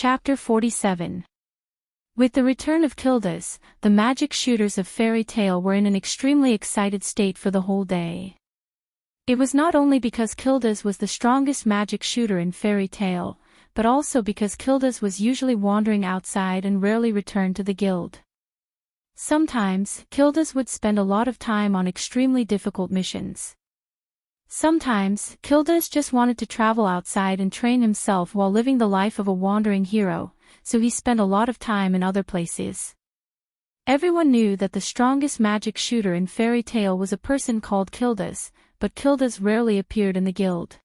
Chapter 47. With the return of Kildas, the magic shooters of Fairy Tale were in an extremely excited state for the whole day. It was not only because Kildas was the strongest magic shooter in Fairy Tale, but also because Kildas was usually wandering outside and rarely returned to the guild. Sometimes, Kildas would spend a lot of time on extremely difficult missions. Sometimes, Kildas just wanted to travel outside and train himself while living the life of a wandering hero, so he spent a lot of time in other places. Everyone knew that the strongest magic shooter in Fairy Tale was a person called Kildas, but Kildas rarely appeared in the guild.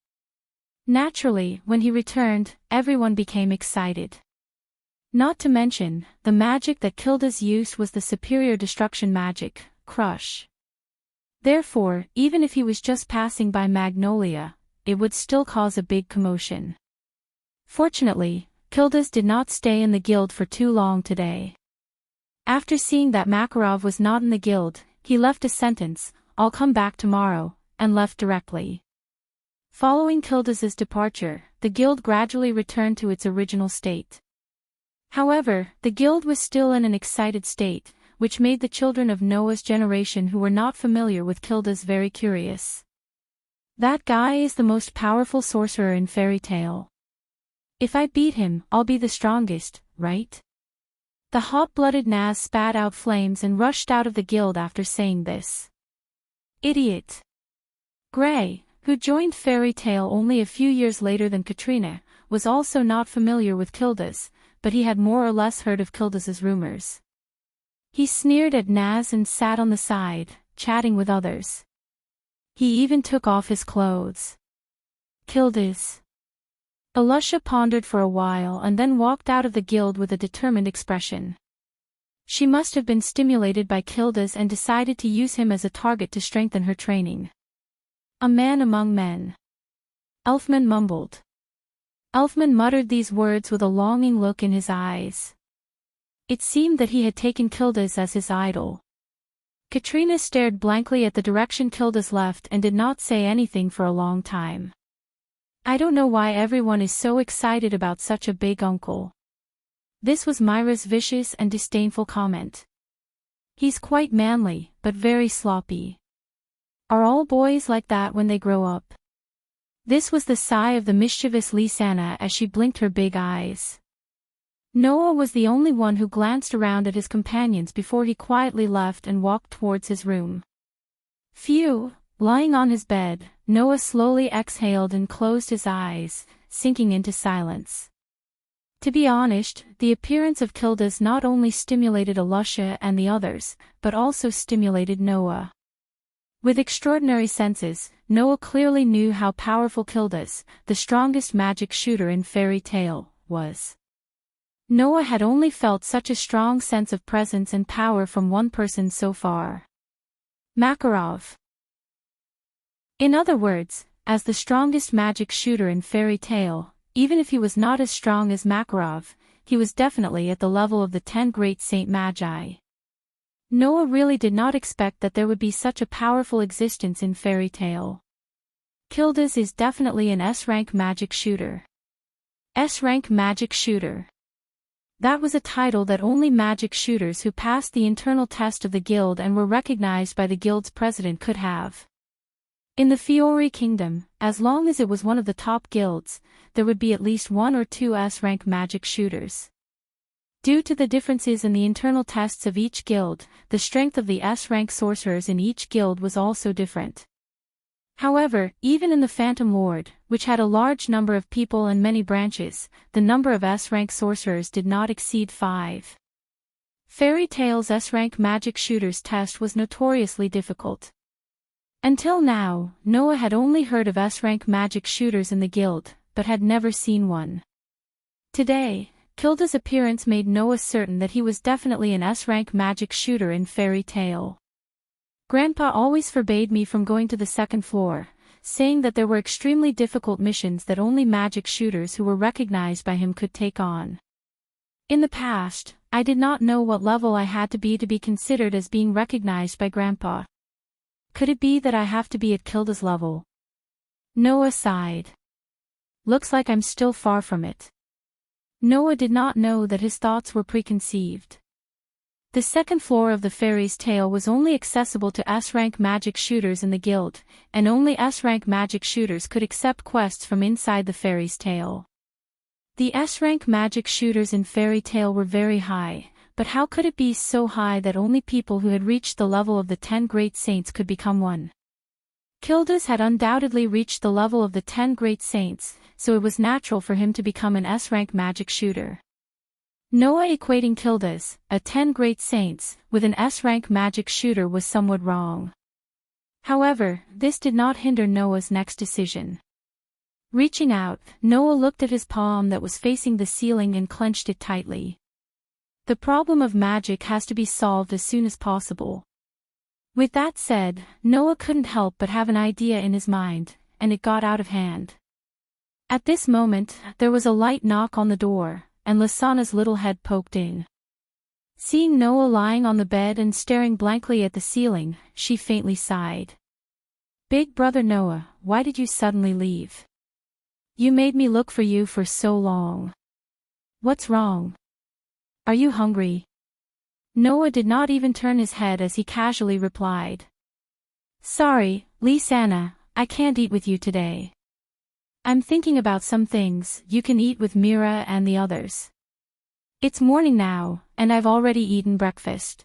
Naturally, when he returned, everyone became excited. Not to mention, the magic that Kildas used was the superior destruction magic, Crush. Therefore, even if he was just passing by Magnolia, it would still cause a big commotion. Fortunately, Kildas did not stay in the guild for too long today. After seeing that Makarov was not in the guild, he left a sentence, "I'll come back tomorrow," and left directly. Following Kildas's departure, the guild gradually returned to its original state. However, the guild was still in an excited state, which made the children of Noah's generation who were not familiar with Kildas very curious. "That guy is the most powerful sorcerer in Fairy Tale. If I beat him, I'll be the strongest, right?" The hot-blooded Naz spat out flames and rushed out of the guild after saying this. Idiot! Gray, who joined Fairy Tale only a few years later than Katrina, was also not familiar with Kildas, but he had more or less heard of Kildas's rumors. He sneered at Naz and sat on the side, chatting with others. He even took off his clothes. Kildas. Alusha pondered for a while and then walked out of the guild with a determined expression. She must have been stimulated by Kildas and decided to use him as a target to strengthen her training. A man among men. Elfman mumbled. Elfman muttered these words with a longing look in his eyes. It seemed that he had taken Kildas as his idol. Katrina stared blankly at the direction Kildas left and did not say anything for a long time. "I don't know why everyone is so excited about such a big uncle." This was Myra's vicious and disdainful comment. "He's quite manly, but very sloppy. Are all boys like that when they grow up?" This was the sigh of the mischievous Lisanna as she blinked her big eyes. Noah was the only one who glanced around at his companions before he quietly left and walked towards his room. Phew! Lying on his bed, Noah slowly exhaled and closed his eyes, sinking into silence. To be honest, the appearance of Kildas not only stimulated Alusha and the others, but also stimulated Noah. With extraordinary senses, Noah clearly knew how powerful Kildas, the strongest magic shooter in Fairy Tale, was. Noah had only felt such a strong sense of presence and power from one person so far. Makarov. In other words, as the strongest magic shooter in Fairy Tale, even if he was not as strong as Makarov, he was definitely at the level of the 10 great Saint Magi. Noah really did not expect that there would be such a powerful existence in Fairy Tale. Kildas is definitely an S-rank magic shooter. S-rank magic shooter. That was a title that only magic shooters who passed the internal test of the guild and were recognized by the guild's president could have. In the Fiori Kingdom, as long as it was one of the top guilds, there would be at least 1 or 2 S-rank magic shooters. Due to the differences in the internal tests of each guild, the strength of the S-rank sorcerers in each guild was also different. However, even in the Phantom Lord, which had a large number of people and many branches, the number of S-rank sorcerers did not exceed 5. Fairy Tale's S-rank magic shooters test was notoriously difficult. Until now, Noah had only heard of S-rank magic shooters in the guild, but had never seen one. Today, Kilda's appearance made Noah certain that he was definitely an S-rank magic shooter in Fairy Tale. "Grandpa always forbade me from going to the 2nd floor, saying that there were extremely difficult missions that only magic shooters who were recognized by him could take on. In the past, I did not know what level I had to be considered as being recognized by Grandpa. Could it be that I have to be at Kilda's level?" Noah sighed. "Looks like I'm still far from it." Noah did not know that his thoughts were preconceived. The second floor of the fairy's tale was only accessible to S-rank magic shooters in the guild, and only S-rank magic shooters could accept quests from inside the fairy's tale. The S-rank magic shooters in Fairy Tale were very high, but how could it be so high that only people who had reached the level of the 10 great saints could become one? Kildas had undoubtedly reached the level of the 10 great saints, so it was natural for him to become an S-rank magic shooter. Noah equating Kildas, a 10 great saints, with an S-rank magic shooter was somewhat wrong. However, this did not hinder Noah's next decision. Reaching out, Noah looked at his palm that was facing the ceiling and clenched it tightly. The problem of magic has to be solved as soon as possible. With that said, Noah couldn't help but have an idea in his mind, and it got out of hand. At this moment, there was a light knock on the door, and Lysana's little head poked in. Seeing Noah lying on the bed and staring blankly at the ceiling, she faintly sighed. "Big brother Noah, why did you suddenly leave? You made me look for you for so long. What's wrong? Are you hungry?" Noah did not even turn his head as he casually replied. "Sorry, Lysana, I can't eat with you today. I'm thinking about some things. You can eat with Mira and the others. It's morning now, and I've already eaten breakfast.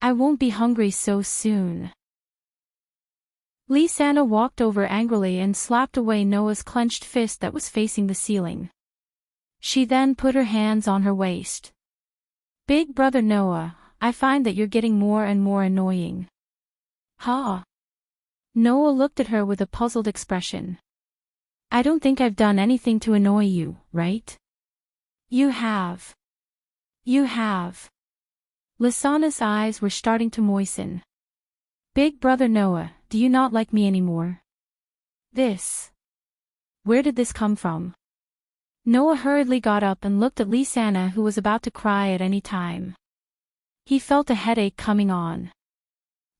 I won't be hungry so soon." Lysana walked over angrily and slapped away Noah's clenched fist that was facing the ceiling. She then put her hands on her waist. "Big brother Noah, I find that you're getting more and more annoying." "Huh?" Noah looked at her with a puzzled expression. "I don't think I've done anything to annoy you, right?" "You have. You have." Lysana's eyes were starting to moisten. "Big brother Noah, do you not like me anymore? Where did this come from?" Noah hurriedly got up and looked at Lysana, who was about to cry at any time. He felt a headache coming on.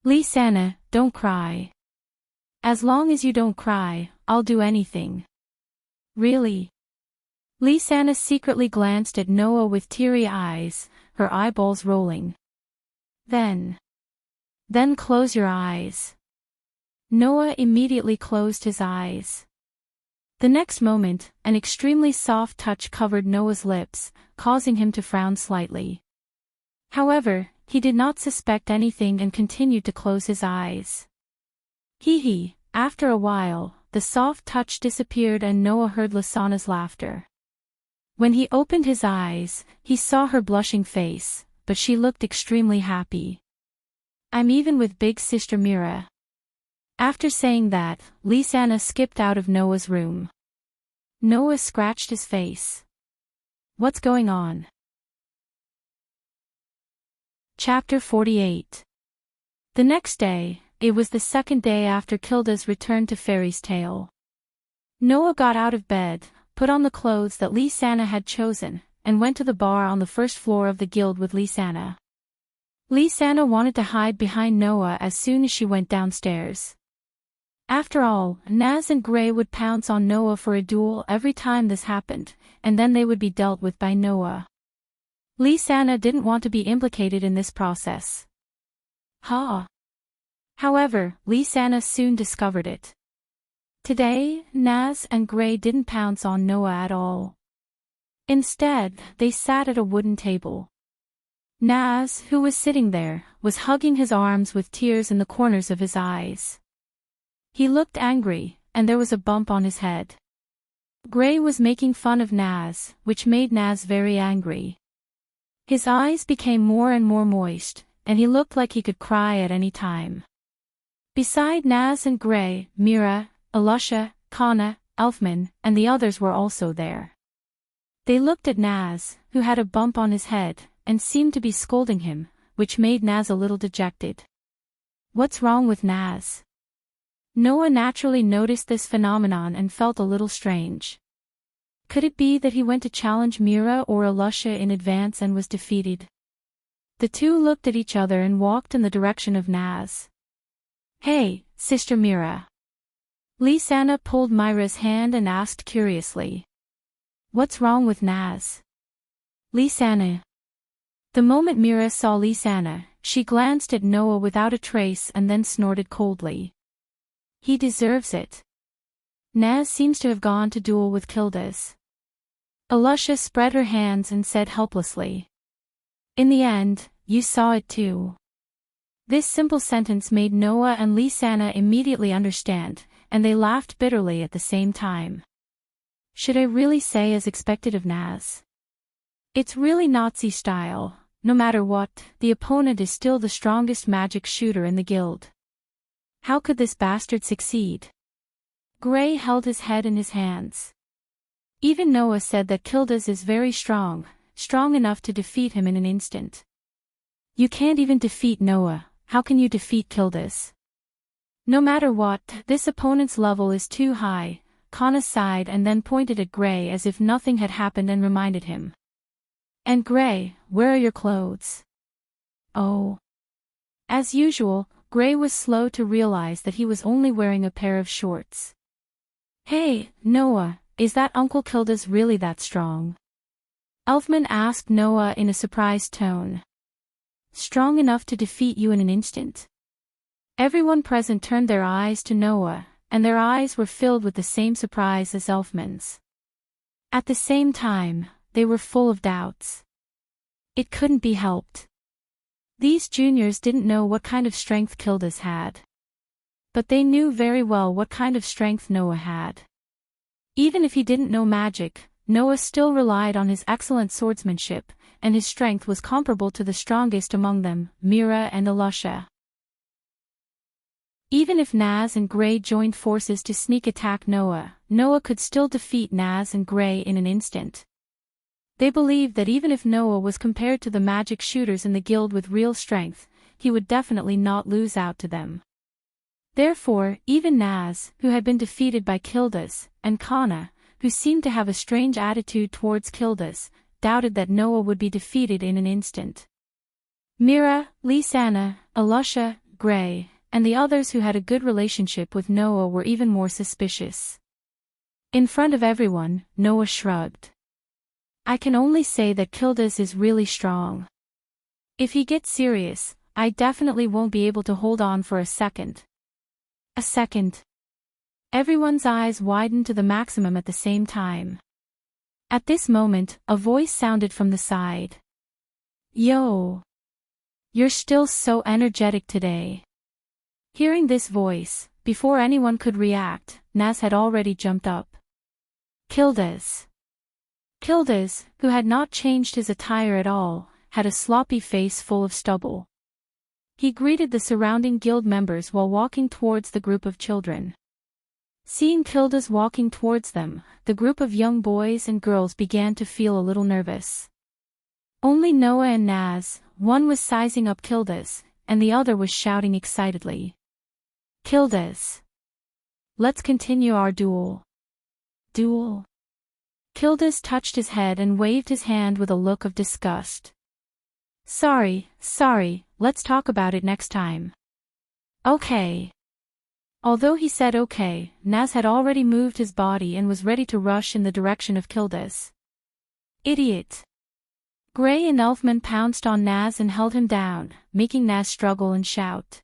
"Lysana, don't cry. As long as you don't cry, I'll do anything." "Really?" Lysana secretly glanced at Noah with teary eyes, her eyeballs rolling. Then close your eyes." Noah immediately closed his eyes. The next moment, an extremely soft touch covered Noah's lips, causing him to frown slightly. However, he did not suspect anything and continued to close his eyes. After a while, the soft touch disappeared and Noah heard Lysana's laughter. When he opened his eyes, he saw her blushing face, but she looked extremely happy. "I'm even with big sister Mira." After saying that, Lysana skipped out of Noah's room. Noah scratched his face. What's going on? Chapter 48. The next day, it was the second day after Kilda's return to Fairy's Tale. Noah got out of bed, put on the clothes that Lysana had chosen, and went to the bar on the first floor of the guild with Lysana. Lysana wanted to hide behind Noah as soon as she went downstairs. After all, Naz and Gray would pounce on Noah for a duel every time this happened, and then they would be dealt with by Noah. Lysana didn't want to be implicated in this process. However, Lysana soon discovered it. Today, Naz and Gray didn't pounce on Noah at all. Instead, they sat at a wooden table. Naz, who was sitting there, was hugging his arms with tears in the corners of his eyes. He looked angry, and there was a bump on his head. Gray was making fun of Naz, which made Naz very angry. His eyes became more and more moist, and he looked like he could cry at any time. Beside Naz and Gray, Mira, Alusha, Kana, Elfman, and the others were also there. They looked at Naz, who had a bump on his head, and seemed to be scolding him, which made Naz a little dejected. What's wrong with Naz? Noah naturally noticed this phenomenon and felt a little strange. Could it be that he went to challenge Mira or Alusha in advance and was defeated? The two looked at each other and walked in the direction of Naz. "Hey, Sister Mira." Lysana pulled Myra's hand and asked curiously. What's wrong with Naz? Lisanna. The moment Mira saw Lisanna, she glanced at Noah without a trace and then snorted coldly. He deserves it. Naz seems to have gone to duel with Kildas. Alusha spread her hands and said helplessly. In the end, you saw it too. This simple sentence made Noah and Lisanna immediately understand, and they laughed bitterly at the same time. Should I really say as expected of Naz? It's really Nazi style. No matter what, the opponent is still the strongest magic shooter in the guild. How could this bastard succeed? Gray held his head in his hands. Even Noah said that Kildas is very strong, strong enough to defeat him in an instant. You can't even defeat Noah, how can you defeat Kildas? No matter what, this opponent's level is too high. Kana sighed and then pointed at Gray as if nothing had happened and reminded him. And Gray, where are your clothes? Oh. As usual, Gray was slow to realize that he was only wearing a pair of shorts. Hey, Noah, is that Uncle Kildas really that strong? Elfman asked Noah in a surprised tone. Strong enough to defeat you in an instant? Everyone present turned their eyes to Noah, and their eyes were filled with the same surprise as Elfman's. At the same time, they were full of doubts. It couldn't be helped. These juniors didn't know what kind of strength Kildas had. But they knew very well what kind of strength Noah had. Even if he didn't know magic, Noah still relied on his excellent swordsmanship, and his strength was comparable to the strongest among them, Mira and Alusha. Even if Naz and Gray joined forces to sneak attack Noah, Noah could still defeat Naz and Gray in an instant. They believed that even if Noah was compared to the magic shooters in the guild with real strength, he would definitely not lose out to them. Therefore, even Naz, who had been defeated by Kildas, and Kana, who seemed to have a strange attitude towards Kildas, doubted that Noah would be defeated in an instant. Mira, Lisanna, Alusha, Gray, and the others who had a good relationship with Noah were even more suspicious. In front of everyone, Noah shrugged. I can only say that Kildas is really strong. If he gets serious, I definitely won't be able to hold on for a second. A second. Everyone's eyes widened to the maximum at the same time. At this moment, a voice sounded from the side. Yo! You're still so energetic today. Hearing this voice, before anyone could react, Naz had already jumped up. Kildas. Kildas, who had not changed his attire at all, had a sloppy face full of stubble. He greeted the surrounding guild members while walking towards the group of children. Seeing Kildas walking towards them, the group of young boys and girls began to feel a little nervous. Only Noah and Naz, one was sizing up Kildas, and the other was shouting excitedly. Kildas! Let's continue our duel. Duel? Kildas touched his head and waved his hand with a look of disgust. Sorry, let's talk about it next time. Okay. Although he said okay, Naz had already moved his body and was ready to rush in the direction of Kildas. Idiot. Gray and Elfman pounced on Naz and held him down, making Naz struggle and shout.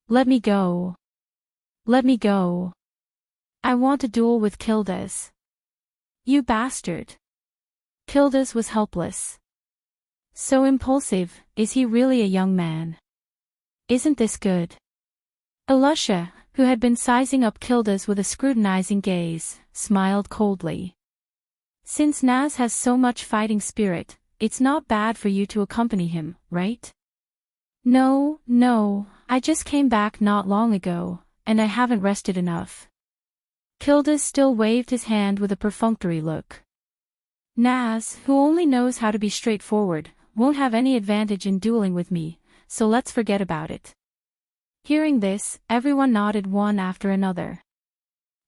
Let me go. Let me go. I want to duel with Kildas. You bastard. Kildas was helpless. So impulsive, is he really a young man? Isn't this good? Alusha, who had been sizing up Kildas with a scrutinizing gaze, smiled coldly. Since Naz has so much fighting spirit, it's not bad for you to accompany him, right? No, I just came back not long ago, and I haven't rested enough. Kildas still waved his hand with a perfunctory look. Naz, who only knows how to be straightforward, won't have any advantage in dueling with me, so let's forget about it. Hearing this, everyone nodded one after another.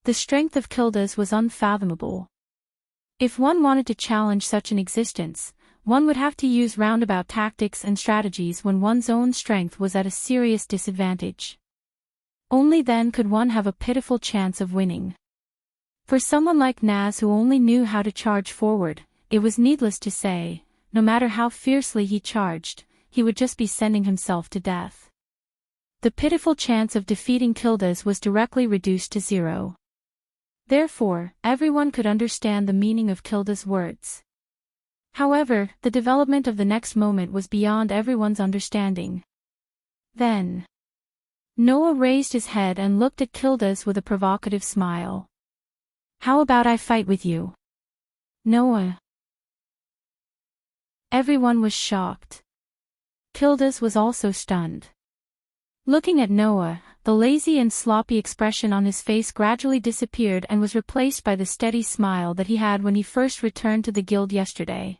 The strength of Kildas was unfathomable. If one wanted to challenge such an existence, one would have to use roundabout tactics and strategies when one's own strength was at a serious disadvantage. Only then could one have a pitiful chance of winning. For someone like Naz who only knew how to charge forward, it was needless to say, no matter how fiercely he charged, he would just be sending himself to death. The pitiful chance of defeating Kildas was directly reduced to zero. Therefore, everyone could understand the meaning of Kilda's words. However, the development of the next moment was beyond everyone's understanding. Then, Noah raised his head and looked at Kildas with a provocative smile. "How about I fight with you, Noah?" Everyone was shocked. Kildas was also stunned. Looking at Noah, the lazy and sloppy expression on his face gradually disappeared and was replaced by the steady smile that he had when he first returned to the guild yesterday.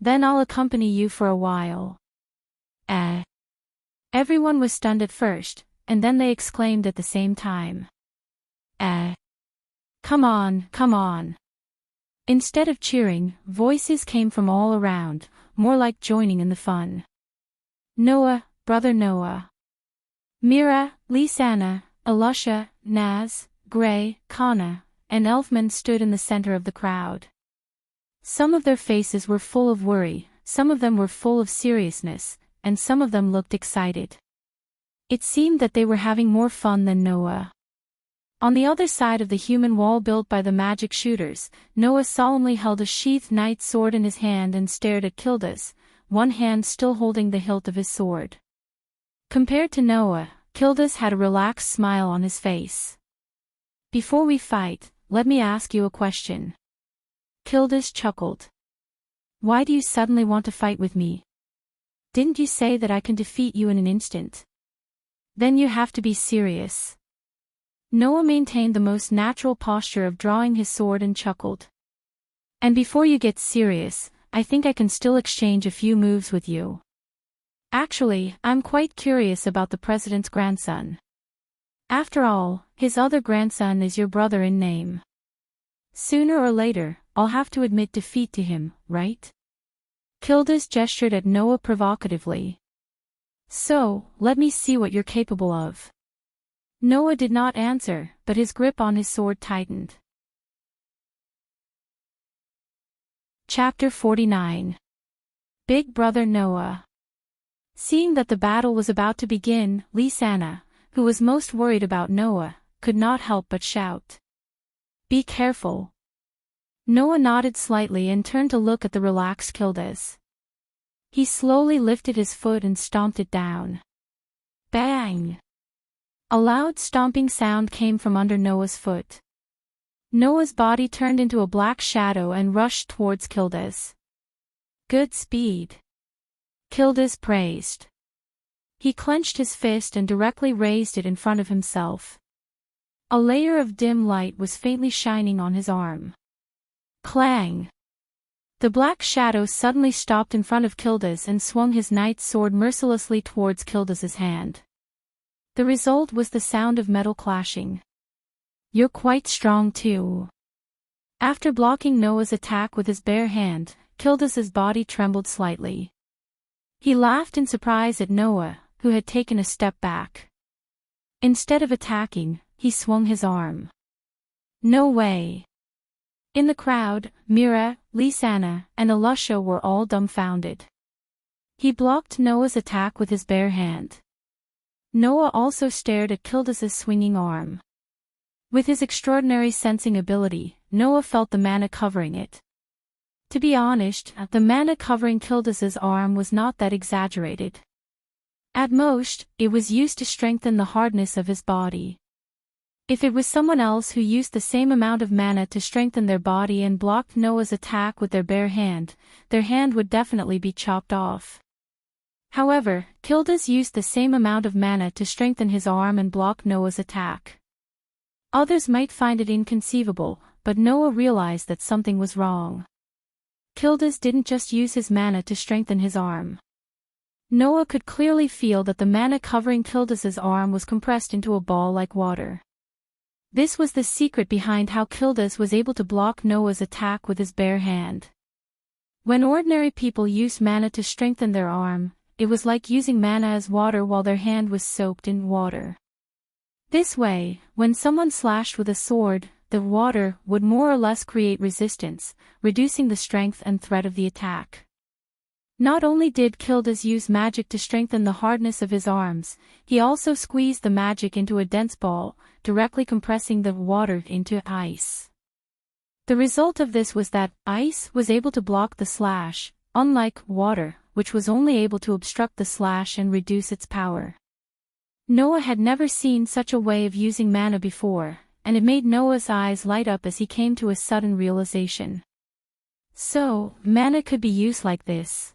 "Then I'll accompany you for a while." Everyone was stunned at first, and then they exclaimed at the same time. Come on, come on." Instead of cheering, voices came from all around, more like joining in the fun. Noah, brother Noah. Mira, Lisanna, Elusha, Naz, Gray, Kana, and Elfman stood in the center of the crowd. Some of their faces were full of worry, some of them were full of seriousness, and some of them looked excited. It seemed that they were having more fun than Noah. On the other side of the human wall built by the magic shooters, Noah solemnly held a sheathed knight's sword in his hand and stared at Kildas, one hand still holding the hilt of his sword. Compared to Noah, Kildas had a relaxed smile on his face. "Before we fight, let me ask you a question." Kildas chuckled. "Why do you suddenly want to fight with me? Didn't you say that I can defeat you in an instant? Then you have to be serious." Noah maintained the most natural posture of drawing his sword and chuckled. "And before you get serious, I think I can still exchange a few moves with you. Actually, I'm quite curious about the president's grandson. After all, his other grandson is your brother in name. Sooner or later, I'll have to admit defeat to him, right?" Kildas gestured at Noah provocatively. "So, let me see what you're capable of." Noah did not answer, but his grip on his sword tightened. Chapter 49. Big Brother Noah. Seeing that the battle was about to begin, Lisanna, who was most worried about Noah, could not help but shout, "Be careful." Noah nodded slightly and turned to look at the relaxed Kildas. He slowly lifted his foot and stomped it down. Bang! A loud stomping sound came from under Noah's foot. Noah's body turned into a black shadow and rushed towards Kildas. "Good speed," Kildas praised. He clenched his fist and directly raised it in front of himself. A layer of dim light was faintly shining on his arm. Clang! The black shadow suddenly stopped in front of Kildas and swung his knight's sword mercilessly towards Kildas's hand. The result was the sound of metal clashing. "You're quite strong too." After blocking Noah's attack with his bare hand, Kildas's body trembled slightly. He laughed in surprise at Noah, who had taken a step back. Instead of attacking, he swung his arm. "No way." In the crowd, Mira, Lisanna, and Elusha were all dumbfounded. He blocked Noah's attack with his bare hand. Noah also stared at Kildas's swinging arm. With his extraordinary sensing ability, Noah felt the mana covering it. To be honest, the mana covering Kildas's arm was not that exaggerated. At most, it was used to strengthen the hardness of his body. If it was someone else who used the same amount of mana to strengthen their body and blocked Noah's attack with their bare hand, their hand would definitely be chopped off. However, Kildas used the same amount of mana to strengthen his arm and block Noah's attack. Others might find it inconceivable, but Noah realized that something was wrong. Kildas didn't just use his mana to strengthen his arm. Noah could clearly feel that the mana covering Kildas's arm was compressed into a ball like water. This was the secret behind how Kildas was able to block Noah's attack with his bare hand. When ordinary people used mana to strengthen their arm, it was like using mana as water while their hand was soaked in water. This way, when someone slashed with a sword, the water would more or less create resistance, reducing the strength and threat of the attack. Not only did Kildas use magic to strengthen the hardness of his arms, he also squeezed the magic into a dense ball, directly compressing the water into ice. The result of this was that ice was able to block the slash, unlike water, which was only able to obstruct the slash and reduce its power. Noah had never seen such a way of using mana before, and it made Noah's eyes light up as he came to a sudden realization. So, mana could be used like this.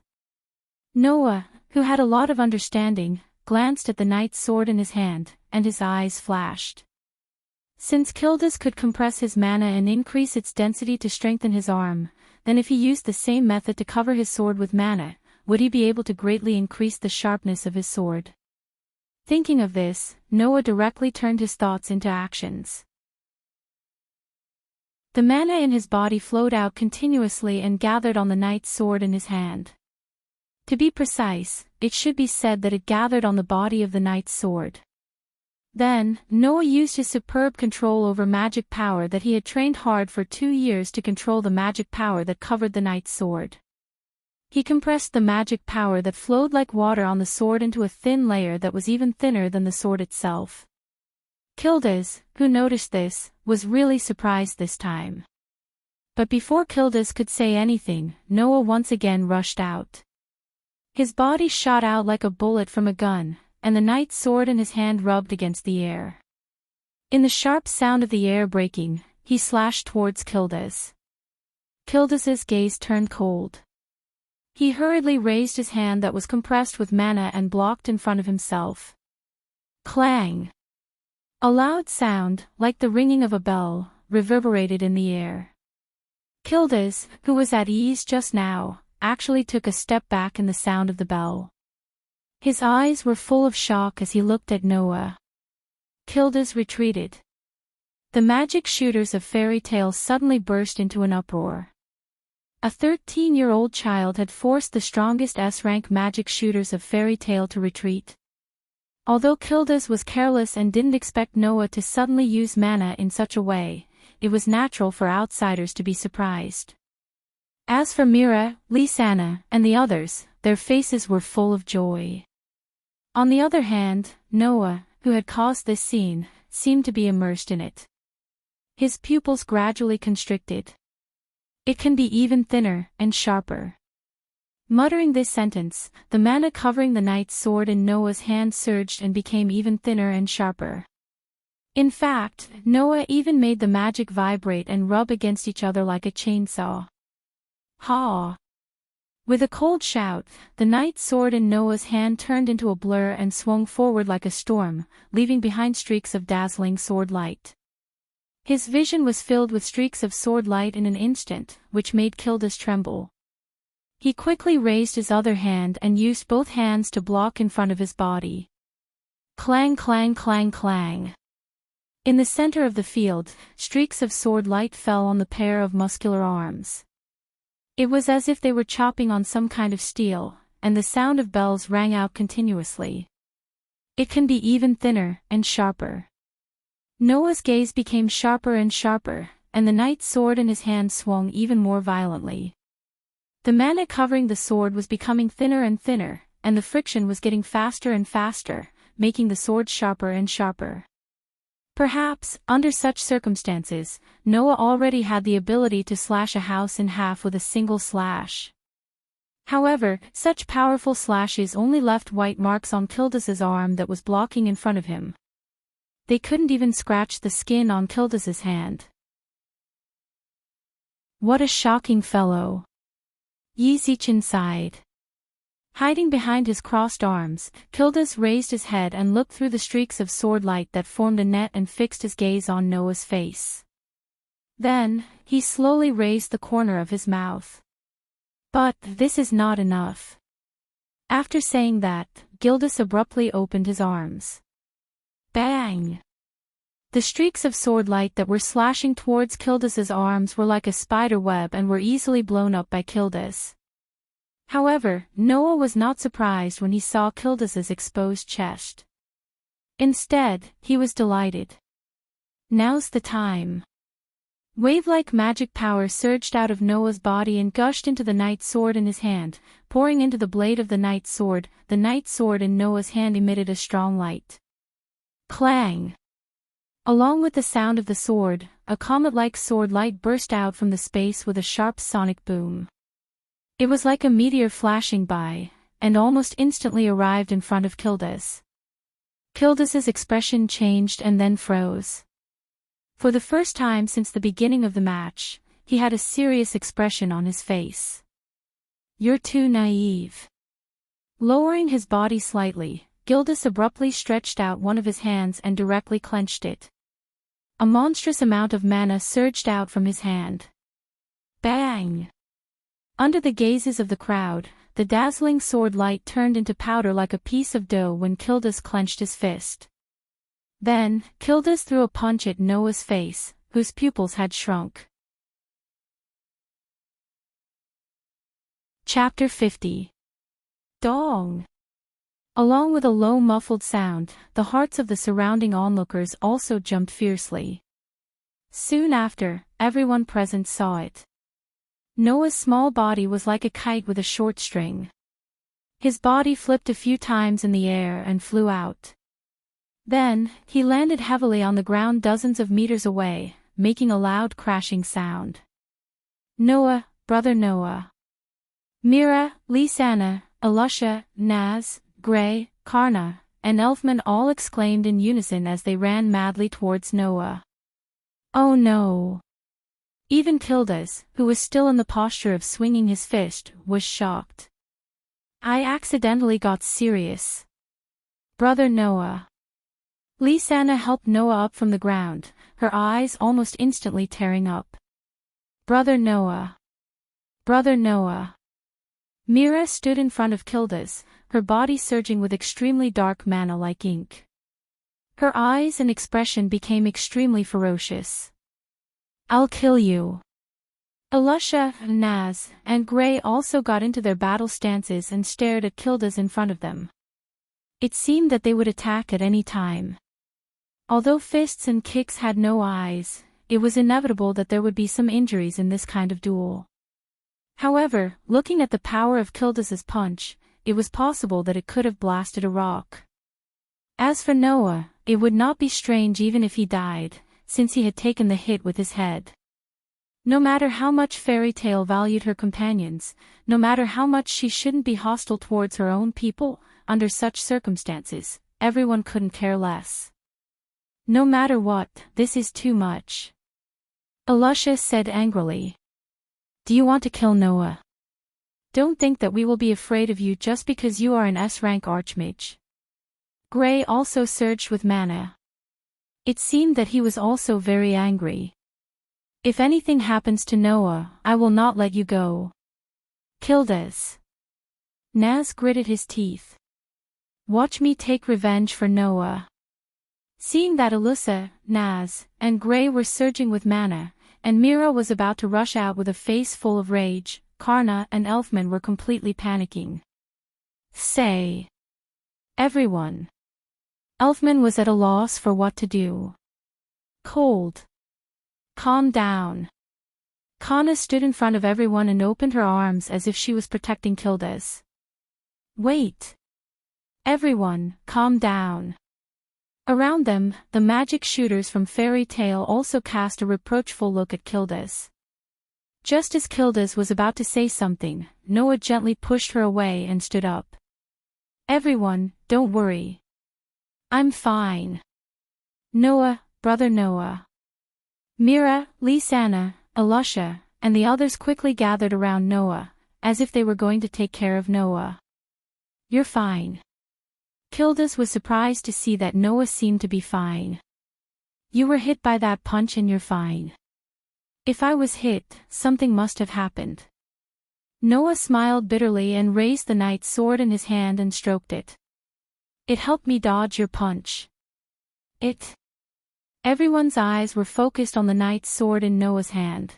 Noah, who had a lot of understanding, glanced at the knight's sword in his hand, and his eyes flashed. Since Kildas could compress his mana and increase its density to strengthen his arm, then if he used the same method to cover his sword with mana, would he be able to greatly increase the sharpness of his sword? Thinking of this, Noah directly turned his thoughts into actions. The mana in his body flowed out continuously and gathered on the knight's sword in his hand. To be precise, it should be said that it gathered on the body of the knight's sword. Then, Noah used his superb control over magic power that he had trained hard for 2 years to control the magic power that covered the knight's sword. He compressed the magic power that flowed like water on the sword into a thin layer that was even thinner than the sword itself. Kildas, who noticed this, was really surprised this time. But before Kildas could say anything, Noah once again rushed out. His body shot out like a bullet from a gun, and the knight's sword in his hand rubbed against the air. In the sharp sound of the air breaking, he slashed towards Kildas. Kildas's gaze turned cold. He hurriedly raised his hand that was compressed with mana and blocked in front of himself. Clang! A loud sound, like the ringing of a bell, reverberated in the air. Kildas, who was at ease just now, actually took a step back in the sound of the bell. His eyes were full of shock as he looked at Noah. Kildas retreated. The magic shooters of fairy tales suddenly burst into an uproar. A 13-year-old child had forced the strongest S-rank magic shooters of fairy tale to retreat. Although Kildas was careless and didn't expect Noah to suddenly use mana in such a way, it was natural for outsiders to be surprised. As for Mira, Lisanna, and the others, their faces were full of joy. On the other hand, Noah, who had caused this scene, seemed to be immersed in it. His pupils gradually constricted. It can be even thinner and sharper. Muttering this sentence, the mana covering the knight's sword in Noah's hand surged and became even thinner and sharper. In fact, Noah even made the magic vibrate and rub against each other like a chainsaw. Ha! With a cold shout, the knight's sword in Noah's hand turned into a blur and swung forward like a storm, leaving behind streaks of dazzling sword light. His vision was filled with streaks of sword light in an instant, which made Kildas tremble. He quickly raised his other hand and used both hands to block in front of his body. Clang, clang, clang, clang. In the center of the field, streaks of sword light fell on the pair of muscular arms. It was as if they were chopping on some kind of steel, and the sound of bells rang out continuously. It can be even thinner and sharper. Noah's gaze became sharper and sharper, and the knight's sword in his hand swung even more violently. The mana covering the sword was becoming thinner and thinner, and the friction was getting faster and faster, making the sword sharper and sharper. Perhaps, under such circumstances, Noah already had the ability to slash a house in half with a single slash. However, such powerful slashes only left white marks on Kildas's arm that was blocking in front of him. They couldn't even scratch the skin on Kildas's hand. What a shocking fellow! Yizichin sighed. Hiding behind his crossed arms, Kildas raised his head and looked through the streaks of sword light that formed a net and fixed his gaze on Noah's face. Then, he slowly raised the corner of his mouth. But this is not enough. After saying that, Kildas abruptly opened his arms. Bang! The streaks of sword light that were slashing towards Kildas's arms were like a spider web and were easily blown up by Kildas. However, Noah was not surprised when he saw Kildas's exposed chest. Instead, he was delighted. Now's the time. Wave-like magic power surged out of Noah's body and gushed into the knight's sword in his hand, pouring into the blade of the knight's sword. The knight's sword in Noah's hand emitted a strong light. Clang! Along with the sound of the sword, a comet-like sword light burst out from the space with a sharp sonic boom. It was like a meteor flashing by, and almost instantly arrived in front of Kildas. Kildas's expression changed and then froze. For the first time since the beginning of the match, he had a serious expression on his face. "You're too naive." Lowering his body slightly, Kildas abruptly stretched out one of his hands and directly clenched it. A monstrous amount of mana surged out from his hand. Bang! Under the gazes of the crowd, the dazzling sword light turned into powder like a piece of dough when Kildas clenched his fist. Then, Kildas threw a punch at Noah's face, whose pupils had shrunk. Chapter 50. Dong! Along with a low muffled sound, the hearts of the surrounding onlookers also jumped fiercely. Soon after, everyone present saw it. Noah's small body was like a kite with a short string. His body flipped a few times in the air and flew out. Then, he landed heavily on the ground dozens of meters away, making a loud crashing sound. Noah, brother Noah. Mira, Lisanna, Alusha, Naz, Gray, Karna, and Elfman all exclaimed in unison as they ran madly towards Noah. Oh no! Even Kildas, who was still in the posture of swinging his fist, was shocked. I accidentally got serious. Brother Noah. Lisanna helped Noah up from the ground, her eyes almost instantly tearing up. Brother Noah. Brother Noah. Mira stood in front of Kildas, her body surging with extremely dark mana like ink. Her eyes and expression became extremely ferocious. I'll kill you. Alusha, Naz, and Gray also got into their battle stances and stared at Kildas in front of them. It seemed that they would attack at any time. Although fists and kicks had no eyes, it was inevitable that there would be some injuries in this kind of duel. However, looking at the power of Kildas's punch, it was possible that it could have blasted a rock. As for Noah, it would not be strange even if he died, since he had taken the hit with his head. No matter how much Fairy Tale valued her companions, no matter how much she shouldn't be hostile towards her own people, under such circumstances, everyone couldn't care less. No matter what, this is too much. Alusha said angrily. Do you want to kill Noah? Don't think that we will be afraid of you just because you are an S-rank archmage. Gray also surged with mana. It seemed that he was also very angry. If anything happens to Noah, I will not let you go. Kildas. Naz gritted his teeth. Watch me take revenge for Noah. Seeing that Alyssa, Naz, and Gray were surging with mana, and Mira was about to rush out with a face full of rage, Karna and Elfman were completely panicking. Say. Everyone. Elfman was at a loss for what to do. Cold. Calm down. Karna stood in front of everyone and opened her arms as if she was protecting Kildas. Wait. Everyone, calm down. Around them, the magic shooters from Fairy Tale also cast a reproachful look at Kildas. Just as Kildas was about to say something, Noah gently pushed her away and stood up. Everyone, don't worry. I'm fine. Noah, brother Noah. Mira, Lisanna, Alusha, and the others quickly gathered around Noah, as if they were going to take care of Noah. You're fine. Kildas was surprised to see that Noah seemed to be fine. You were hit by that punch and you're fine. If I was hit, something must have happened. Noah smiled bitterly and raised the knight's sword in his hand and stroked it. It helped me dodge your punch. It. Everyone's eyes were focused on the knight's sword in Noah's hand.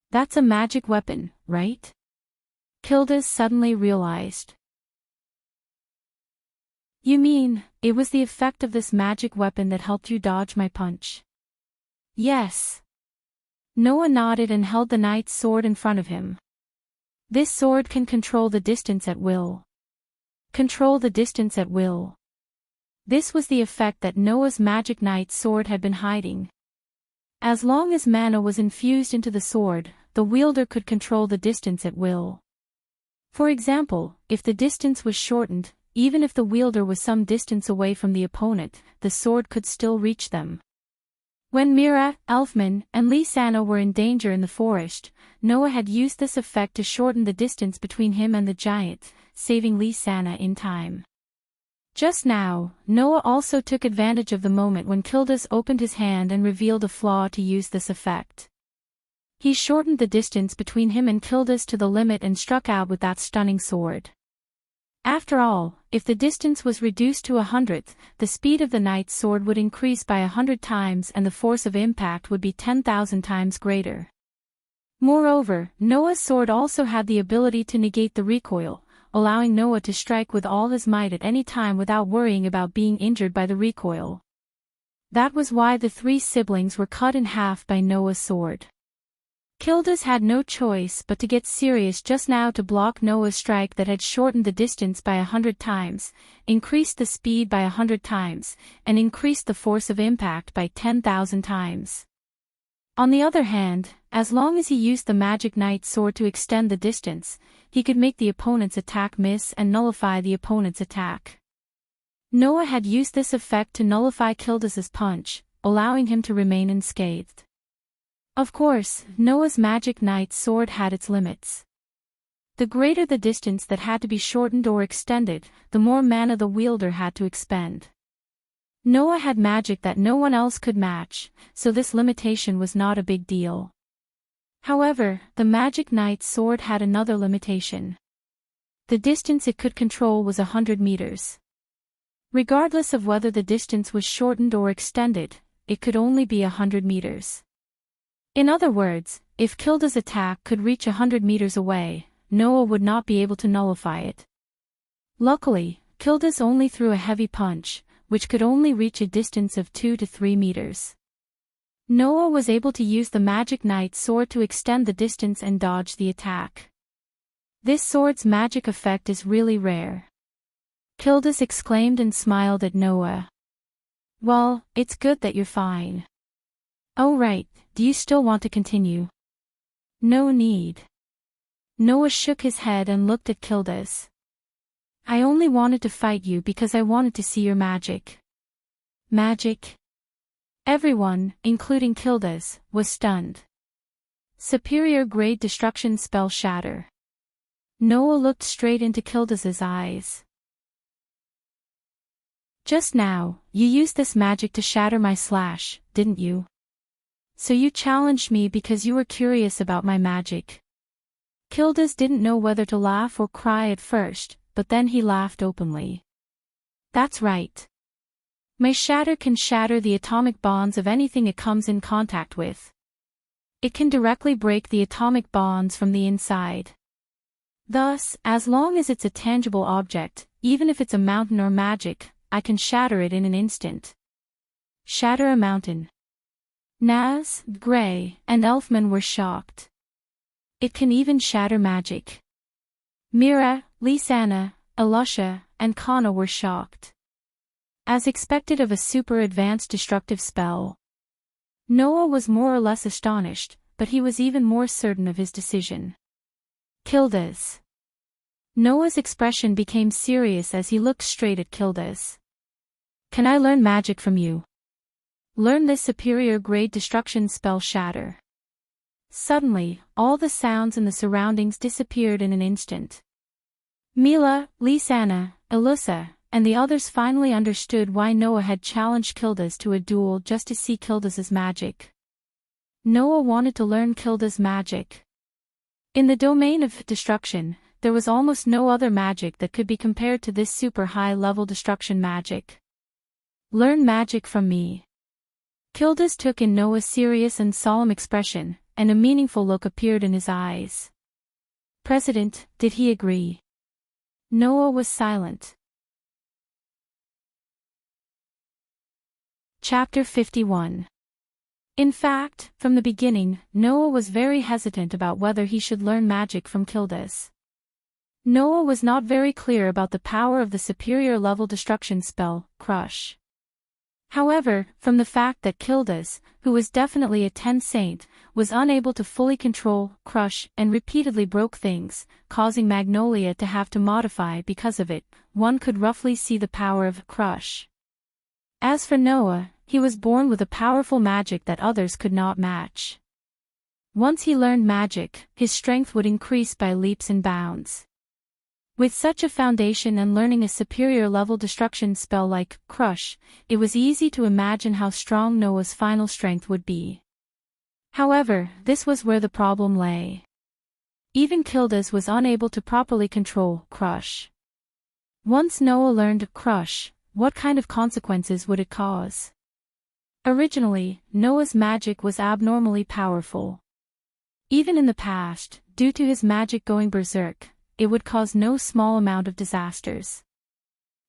That's a magic weapon, right? Kildas suddenly realized. You mean, it was the effect of this magic weapon that helped you dodge my punch? Yes. Noah nodded and held the knight's sword in front of him. This sword can control the distance at will. Control the distance at will. This was the effect that Noah's magic knight's sword had been hiding. As long as mana was infused into the sword, the wielder could control the distance at will. For example, if the distance was shortened, even if the wielder was some distance away from the opponent, the sword could still reach them. When Mira, Elfman, and Lysana were in danger in the forest, Noah had used this effect to shorten the distance between him and the giant, saving Lysana in time. Just now, Noah also took advantage of the moment when Kildas opened his hand and revealed a flaw to use this effect. He shortened the distance between him and Kildas to the limit and struck out with that stunning sword. After all, if the distance was reduced to 100th, the speed of the knight's sword would increase by 100 times and the force of impact would be 10,000 times greater. Moreover, Noah's sword also had the ability to negate the recoil, allowing Noah to strike with all his might at any time without worrying about being injured by the recoil. That was why the three siblings were cut in half by Noah's sword. Kildas had no choice but to get serious just now to block Noah's strike that had shortened the distance by 100 times, increased the speed by 100 times, and increased the force of impact by 10,000 times. On the other hand, as long as he used the magic knight's sword to extend the distance, he could make the opponent's attack miss and nullify the opponent's attack. Noah had used this effect to nullify Kildas's punch, allowing him to remain unscathed. Of course, Noah's magic knight's sword had its limits. The greater the distance that had to be shortened or extended, the more mana the wielder had to expend. Noah had magic that no one else could match, so this limitation was not a big deal. However, the magic knight's sword had another limitation. The distance it could control was 100 meters. Regardless of whether the distance was shortened or extended, it could only be 100 meters. In other words, if Kilda's attack could reach 100 meters away, Noah would not be able to nullify it. Luckily, Kildas only threw a heavy punch, which could only reach a distance of 2 to 3 meters. Noah was able to use the magic knight's sword to extend the distance and dodge the attack. This sword's magic effect is really rare. Kildas exclaimed and smiled at Noah. Well, it's good that you're fine. Oh right, do you still want to continue? No need. Noah shook his head and looked at Kildas. I only wanted to fight you because I wanted to see your magic. Magic? Everyone, including Kildas, was stunned. Superior grade destruction spell shatter. Noah looked straight into Kildas's eyes. Just now, you used this magic to shatter my slash, didn't you? So you challenged me because you were curious about my magic. Kildas didn't know whether to laugh or cry at first, but then he laughed openly. That's right. My shatter can shatter the atomic bonds of anything it comes in contact with. It can directly break the atomic bonds from the inside. Thus, as long as it's a tangible object, even if it's a mountain or magic, I can shatter it in an instant. Shatter a mountain. Naz, Gray, and Elfman were shocked. It can even shatter magic. Mira, Lysana, Elusha, and Kana were shocked. As expected of a super advanced destructive spell. Noah was more or less astonished, but he was even more certain of his decision. Kildas. Noah's expression became serious as he looked straight at Kildas. Can I learn magic from you? Learn this superior grade destruction spell shatter. Suddenly, all the sounds in the surroundings disappeared in an instant. Mila, Lysana, Elusa, and the others finally understood why Noah had challenged Kildas to a duel just to see Kildas's magic. Noah wanted to learn Kildas' magic. In the domain of destruction, there was almost no other magic that could be compared to this super high-level destruction magic. Learn magic from me. Kildas took in Noah's serious and solemn expression, and a meaningful look appeared in his eyes. President, did he agree? Noah was silent. Chapter 51. In fact, from the beginning, Noah was very hesitant about whether he should learn magic from Kildas. Noah was not very clear about the power of the superior level destruction spell, Crush. However, from the fact that Kildas, who was definitely a 10 saint, was unable to fully control Crush and repeatedly broke things, causing Magnolia to have to modify because of it, one could roughly see the power of Crush. As for Noah, he was born with a powerful magic that others could not match. Once he learned magic, his strength would increase by leaps and bounds. With such a foundation and learning a superior level destruction spell like Crush, it was easy to imagine how strong Noah's final strength would be. However, this was where the problem lay. Even Kildas was unable to properly control Crush. Once Noah learned Crush, what kind of consequences would it cause? Originally, Noah's magic was abnormally powerful. Even in the past, due to his magic going berserk, it would cause no small amount of disasters.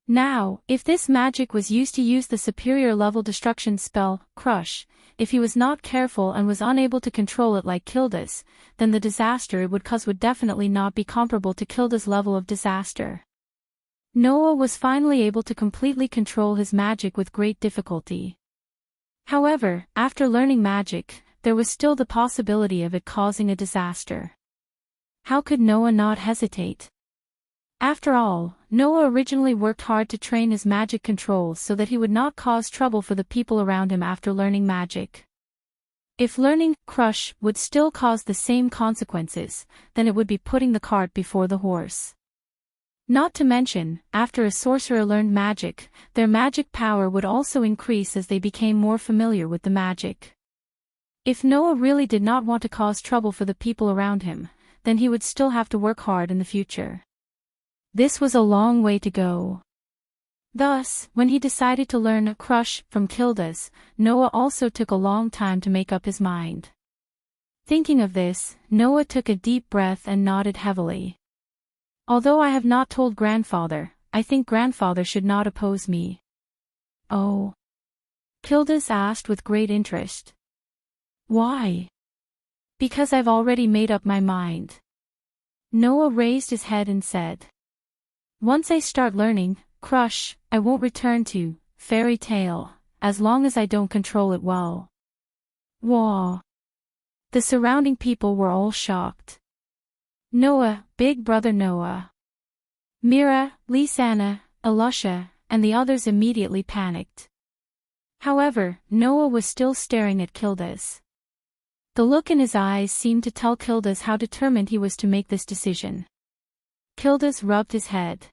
Now, if this magic was used to use the superior level destruction spell, Crush, if he was not careful and was unable to control it like Kildas, then the disaster it would cause would definitely not be comparable to Kildas' level of disaster. Noah was finally able to completely control his magic with great difficulty. However, after learning magic, there was still the possibility of it causing a disaster. How could Noah not hesitate? After all, Noah originally worked hard to train his magic controls so that he would not cause trouble for the people around him after learning magic. If learning Crush would still cause the same consequences, then it would be putting the cart before the horse. Not to mention, after a sorcerer learned magic, their magic power would also increase as they became more familiar with the magic. If Noah really did not want to cause trouble for the people around him, then he would still have to work hard in the future. This was a long way to go. Thus, when he decided to learn Crush from Kildas, Noah also took a long time to make up his mind. Thinking of this, Noah took a deep breath and nodded heavily. Although I have not told Grandfather, I think Grandfather should not oppose me. Oh? Kildas asked with great interest. Why? Because I've already made up my mind. Noah raised his head and said. Once I start learning Crush, I won't return to Fairy Tale, as long as I don't control it well. Whoa. The surrounding people were all shocked. Noah, big brother Noah. Mira, Lisanna, Elusha, and the others immediately panicked. However, Noah was still staring at Kildas. The look in his eyes seemed to tell Kildas how determined he was to make this decision. Kildas rubbed his head.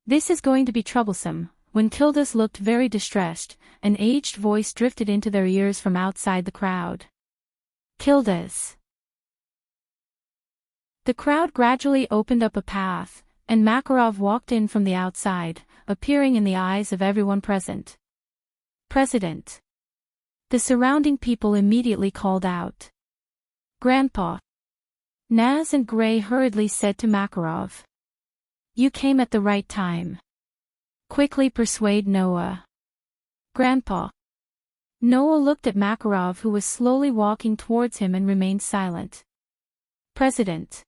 This is going to be troublesome. When Kildas looked very distressed, an aged voice drifted into their ears from outside the crowd. Kildas. The crowd gradually opened up a path, and Makarov walked in from the outside, appearing in the eyes of everyone present. President. The surrounding people immediately called out. Grandpa. Naz and Gray hurriedly said to Makarov. You came at the right time. Quickly persuade Noah. Grandpa. Noah looked at Makarov, who was slowly walking towards him, and remained silent. President.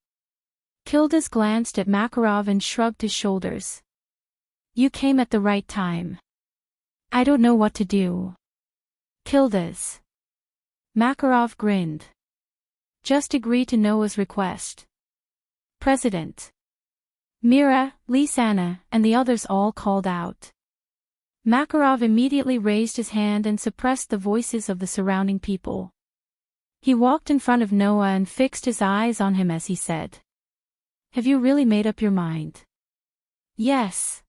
Kildas glanced at Makarov and shrugged his shoulders. You came at the right time. I don't know what to do. Kildas. Makarov grinned. Just agree to Noah's request. President. Mira, Lisanna, and the others all called out. Makarov immediately raised his hand and suppressed the voices of the surrounding people. He walked in front of Noah and fixed his eyes on him as he said. Have you really made up your mind? Yes.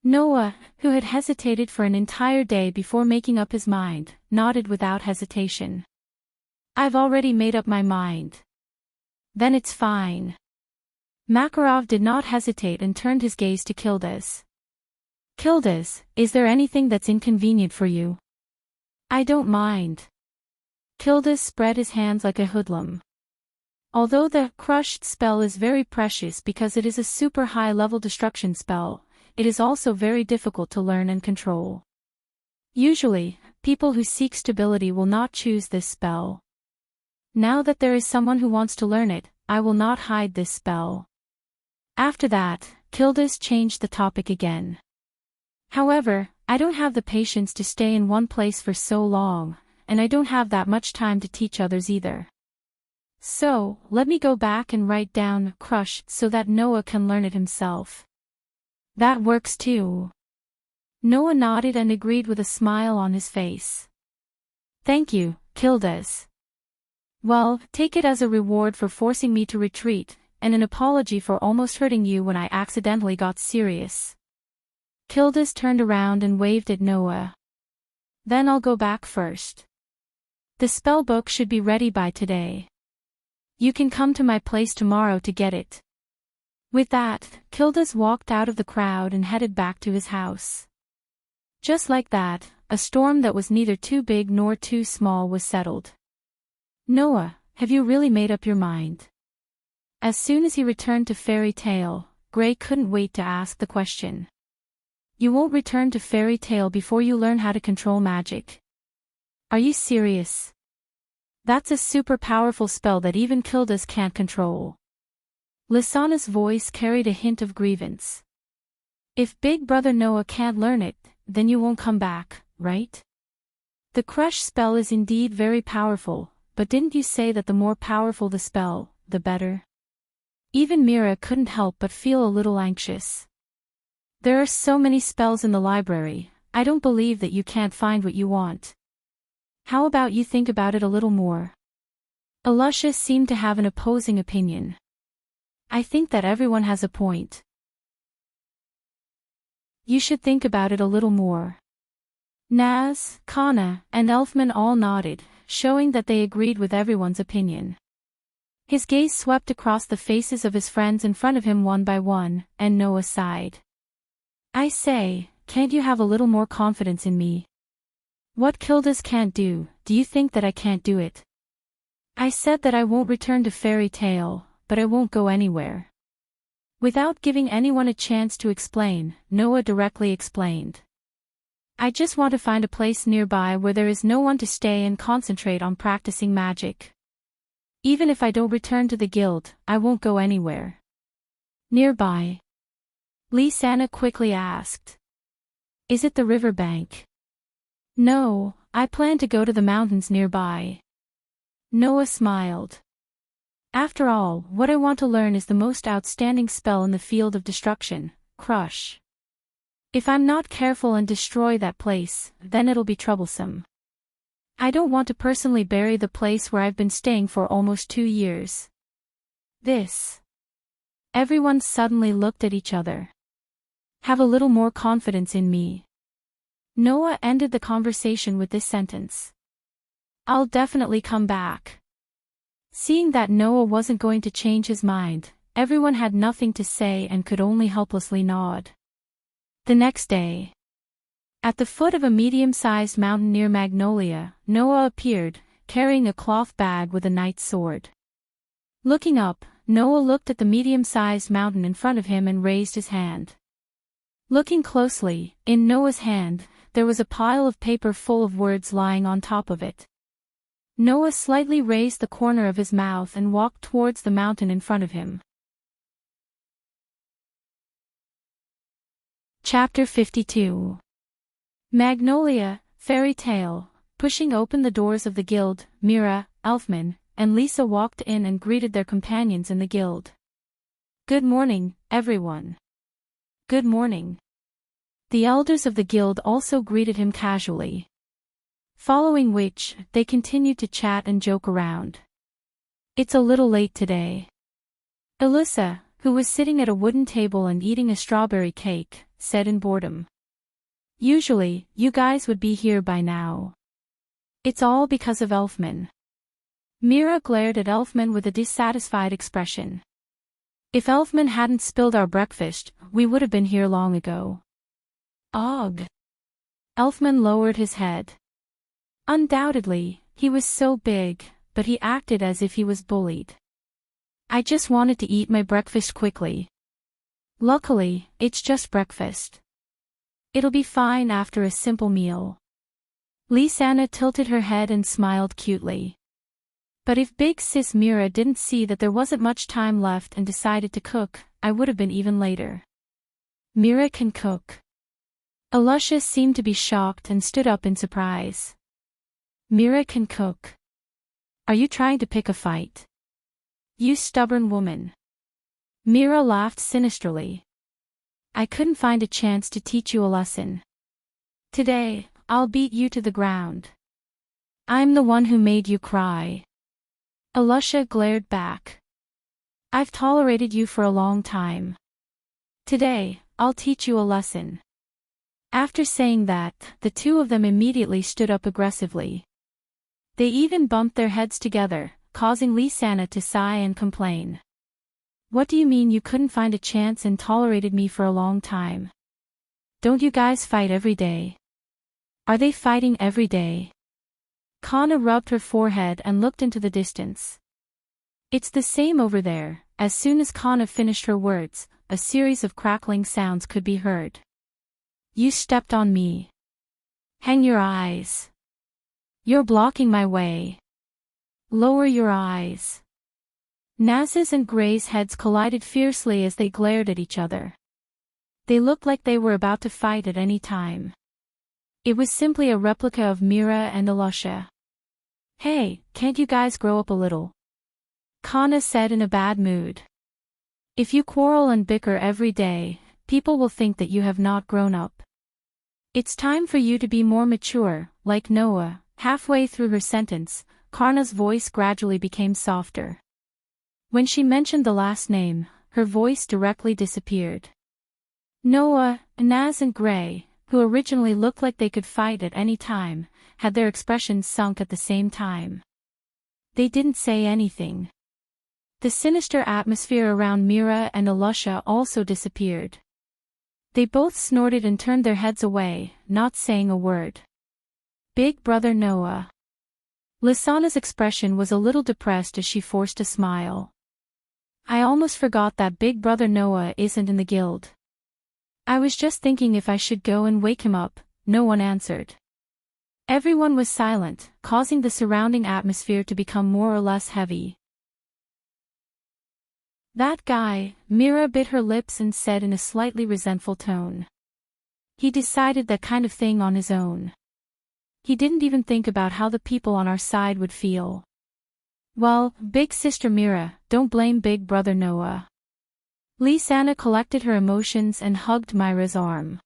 Noah, who had hesitated for an entire day before making up his mind, nodded without hesitation. I've already made up my mind. Then it's fine. Makarov did not hesitate and turned his gaze to Kildas. Kildas, is there anything that's inconvenient for you? I don't mind. Kildas spread his hands like a hoodlum. Although the crushed spell is very precious because it is a super high-level destruction spell, it is also very difficult to learn and control. Usually, People who seek stability will not choose this spell. Now that there is someone who wants to learn it, I will not hide this spell. After that, Kildas changed the topic again. However, I don't have the patience to stay in one place for so long, and I don't have that much time to teach others either. So, let me go back and write down Crush so that Noah can learn it himself. That works too. Noah nodded and agreed with a smile on his face. Thank you, Kildas. Well, take it as a reward for forcing me to retreat, and an apology for almost hurting you when I accidentally got serious. Kildas turned around and waved at Noah. Then I'll go back first. The spell book should be ready by today. You can come to my place tomorrow to get it. With that, Kildas walked out of the crowd and headed back to his house. Just like that, a storm that was neither too big nor too small was settled. Noah, have you really made up your mind? As soon as he returned to Fairy Tale, Gray couldn't wait to ask the question. You won't return to Fairy Tale before you learn how to control magic. Are you serious? That's a super powerful spell that even Kildas can't control. Lysana's voice carried a hint of grievance. If Big Brother Noah can't learn it, then you won't come back, right? The Crush spell is indeed very powerful, but didn't you say that the more powerful the spell, the better? Even Mira couldn't help but feel a little anxious. There are so many spells in the library, I don't believe that you can't find what you want. How about you think about it a little more? Alusha seemed to have an opposing opinion. I think that everyone has a point. You should think about it a little more. Naz, Kana, and Elfman all nodded, showing that they agreed with everyone's opinion. His gaze swept across the faces of his friends in front of him one by one, and Noah sighed. I say, can't you have a little more confidence in me? What Kildas can't do you think that I can't do it? I said that I won't return to Fairy Tale, but I won't go anywhere. Without giving anyone a chance to explain, Noah directly explained. I just want to find a place nearby where there is no one to stay and concentrate on practicing magic. Even if I don't return to the guild, I won't go anywhere. Nearby? Lysana quickly asked. Is it the riverbank? No, I plan to go to the mountains nearby. Noah smiled. After all, what I want to learn is the most outstanding spell in the field of destruction, Crush. If I'm not careful and destroy that place, then it'll be troublesome. I don't want to personally bury the place where I've been staying for almost 2 years. Everyone suddenly looked at each other. Have a little more confidence in me. Noah ended the conversation with this sentence. I'll definitely come back. Seeing that Noah wasn't going to change his mind, everyone had nothing to say and could only helplessly nod. The next day. At the foot of a medium-sized mountain near Magnolia, Noah appeared, carrying a cloth bag with a knight's sword. Looking up, Noah looked at the medium-sized mountain in front of him and raised his hand. Looking closely, in Noah's hand, there was a pile of paper full of words lying on top of it. Noah slightly raised the corner of his mouth and walked towards the mountain in front of him. Chapter 52. Magnolia, Fairy Tale. Pushing open the doors of the guild, Mira, Elfman, and Lisa walked in and greeted their companions in the guild. Good morning, everyone. Good morning. The elders of the guild also greeted him casually. Following which, they continued to chat and joke around. It's a little late today. Alyssa, who was sitting at a wooden table and eating a strawberry cake, said in boredom. Usually, you guys would be here by now. It's all because of Elfman. Mira glared at Elfman with a dissatisfied expression. If Elfman hadn't spilled our breakfast, we would have been here long ago. Ugh. Elfman lowered his head. Undoubtedly, he was so big, but he acted as if he was bullied. I just wanted to eat my breakfast quickly. Luckily, it's just breakfast. It'll be fine after a simple meal. Lisanna tilted her head and smiled cutely. But if big sis Mira didn't see that there wasn't much time left and decided to cook, I would have been even later. Mira can cook. Alusha seemed to be shocked and stood up in surprise. Mira can cook. Are you trying to pick a fight? You stubborn woman. Mira laughed sinisterly. I couldn't find a chance to teach you a lesson. Today, I'll beat you to the ground. I'm the one who made you cry. Alusha glared back. I've tolerated you for a long time. Today, I'll teach you a lesson. After saying that, the two of them immediately stood up aggressively. They even bumped their heads together, causing Lisanna to sigh and complain. What do you mean you couldn't find a chance and tolerated me for a long time? Don't you guys fight every day? Are they fighting every day? Kana rubbed her forehead and looked into the distance. It's the same over there. As soon as Kana finished her words, a series of crackling sounds could be heard. You stepped on me. Hang your eyes. You're blocking my way. Lower your eyes. Naz's and Gray's heads collided fiercely as they glared at each other. They looked like they were about to fight at any time. It was simply a replica of Mira and Alusha. Hey, can't you guys grow up a little? Kana said in a bad mood. If you quarrel and bicker every day, people will think that you have not grown up. It's time for you to be more mature, like Noah. Halfway through her sentence, Kana's voice gradually became softer. When she mentioned the last name, her voice directly disappeared. Noah, Naz and Gray, who originally looked like they could fight at any time, had their expressions sunk at the same time. They didn't say anything. The sinister atmosphere around Mira and Alusha also disappeared. They both snorted and turned their heads away, not saying a word. Big brother Noah. Lisanna's expression was a little depressed as she forced a smile. I almost forgot that big brother Noah isn't in the guild. I was just thinking if I should go and wake him up. No one answered. Everyone was silent, causing the surrounding atmosphere to become more or less heavy. That guy, Mira bit her lips and said in a slightly resentful tone. He decided that kind of thing on his own. He didn't even think about how the people on our side would feel. Well, big sister Mira, don't blame big brother Noah. Lisanna collected her emotions and hugged Myra's arm.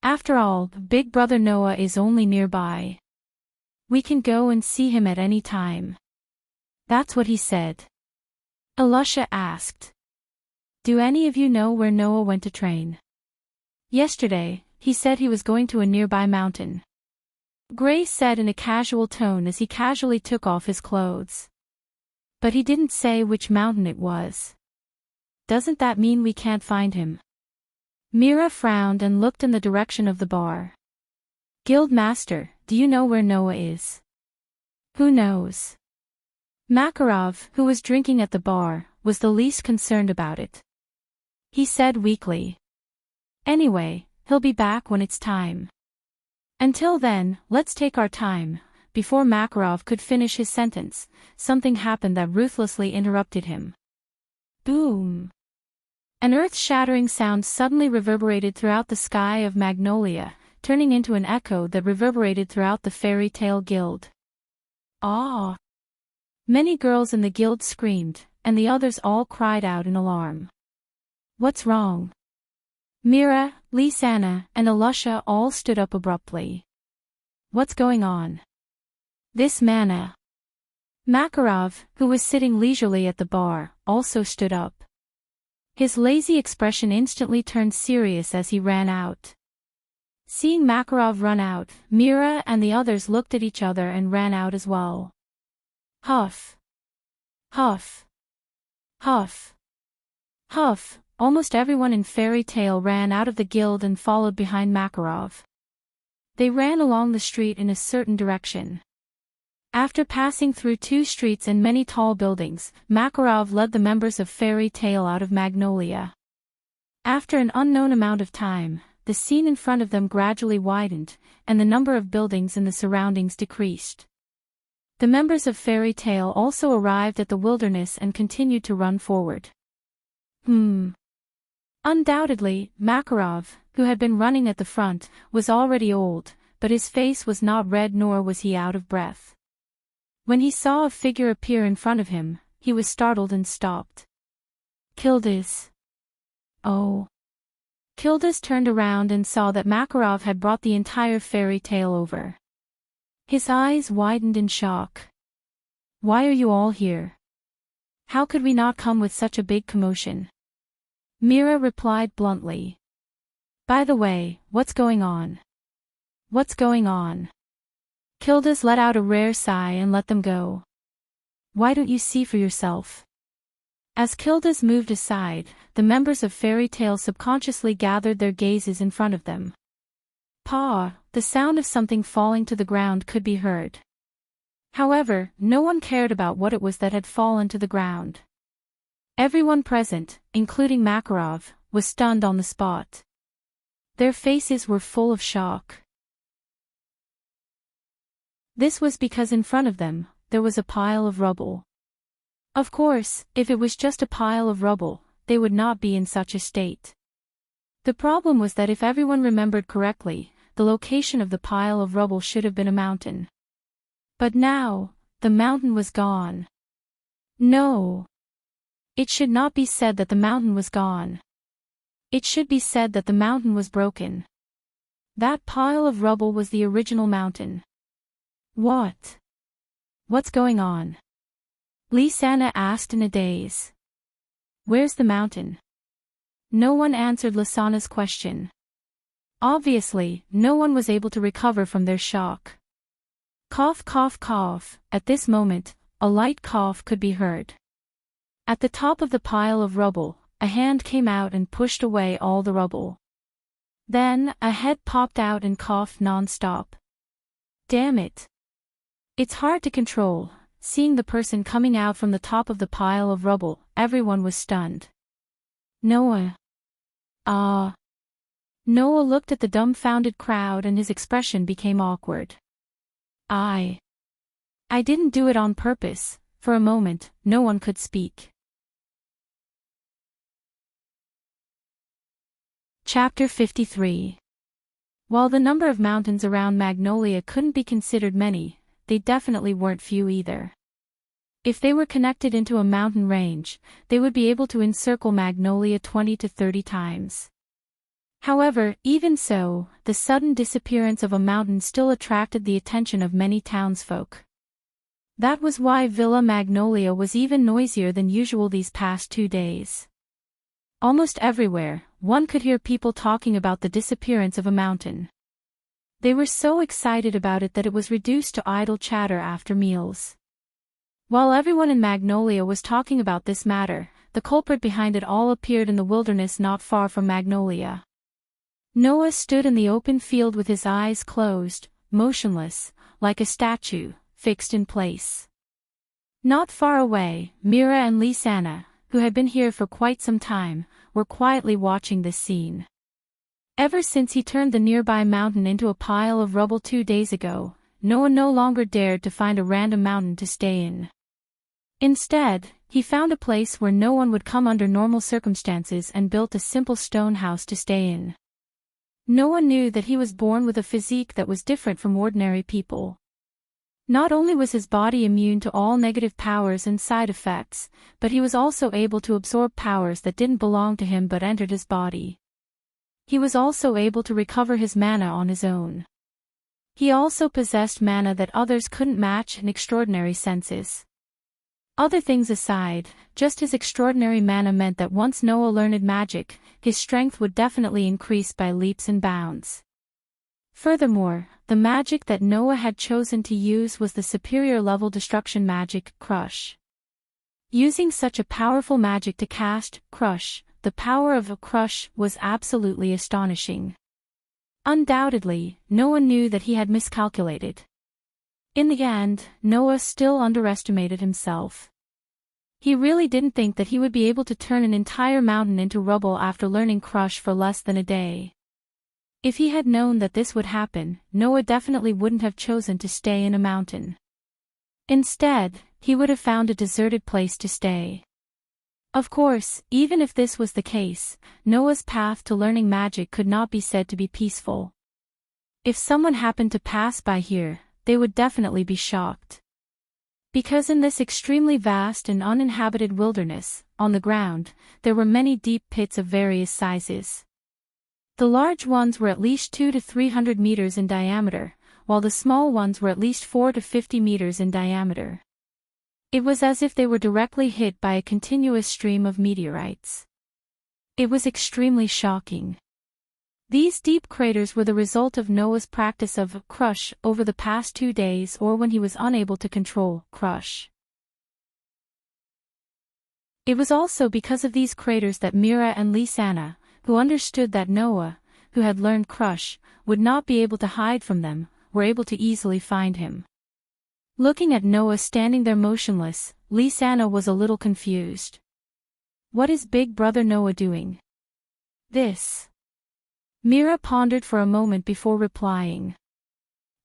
After all, big brother Noah is only nearby. We can go and see him at any time. That's what he said. Alusha asked. Do any of you know where Noah went to train? Yesterday, he said he was going to a nearby mountain. Gray said in a casual tone as he casually took off his clothes. But he didn't say which mountain it was. Doesn't that mean we can't find him? Mira frowned and looked in the direction of the bar. Guild Master, do you know where Noah is? Who knows? Makarov, who was drinking at the bar, was the least concerned about it. He said weakly. Anyway, he'll be back when it's time. Until then, let's take our time. Before Makarov could finish his sentence, something happened that ruthlessly interrupted him. Boom! An earth-shattering sound suddenly reverberated throughout the sky of Magnolia, turning into an echo that reverberated throughout the fairy tale guild. Ah! Many girls in the guild screamed, and the others all cried out in alarm. What's wrong? Mira, Lisanna, and Alusha all stood up abruptly. What's going on? This mana. Makarov, who was sitting leisurely at the bar, also stood up. His lazy expression instantly turned serious as he ran out. Seeing Makarov run out, Mira and the others looked at each other and ran out as well. Huff. Huff. Huff. Huff. Almost everyone in Fairy Tale ran out of the guild and followed behind Makarov. They ran along the street in a certain direction. After passing through 2 streets and many tall buildings, Makarov led the members of Fairy Tale out of Magnolia. After an unknown amount of time, the scene in front of them gradually widened, and the number of buildings in the surroundings decreased. The members of Fairy Tale also arrived at the wilderness and continued to run forward. Undoubtedly, Makarov, who had been running at the front, was already old, but his face was not red nor was he out of breath. When he saw a figure appear in front of him, he was startled and stopped. Kildas. Oh. Kildas turned around and saw that Makarov had brought the entire Fairy Tale over. His eyes widened in shock. Why are you all here? How could we not come with such a big commotion? Mira replied bluntly. By the way, what's going on? What's going on? Kildas let out a rare sigh and let them go. Why don't you see for yourself? As Kildas moved aside, the members of Fairy Tale subconsciously gathered their gazes in front of them. The sound of something falling to the ground could be heard. However, no one cared about what it was that had fallen to the ground. Everyone present, including Makarov, was stunned on the spot. Their faces were full of shock. This was because in front of them, there was a pile of rubble. Of course, if it was just a pile of rubble, they would not be in such a state. The problem was that if everyone remembered correctly, the location of the pile of rubble should have been a mountain. But now, the mountain was gone. No. It should not be said that the mountain was gone. It should be said that the mountain was broken. That pile of rubble was the original mountain. What? What's going on? Lisanna asked in a daze. Where's the mountain? No one answered Lisanna's question. Obviously, no one was able to recover from their shock. Cough, cough, cough. At this moment, a light cough could be heard. At the top of the pile of rubble, a hand came out and pushed away all the rubble. Then, a head popped out and coughed non-stop. Damn it. It's hard to control. Seeing the person coming out from the top of the pile of rubble, everyone was stunned. Noah. Noah looked at the dumbfounded crowd and his expression became awkward. I didn't do it on purpose. For a moment, no one could speak. Chapter 53. While the number of mountains around Magnolia couldn't be considered many, they definitely weren't few either. If they were connected into a mountain range, they would be able to encircle Magnolia 20 to 30 times. However, even so, the sudden disappearance of a mountain still attracted the attention of many townsfolk. That was why Villa Magnolia was even noisier than usual these past 2 days. Almost everywhere, one could hear people talking about the disappearance of a mountain. They were so excited about it that it was reduced to idle chatter after meals. While everyone in Magnolia was talking about this matter, the culprit behind it all appeared in the wilderness not far from Magnolia. Noah stood in the open field with his eyes closed, motionless, like a statue, fixed in place. Not far away, Mira and Lisanna, who had been here for quite some time, were quietly watching this scene. Ever since he turned the nearby mountain into a pile of rubble 2 days ago, Noah no longer dared to find a random mountain to stay in. Instead, he found a place where no one would come under normal circumstances and built a simple stone house to stay in. Noah knew that he was born with a physique that was different from ordinary people. Not only was his body immune to all negative powers and side effects, but he was also able to absorb powers that didn't belong to him but entered his body. He was also able to recover his mana on his own. He also possessed mana that others couldn't match in extraordinary senses. Other things aside, just his extraordinary mana meant that once Noah learned magic, his strength would definitely increase by leaps and bounds. Furthermore, the magic that Noah had chosen to use was the superior level destruction magic, Crush. Using such a powerful magic to cast, Crush, the power of a Crush was absolutely astonishing. Undoubtedly, Noah knew that he had miscalculated. In the end, Noah still underestimated himself. He really didn't think that he would be able to turn an entire mountain into rubble after learning Crush for less than a day. If he had known that this would happen, Noah definitely wouldn't have chosen to stay in a mountain. Instead, he would have found a deserted place to stay. Of course, even if this was the case, Noah's path to learning magic could not be said to be peaceful. If someone happened to pass by here, they would definitely be shocked. Because in this extremely vast and uninhabited wilderness, on the ground, there were many deep pits of various sizes. The large ones were at least 200 to 300 meters in diameter, while the small ones were at least 40 to 50 meters in diameter. It was as if they were directly hit by a continuous stream of meteorites. It was extremely shocking. These deep craters were the result of Noah's practice of crush over the past 2 days, or when he was unable to control crush. It was also because of these craters that Mira and Lisanna, who understood that Noah, who had learned crush, would not be able to hide from them, were able to easily find him. Looking at Noah standing there motionless, Lisanna was a little confused. What is Big Brother Noah doing? This. Mira pondered for a moment before replying.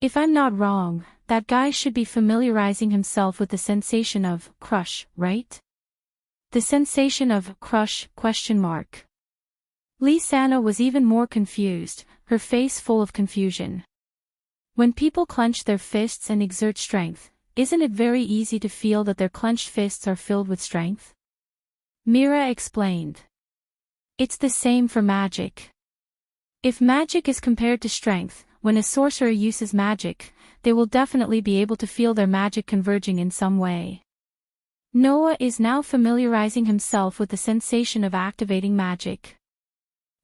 If I'm not wrong, that guy should be familiarizing himself with the sensation of crush, right? The sensation of crush? Lisanna was even more confused, her face full of confusion. When people clench their fists and exert strength, isn't it very easy to feel that their clenched fists are filled with strength? Mira explained. It's the same for magic. If magic is compared to strength, when a sorcerer uses magic, they will definitely be able to feel their magic converging in some way. Noah is now familiarizing himself with the sensation of activating magic.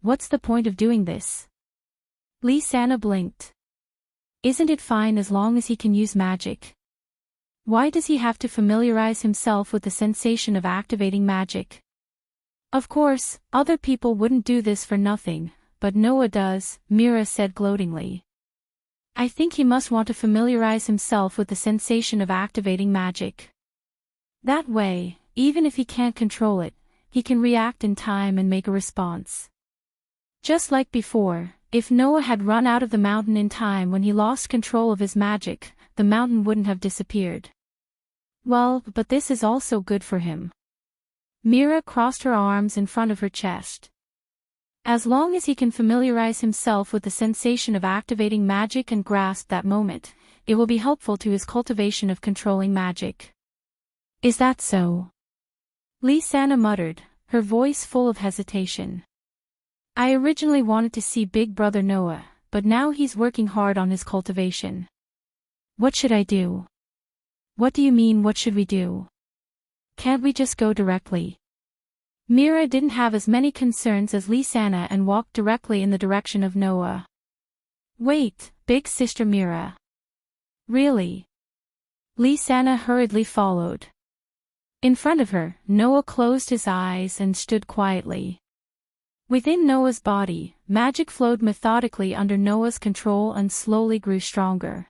What's the point of doing this? Lisanna blinked. Isn't it fine as long as he can use magic? Why does he have to familiarize himself with the sensation of activating magic? Of course, other people wouldn't do this for nothing, but Noah does, Mira said gloatingly. I think he must want to familiarize himself with the sensation of activating magic. That way, even if he can't control it, he can react in time and make a response. Just like before, if Noah had run out of the mountain in time when he lost control of his magic, the mountain wouldn't have disappeared. Well, but this is also good for him. Mira crossed her arms in front of her chest. As long as he can familiarize himself with the sensation of activating magic and grasp that moment, it will be helpful to his cultivation of controlling magic. Is that so? Lisanna muttered, her voice full of hesitation. I originally wanted to see Big Brother Noah, but now he's working hard on his cultivation. What should I do? What do you mean, what should we do? Can't we just go directly? Mira didn't have as many concerns as Lisanna and walked directly in the direction of Noah. Wait, big sister Mira. Really? Lisanna hurriedly followed. In front of her, Noah closed his eyes and stood quietly. Within Noah's body, magic flowed methodically under Noah's control and slowly grew stronger.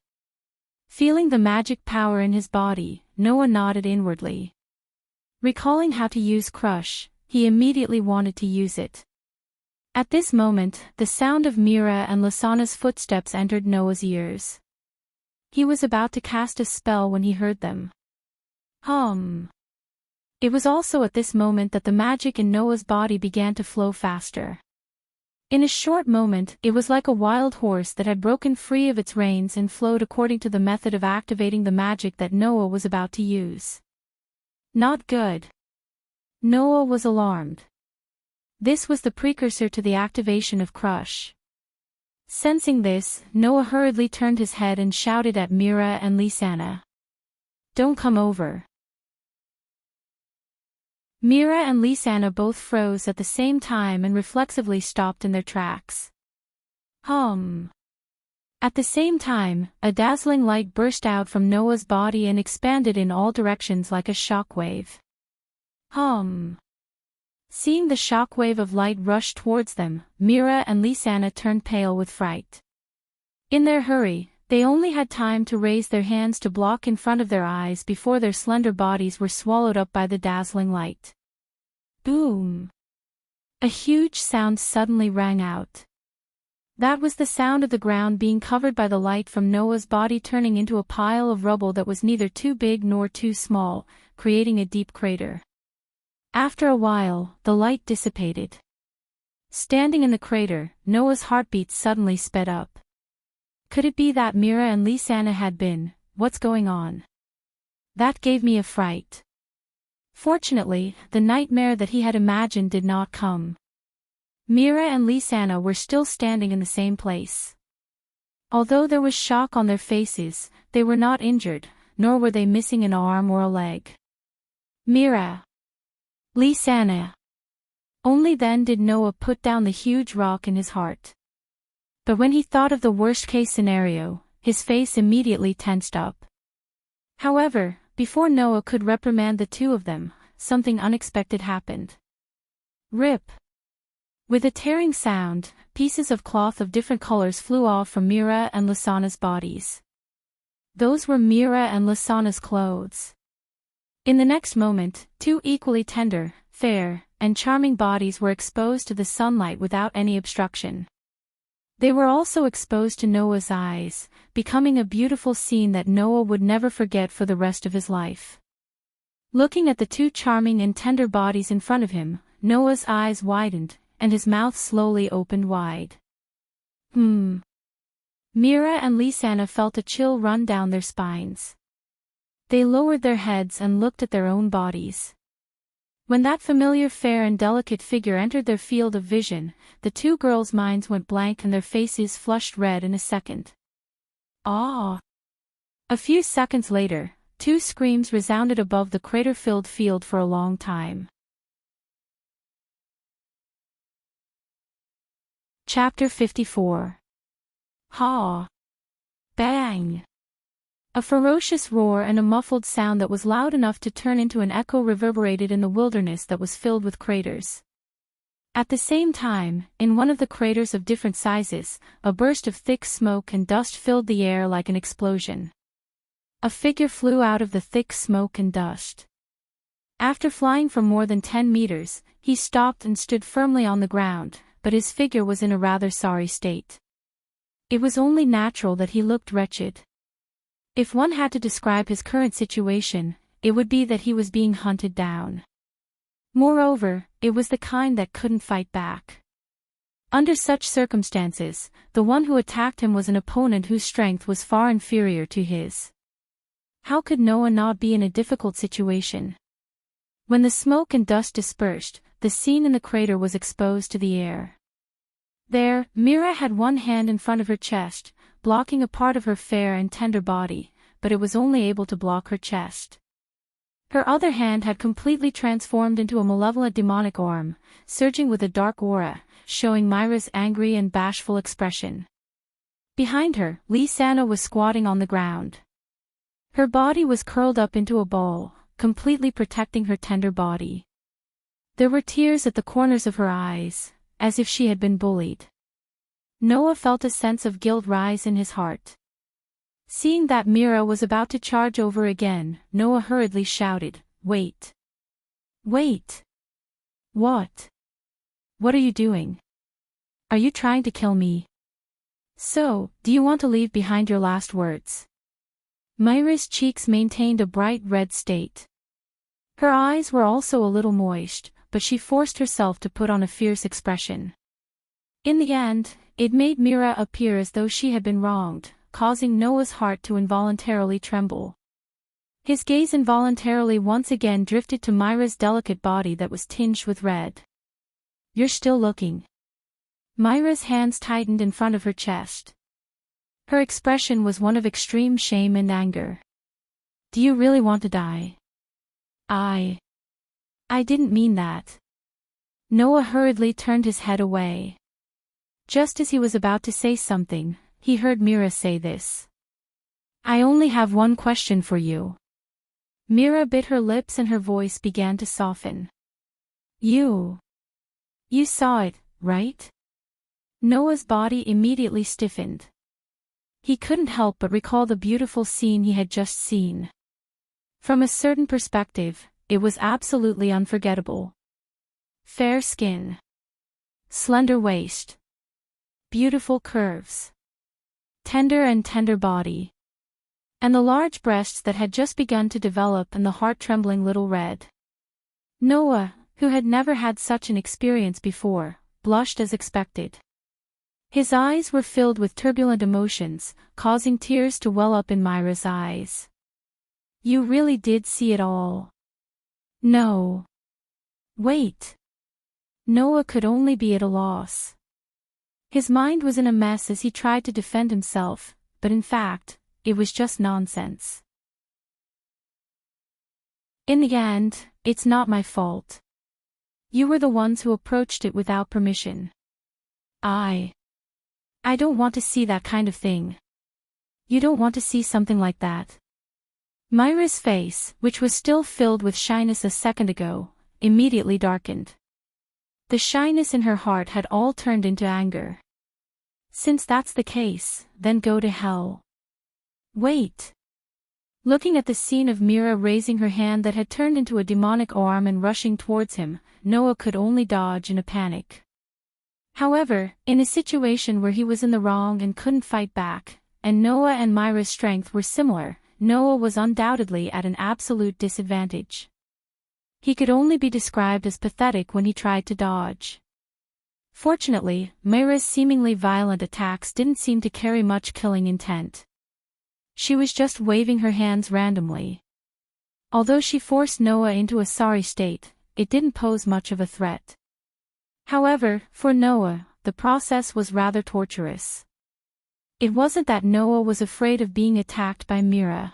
Feeling the magic power in his body, Noah nodded inwardly. Recalling how to use crush, he immediately wanted to use it. At this moment, the sound of Mira and Lisanna's footsteps entered Noah's ears. He was about to cast a spell when he heard them. It was also at this moment that the magic in Noah's body began to flow faster. In a short moment, it was like a wild horse that had broken free of its reins and flowed according to the method of activating the magic that Noah was about to use. Not good. Noah was alarmed. This was the precursor to the activation of crush. Sensing this, Noah hurriedly turned his head and shouted at Mira and Lisanna. Don't come over. Mira and Lisanna both froze at the same time and reflexively stopped in their tracks. At the same time, a dazzling light burst out from Noah's body and expanded in all directions like a shockwave. Seeing the shockwave of light rush towards them, Mira and Lisanna turned pale with fright. In their hurry, they only had time to raise their hands to block in front of their eyes before their slender bodies were swallowed up by the dazzling light. Boom! A huge sound suddenly rang out. That was the sound of the ground being covered by the light from Noah's body turning into a pile of rubble that was neither too big nor too small, creating a deep crater. After a while, the light dissipated. Standing in the crater, Noah's heartbeat suddenly sped up. Could it be that Mira and Lisanna had been? What's going on? That gave me a fright. Fortunately, the nightmare that he had imagined did not come. Mira and Lisanna were still standing in the same place. Although there was shock on their faces, they were not injured, nor were they missing an arm or a leg. Mira. Lisanna. Only then did Noah put down the huge rock in his heart. But when he thought of the worst-case scenario, his face immediately tensed up. However, before Noah could reprimand the two of them, something unexpected happened. Rip! With a tearing sound, pieces of cloth of different colors flew off from Mira and Lisanna's bodies. Those were Mira and Lisanna's clothes. In the next moment, two equally tender, fair, and charming bodies were exposed to the sunlight without any obstruction. They were also exposed to Noah's eyes, becoming a beautiful scene that Noah would never forget for the rest of his life. Looking at the two charming and tender bodies in front of him, Noah's eyes widened, and his mouth slowly opened wide. Mira and Lisanna felt a chill run down their spines. They lowered their heads and looked at their own bodies. When that familiar fair and delicate figure entered their field of vision, the two girls' minds went blank and their faces flushed red in a second. Ah! A few seconds later, two screams resounded above the crater-filled field for a long time. Chapter 54. Ha! Bang! A ferocious roar and a muffled sound that was loud enough to turn into an echo reverberated in the wilderness that was filled with craters. At the same time, in one of the craters of different sizes, a burst of thick smoke and dust filled the air like an explosion. A figure flew out of the thick smoke and dust. After flying for more than 10 meters, he stopped and stood firmly on the ground, but his figure was in a rather sorry state. It was only natural that he looked wretched. If one had to describe his current situation, it would be that he was being hunted down. Moreover, it was the kind that couldn't fight back. Under such circumstances, the one who attacked him was an opponent whose strength was far inferior to his. How could Noah not be in a difficult situation? When the smoke and dust dispersed, the scene in the crater was exposed to the air. There, Mira had one hand in front of her chest, blocking a part of her fair and tender body, but it was only able to block her chest. Her other hand had completely transformed into a malevolent demonic arm, surging with a dark aura, showing Mira's angry and bashful expression. Behind her, Lisanna was squatting on the ground. Her body was curled up into a ball, completely protecting her tender body. There were tears at the corners of her eyes, as if she had been bullied. Noah felt a sense of guilt rise in his heart. Seeing that Mira was about to charge over again, Noah hurriedly shouted, "Wait! Wait! What? What are you doing? Are you trying to kill me? So, do you want to leave behind your last words?" Mira's cheeks maintained a bright red state. Her eyes were also a little moist, but she forced herself to put on a fierce expression. In the end, it made Mira appear as though she had been wronged, causing Noah's heart to involuntarily tremble. His gaze involuntarily once again drifted to Mira's delicate body that was tinged with red. "You're still looking." Mira's hands tightened in front of her chest. Her expression was one of extreme shame and anger. "Do you really want to die?" I didn't mean that." Noah hurriedly turned his head away. Just as he was about to say something, he heard Mira say this. "I only have one question for you." Mira bit her lips and her voice began to soften. You saw it, right?" Noah's body immediately stiffened. He couldn't help but recall the beautiful scene he had just seen. From a certain perspective, it was absolutely unforgettable. Fair skin. Slender waist. beautiful curves, tender body, and the large breasts that had just begun to develop and the heart-trembling little red. Noah, who had never had such an experience before, blushed as expected. His eyes were filled with turbulent emotions, causing tears to well up in Myra's eyes. You really did see it all. No. Wait. Noah could only be at a loss. His mind was in a mess as he tried to defend himself, but in fact, it was just nonsense. In the end, it's not my fault. You were the ones who approached it without permission. I don't want to see that kind of thing. You don't want to see something like that. Myra's face, which was still filled with shyness a second ago, immediately darkened. The shyness in her heart had all turned into anger. Since that's the case, then go to hell. Wait. Looking at the scene of Mira raising her hand that had turned into a demonic arm and rushing towards him, Noah could only dodge in a panic. However, in a situation where he was in the wrong and couldn't fight back, and Noah and Myra's strength were similar, Noah was undoubtedly at an absolute disadvantage. He could only be described as pathetic when he tried to dodge. Fortunately, Myra's seemingly violent attacks didn't seem to carry much killing intent. She was just waving her hands randomly. Although she forced Noah into a sorry state, it didn't pose much of a threat. However, for Noah, the process was rather torturous. It wasn't that Noah was afraid of being attacked by Mira.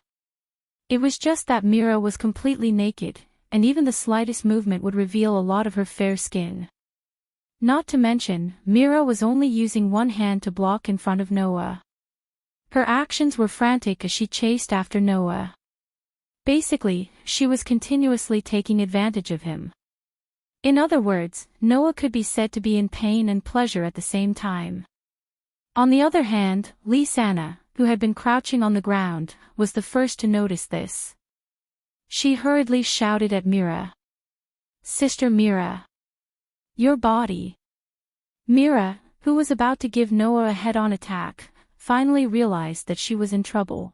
It was just that Mira was completely naked, and even the slightest movement would reveal a lot of her fair skin. Not to mention, Mira was only using one hand to block in front of Noah. Her actions were frantic as she chased after Noah. Basically, she was continuously taking advantage of him. In other words, Noah could be said to be in pain and pleasure at the same time. On the other hand, Lisanna, who had been crouching on the ground, was the first to notice this. She hurriedly shouted at Mira. Sister Mira. Your body. Mira, who was about to give Noah a head-on attack, finally realized that she was in trouble.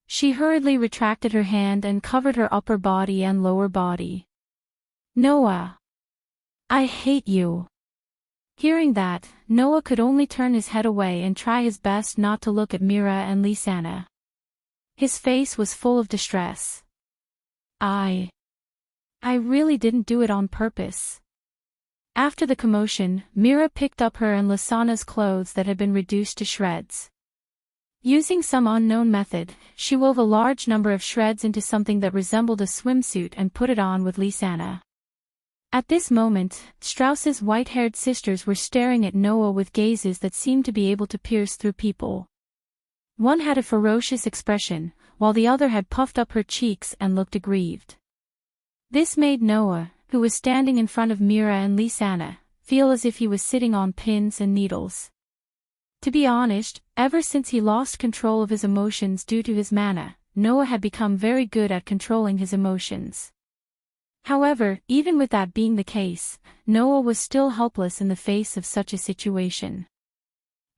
She hurriedly retracted her hand and covered her upper body and lower body. Noah. I hate you. Hearing that, Noah could only turn his head away and try his best not to look at Mira and Lisanna. His face was full of distress. I really didn't do it on purpose. After the commotion, Mira picked up her and Lisanna's clothes that had been reduced to shreds. Using some unknown method, she wove a large number of shreds into something that resembled a swimsuit and put it on with Lisanna. At this moment, Strauss's white-haired sisters were staring at Noah with gazes that seemed to be able to pierce through people. One had a ferocious expression, while the other had puffed up her cheeks and looked aggrieved. This made Noah, who was standing in front of Mira and Lisanna, feel as if he was sitting on pins and needles. To be honest, ever since he lost control of his emotions due to his mana, Noah had become very good at controlling his emotions. However, even with that being the case, Noah was still helpless in the face of such a situation.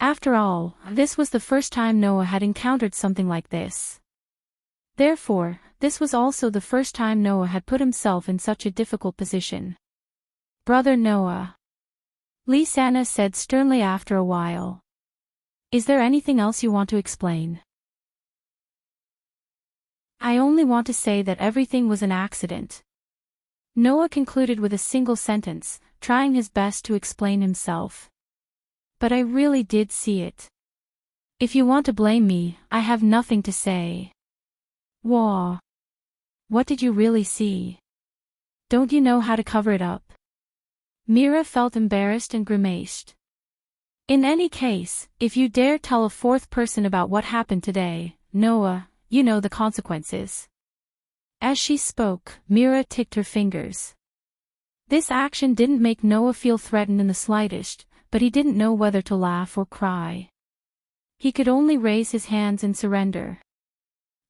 After all, this was the first time Noah had encountered something like this. Therefore, this was also the first time Noah had put himself in such a difficult position. Brother Noah. Lisanna said sternly after a while. Is there anything else you want to explain? I only want to say that everything was an accident. Noah concluded with a single sentence, trying his best to explain himself. But I really did see it. If you want to blame me, I have nothing to say. Wah. What did you really see? Don't you know how to cover it up? Mira felt embarrassed and grimaced. In any case, if you dare tell a fourth person about what happened today, Noah, you know the consequences. As she spoke, Mira ticked her fingers. This action didn't make Noah feel threatened in the slightest, but he didn't know whether to laugh or cry. He could only raise his hands in surrender.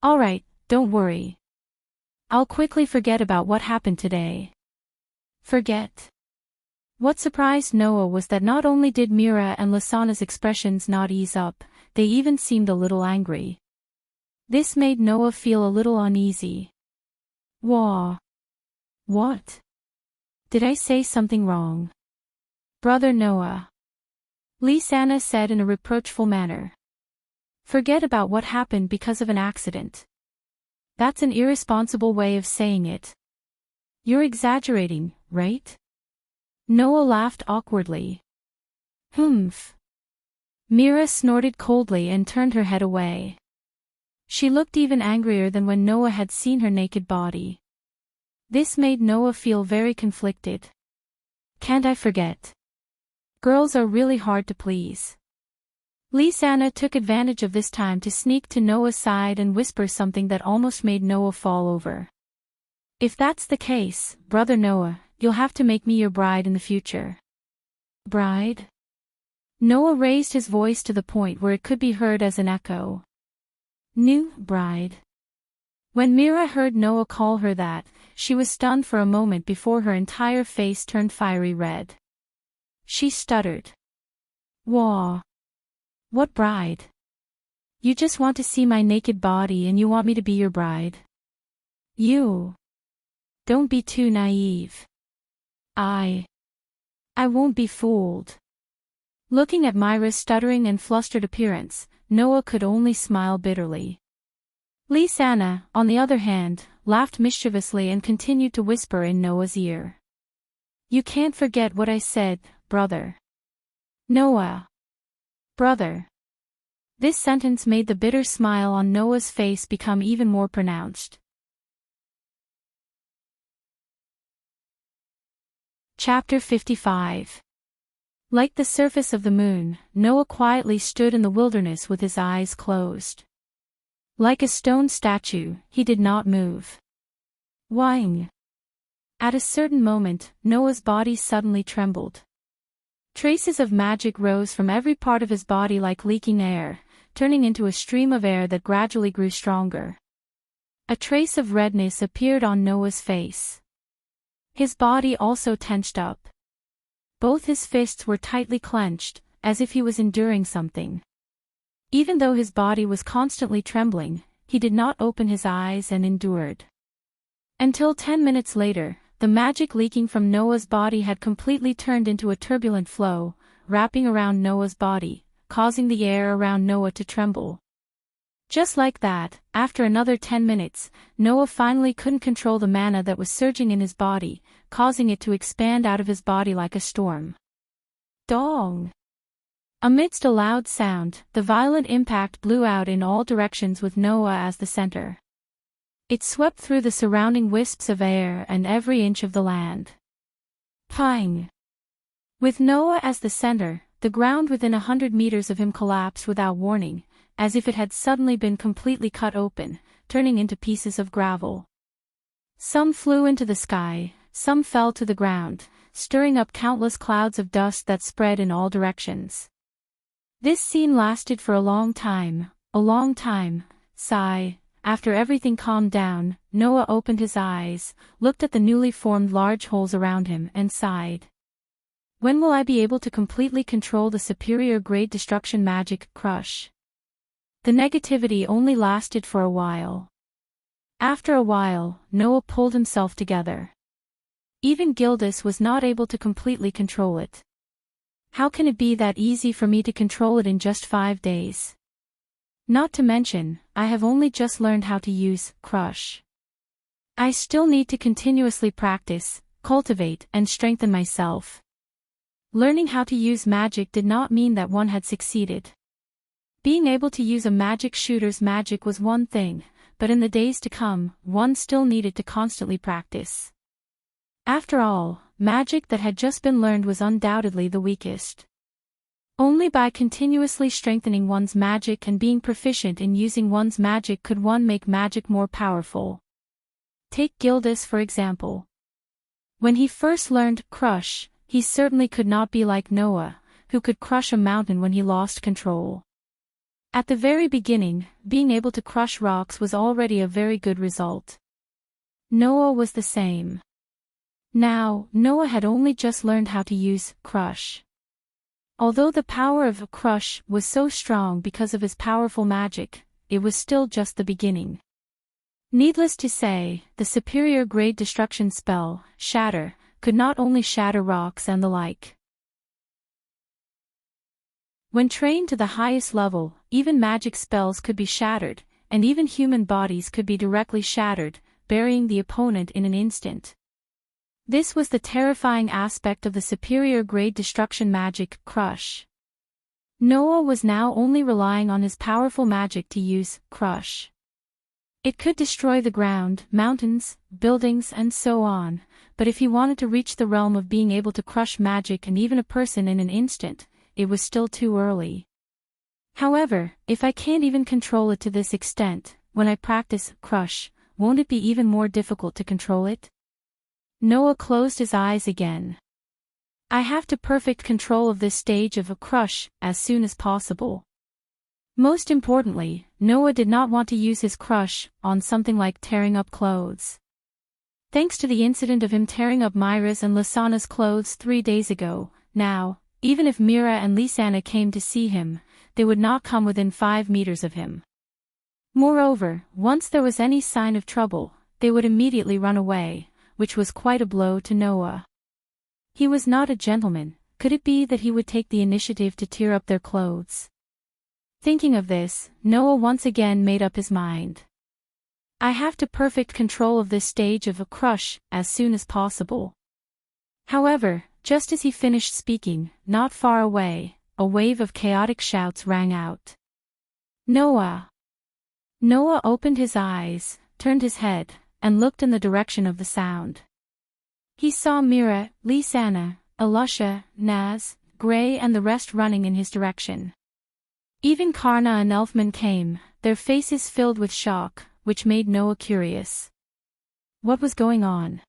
All right, don't worry. I'll quickly forget about what happened today. Forget? What surprised Noah was that not only did Mira and Lasana's expressions not ease up, they even seemed a little angry. This made Noah feel a little uneasy. Wah. What? Did I say something wrong? Brother Noah. Lysana said in a reproachful manner. Forget about what happened because of an accident. That's an irresponsible way of saying it. You're exaggerating, right? Noah laughed awkwardly. Humph. Mira snorted coldly and turned her head away. She looked even angrier than when Noah had seen her naked body. This made Noah feel very conflicted. Can't I forget? Girls are really hard to please. Lysana took advantage of this time to sneak to Noah's side and whisper something that almost made Noah fall over. If that's the case, Brother Noah, you'll have to make me your bride in the future. Bride? Noah raised his voice to the point where it could be heard as an echo. New bride. When Mira heard Noah call her that, she was stunned for a moment before her entire face turned fiery red. She stuttered. Wah. What bride? You just want to see my naked body and you want me to be your bride? You. Don't be too naive. I won't be fooled. Looking at Myra's stuttering and flustered appearance, Noah could only smile bitterly. Lysana, on the other hand, laughed mischievously and continued to whisper in Noah's ear. You can't forget what I said, brother. Noah. Brother. This sentence made the bitter smile on Noah's face become even more pronounced. Chapter 55. Like the surface of the moon, Noah quietly stood in the wilderness with his eyes closed. Like a stone statue, he did not move. Whing. At a certain moment, Noah's body suddenly trembled. Traces of magic rose from every part of his body like leaking air, turning into a stream of air that gradually grew stronger. A trace of redness appeared on Noah's face. His body also tensed up. Both his fists were tightly clenched, as if he was enduring something. Even though his body was constantly trembling, he did not open his eyes and endured. Until 10 minutes later, the magic leaking from Noah's body had completely turned into a turbulent flow, wrapping around Noah's body, causing the air around Noah to tremble. Just like that, after another 10 minutes, Noah finally couldn't control the mana that was surging in his body, causing it to expand out of his body like a storm. Dong! Amidst a loud sound, the violent impact blew out in all directions with Noah as the center. It swept through the surrounding wisps of air and every inch of the land. Pang! With Noah as the center, the ground within 100 meters of him collapsed without warning, as if it had suddenly been completely cut open, turning into pieces of gravel. Some flew into the sky, some fell to the ground, stirring up countless clouds of dust that spread in all directions. This scene lasted for a long time. Sigh. After everything calmed down, Noah opened his eyes, looked at the newly formed large holes around him and sighed. When will I be able to completely control the superior grade destruction magic, Crush? The negativity only lasted for a while. After a while, Noah pulled himself together. Even Gildas was not able to completely control it. How can it be that easy for me to control it in just 5 days? Not to mention, I have only just learned how to use Crush. I still need to continuously practice, cultivate, and strengthen myself. Learning how to use magic did not mean that one had succeeded. Being able to use a magic shooter's magic was one thing, but in the days to come, one still needed to constantly practice. After all, magic that had just been learned was undoubtedly the weakest. Only by continuously strengthening one's magic and being proficient in using one's magic could one make magic more powerful. Take Gildas for example. When he first learned Crush, he certainly could not be like Noah, who could crush a mountain when he lost control. At the very beginning, being able to crush rocks was already a very good result. Noah was the same. Now, Noah had only just learned how to use Crush. Although the power of Crush was so strong because of his powerful magic, it was still just the beginning. Needless to say, the superior grade destruction spell, Shatter, could not only shatter rocks and the like. When trained to the highest level, even magic spells could be shattered, and even human bodies could be directly shattered, burying the opponent in an instant. This was the terrifying aspect of the superior grade destruction magic, Crush. Noah was now only relying on his powerful magic to use Crush. It could destroy the ground, mountains, buildings and so on, but if he wanted to reach the realm of being able to crush magic and even a person in an instant, it was still too early. However, if I can't even control it to this extent, when I practice Crush, won't it be even more difficult to control it? Noah closed his eyes again. I have to perfect control of this stage of a Crush as soon as possible. Most importantly, Noah did not want to use his Crush on something like tearing up clothes. Thanks to the incident of him tearing up Myra's and Lasana's clothes 3 days ago, now, even if Mira and Lisanna came to see him, they would not come within 5 meters of him. Moreover, once there was any sign of trouble, they would immediately run away, which was quite a blow to Noah. He was not a gentleman. Could it be that he would take the initiative to tear up their clothes? Thinking of this, Noah once again made up his mind. I have to perfect control of this stage of a Crush as soon as possible. However, just as he finished speaking, not far away, a wave of chaotic shouts rang out. Noah! Noah opened his eyes, turned his head, and looked in the direction of the sound. He saw Mira, Lisanna, Alusha, Naz, Gray and the rest running in his direction. Even Karna and Elfman came, their faces filled with shock, which made Noah curious. What was going on?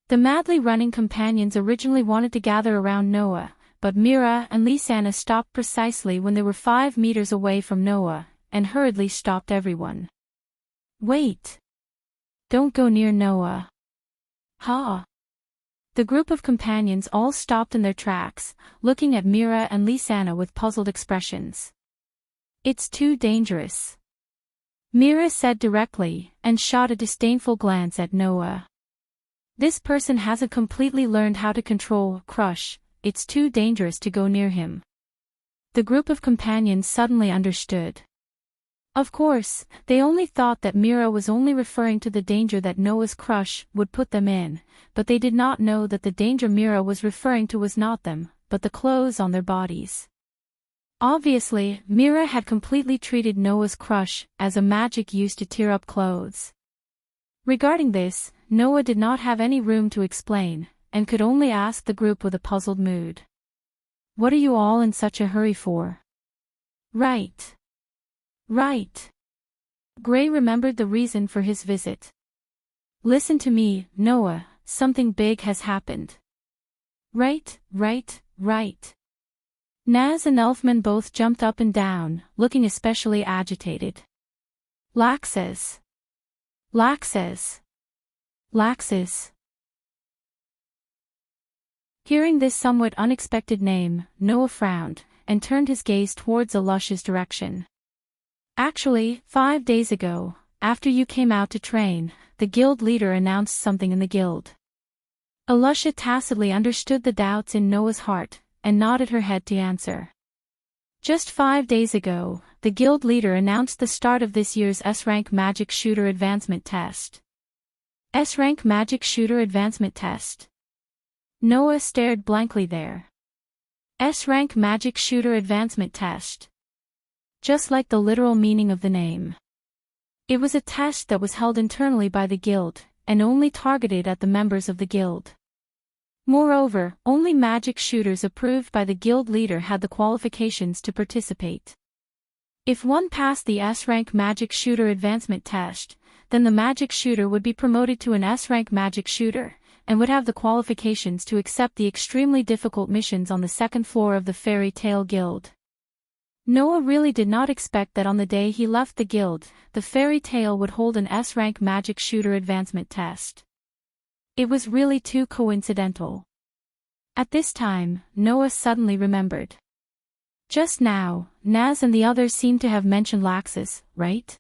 The madly running companions originally wanted to gather around Noah, but Mira and Lisanna stopped precisely when they were 5 meters away from Noah, and hurriedly stopped everyone. Wait! Don't go near Noah. Ha! The group of companions all stopped in their tracks, looking at Mira and Lisanna with puzzled expressions. It's too dangerous. Mira said directly, and shot a disdainful glance at Noah. This person hasn't completely learned how to control Crush, it's too dangerous to go near him. The group of companions suddenly understood. Of course, they only thought that Mira was only referring to the danger that Noah's Crush would put them in, but they did not know that the danger Mira was referring to was not them, but the clothes on their bodies. Obviously, Mira had completely treated Noah's Crush as a magic used to tear up clothes. Regarding this, Noah did not have any room to explain, and could only ask the group with a puzzled mood. What are you all in such a hurry for? Right. Right. Gray remembered the reason for his visit. Listen to me, Noah, something big has happened. Right. Naz and Elfman both jumped up and down, looking especially agitated. Laxes. Hearing this somewhat unexpected name, Noah frowned, and turned his gaze towards Alusha's direction. Actually, 5 days ago, after you came out to train, the guild leader announced something in the guild. Alusha tacitly understood the doubts in Noah's heart, and nodded her head to answer. Just 5 days ago, the guild leader announced the start of this year's S-Rank Magic Shooter Advancement Test. S-Rank Magic Shooter Advancement Test. Noah stared blankly there. S-Rank Magic Shooter Advancement Test. Just like the literal meaning of the name. It was a test that was held internally by the guild, and only targeted at the members of the guild. Moreover, only magic shooters approved by the guild leader had the qualifications to participate. If one passed the S-Rank Magic Shooter Advancement Test, then the magic shooter would be promoted to an S-Rank Magic Shooter, and would have the qualifications to accept the extremely difficult missions on the 2nd floor of the Fairy Tale Guild. Noah really did not expect that on the day he left the guild, the Fairy Tale would hold an S-Rank Magic Shooter Advancement Test. It was really too coincidental. At this time, Noah suddenly remembered. Just now, Naz and the others seemed to have mentioned Laxus, right?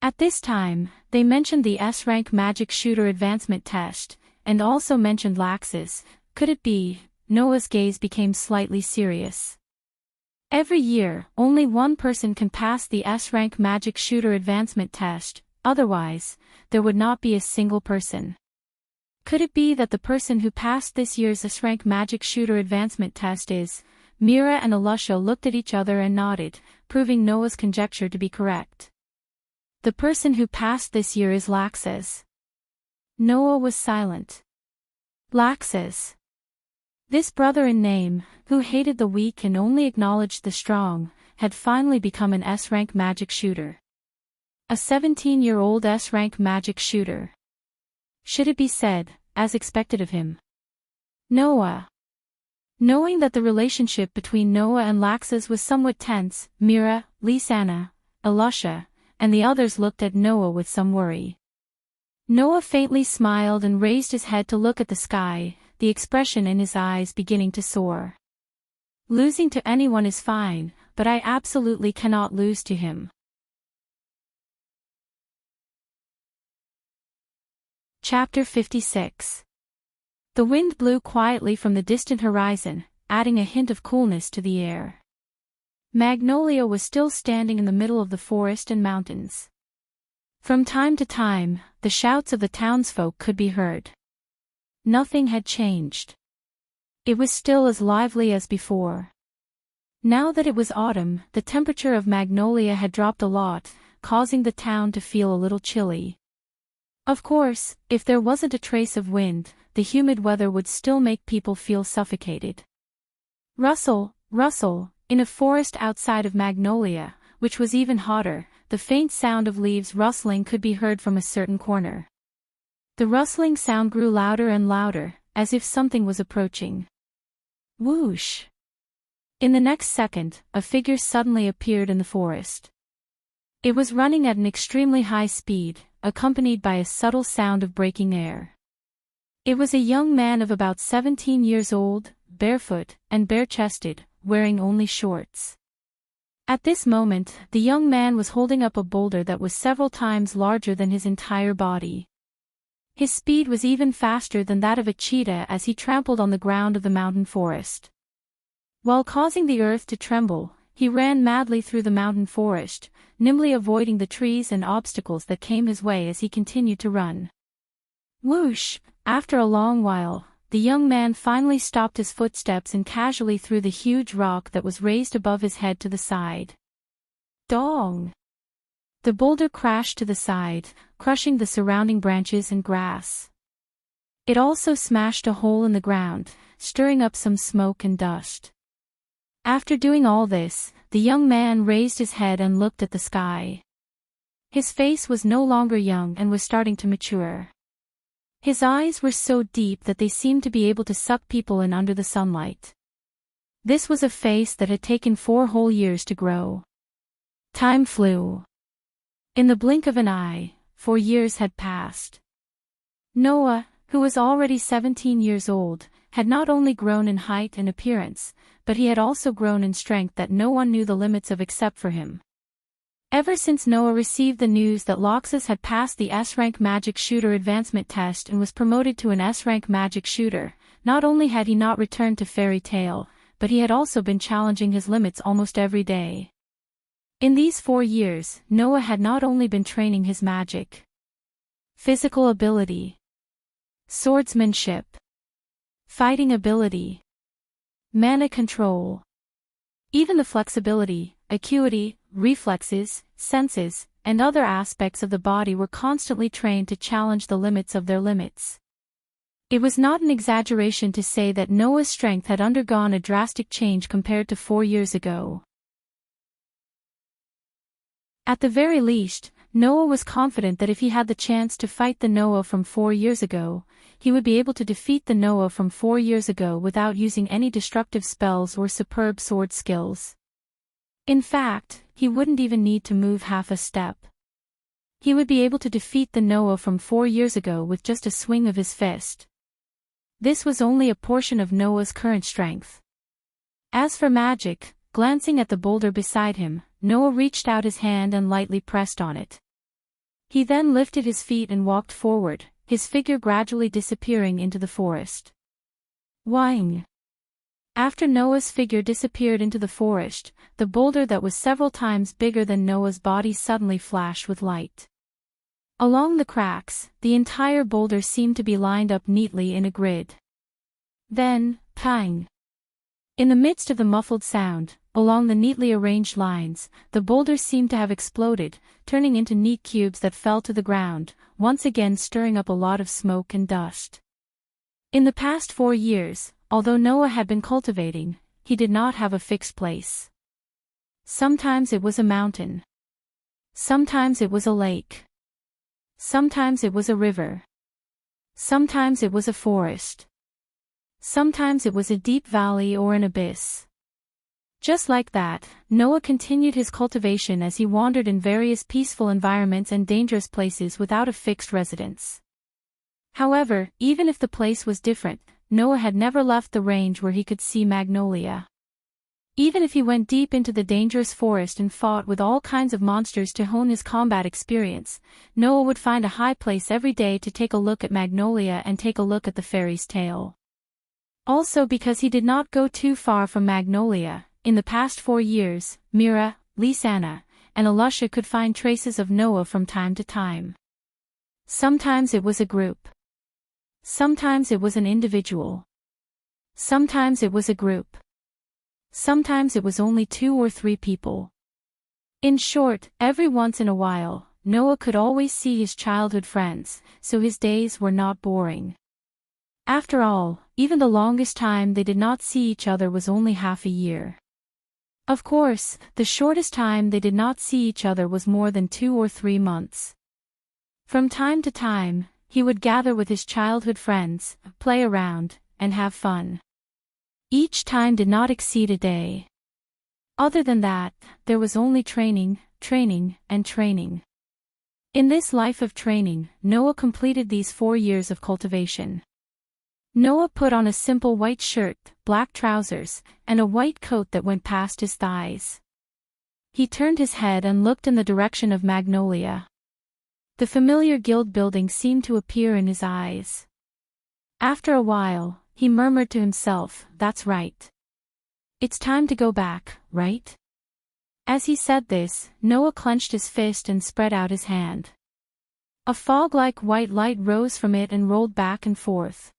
At this time, they mentioned the S-rank magic shooter advancement test, and also mentioned Laxus. Could it be? Noah's gaze became slightly serious. Every year, only one person can pass the S-rank magic shooter advancement test, otherwise, there would not be a single person. Could it be that the person who passed this year's S-rank magic shooter advancement test is? Mira and Alusha looked at each other and nodded, proving Noah's conjecture to be correct. The person who passed this year is Laxus. Noah was silent. Laxus. This brother in name, who hated the weak and only acknowledged the strong, had finally become an S-rank magic shooter. A 17-year-old S-rank magic shooter. Should it be said, as expected of him? Noah. Knowing that the relationship between Noah and Laxus was somewhat tense, Mira, Lisanna, Alusha, and the others looked at Noah with some worry. Noah faintly smiled and raised his head to look at the sky, the expression in his eyes beginning to soar. Losing to anyone is fine, but I absolutely cannot lose to him. Chapter 56. The wind blew quietly from the distant horizon, adding a hint of coolness to the air. Magnolia was still standing in the middle of the forest and mountains. From time to time, the shouts of the townsfolk could be heard. Nothing had changed. It was still as lively as before. Now that it was autumn, the temperature of Magnolia had dropped a lot, causing the town to feel a little chilly. Of course, if there wasn't a trace of wind, the humid weather would still make people feel suffocated. Rustle, rustle, in a forest outside of Magnolia, which was even hotter, the faint sound of leaves rustling could be heard from a certain corner. The rustling sound grew louder and louder, as if something was approaching. Whoosh! In the next second, a figure suddenly appeared in the forest. It was running at an extremely high speed, accompanied by a subtle sound of breaking air. It was a young man of about 17 years old, barefoot, and bare-chested, wearing only shorts. At this moment, the young man was holding up a boulder that was several times larger than his entire body. His speed was even faster than that of a cheetah as he trampled on the ground of the mountain forest. While causing the earth to tremble, he ran madly through the mountain forest, nimbly avoiding the trees and obstacles that came his way as he continued to run. Whoosh! After a long while, the young man finally stopped his footsteps and casually threw the huge rock that was raised above his head to the side. Dong! The boulder crashed to the side, crushing the surrounding branches and grass. It also smashed a hole in the ground, stirring up some smoke and dust. After doing all this, the young man raised his head and looked at the sky. His face was no longer young and was starting to mature. His eyes were so deep that they seemed to be able to suck people in under the sunlight. This was a face that had taken 4 whole years to grow. Time flew. In the blink of an eye, 4 years had passed. Noah, who was already 17 years old, had not only grown in height and appearance, but he had also grown in strength that no one knew the limits of except for him. Ever since Noah received the news that Laxus had passed the S-rank magic shooter advancement test and was promoted to an S-rank magic shooter, not only had he not returned to Fairy Tale, but he had also been challenging his limits almost every day. In these 4 years, Noah had not only been training his magic, physical ability, swordsmanship, fighting ability, mana control, even the flexibility, acuity, reflexes, senses, and other aspects of the body were constantly trained to challenge the limits of their limits. It was not an exaggeration to say that Noah's strength had undergone a drastic change compared to 4 years ago. At the very least, Noah was confident that if he had the chance to fight the Noah from 4 years ago, he would be able to defeat the Noah from 4 years ago without using any destructive spells or superb sword skills. In fact, he wouldn't even need to move half a step. He would be able to defeat the Noah from 4 years ago with just a swing of his fist. This was only a portion of Noah's current strength. As for magic, glancing at the boulder beside him, Noah reached out his hand and lightly pressed on it. He then lifted his feet and walked forward, his figure gradually disappearing into the forest. Whing! After Noah's figure disappeared into the forest, the boulder that was several times bigger than Noah's body suddenly flashed with light. Along the cracks, the entire boulder seemed to be lined up neatly in a grid. Then, pang! In the midst of the muffled sound, along the neatly arranged lines, the boulder seemed to have exploded, turning into neat cubes that fell to the ground, once again stirring up a lot of smoke and dust. In the past 4 years, although Noah had been cultivating, he did not have a fixed place. Sometimes it was a mountain. Sometimes it was a lake. Sometimes it was a river. Sometimes it was a forest. Sometimes it was a deep valley or an abyss. Just like that, Noah continued his cultivation as he wandered in various peaceful environments and dangerous places without a fixed residence. However, even if the place was different, Noah had never left the range where he could see Magnolia. Even if he went deep into the dangerous forest and fought with all kinds of monsters to hone his combat experience, Noah would find a high place every day to take a look at Magnolia and take a look at the fairy's tale. Also because he did not go too far from Magnolia, in the past 4 years, Mira, Lisanna, and Alusha could find traces of Noah from time to time. Sometimes it was a group. Sometimes it was an individual. Sometimes it was a group. Sometimes it was only 2 or 3 people. In short, every once in a while, Noah could always see his childhood friends, so his days were not boring. After all, even the longest time they did not see each other was only half a year. Of course, the shortest time they did not see each other was more than 2 or 3 months. From time to time, he would gather with his childhood friends, play around, and have fun. Each time did not exceed a day. Other than that, there was only training, training, and training. In this life of training, Noah completed these 4 years of cultivation. Noah put on a simple white shirt, black trousers, and a white coat that went past his thighs. He turned his head and looked in the direction of Magnolia. The familiar guild building seemed to appear in his eyes. After a while, he murmured to himself, "That's right. It's time to go back, right?" As he said this, Noah clenched his fist and spread out his hand. A fog-like white light rose from it and rolled back and forth.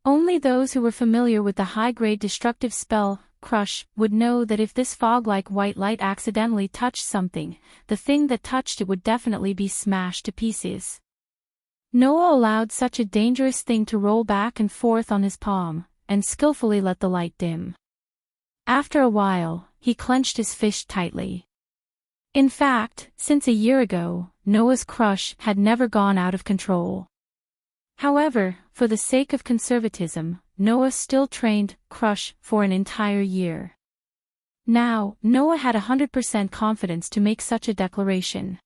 Only those who were familiar with the high-grade destructive spell, Crush, would know that if this fog-like white light accidentally touched something, the thing that touched it would definitely be smashed to pieces. Noah allowed such a dangerous thing to roll back and forth on his palm, and skillfully let the light dim. After a while, he clenched his fist tightly. In fact, since a year ago, Noah's crush had never gone out of control. However, for the sake of conservatism, Noah still trained Crush for an entire year. Now, Noah had 100% confidence to make such a declaration.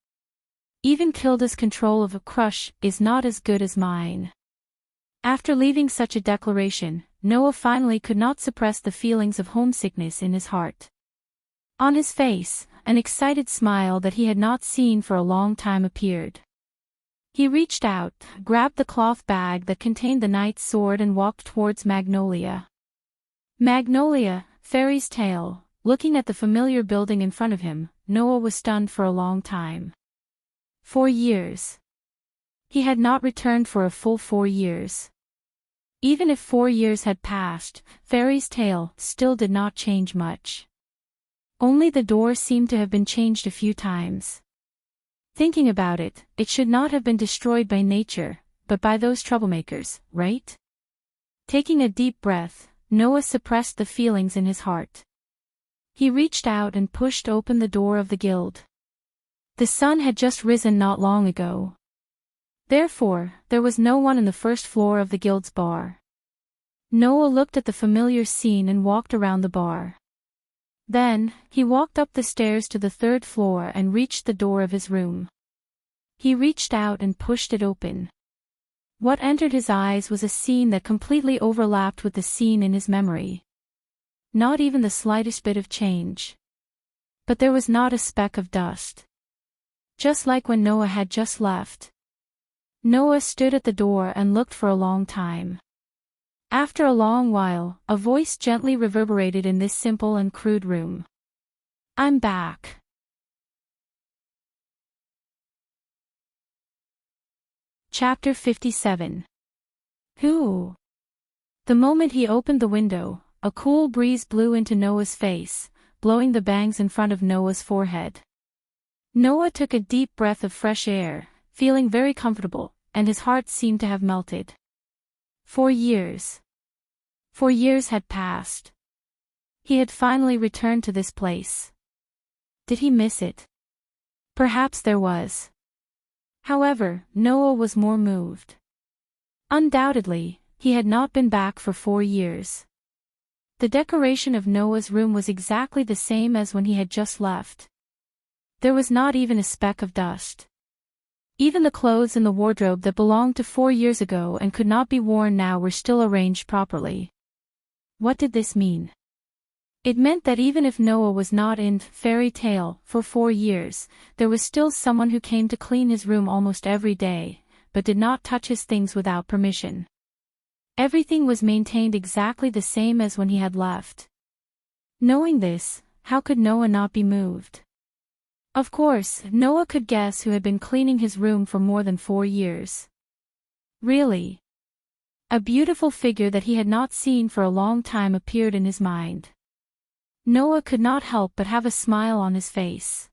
Even Kilda's control of a Crush is not as good as mine. After leaving such a declaration, Noah finally could not suppress the feelings of homesickness in his heart. On his face, an excited smile that he had not seen for a long time appeared. He reached out, grabbed the cloth bag that contained the knight's sword and walked towards Magnolia. Magnolia, Fairy's Tale. Looking at the familiar building in front of him, Noah was stunned for a long time. 4 years. He had not returned for a full 4 years. Even if 4 years had passed, Fairy's Tale still did not change much. Only the door seemed to have been changed a few times. Thinking about it, it should not have been destroyed by nature, but by those troublemakers, right? Taking a deep breath, Noah suppressed the feelings in his heart. He reached out and pushed open the door of the guild. The sun had just risen not long ago. Therefore, there was no one in the first floor of the guild's bar. Noah looked at the familiar scene and walked around the bar. Then, he walked up the stairs to the third floor and reached the door of his room. He reached out and pushed it open. What entered his eyes was a scene that completely overlapped with the scene in his memory. Not even the slightest bit of change. But there was not a speck of dust. Just like when Noah had just left. Noah stood at the door and looked for a long time. After a long while, a voice gently reverberated in this simple and crude room. "I'm back." Chapter 57. Who? The moment he opened the window, a cool breeze blew into Noah's face, blowing the bangs in front of Noah's forehead. Noah took a deep breath of fresh air, feeling very comfortable, and his heart seemed to have melted. 4 years. 4 years had passed. He had finally returned to this place. Did he miss it? Perhaps there was. However, Noah was more moved. Undoubtedly, he had not been back for 4 years. The decoration of Noah's room was exactly the same as when he had just left. There was not even a speck of dust. Even the clothes in the wardrobe that belonged to 4 years ago and could not be worn now were still arranged properly. What did this mean? It meant that even if Noah was not in fairy tale for 4 years, there was still someone who came to clean his room almost every day, but did not touch his things without permission. Everything was maintained exactly the same as when he had left. Knowing this, how could Noah not be moved? Of course, Noah could guess who had been cleaning his room for more than 4 years. Really? A beautiful figure that he had not seen for a long time appeared in his mind. Noah could not help but have a smile on his face.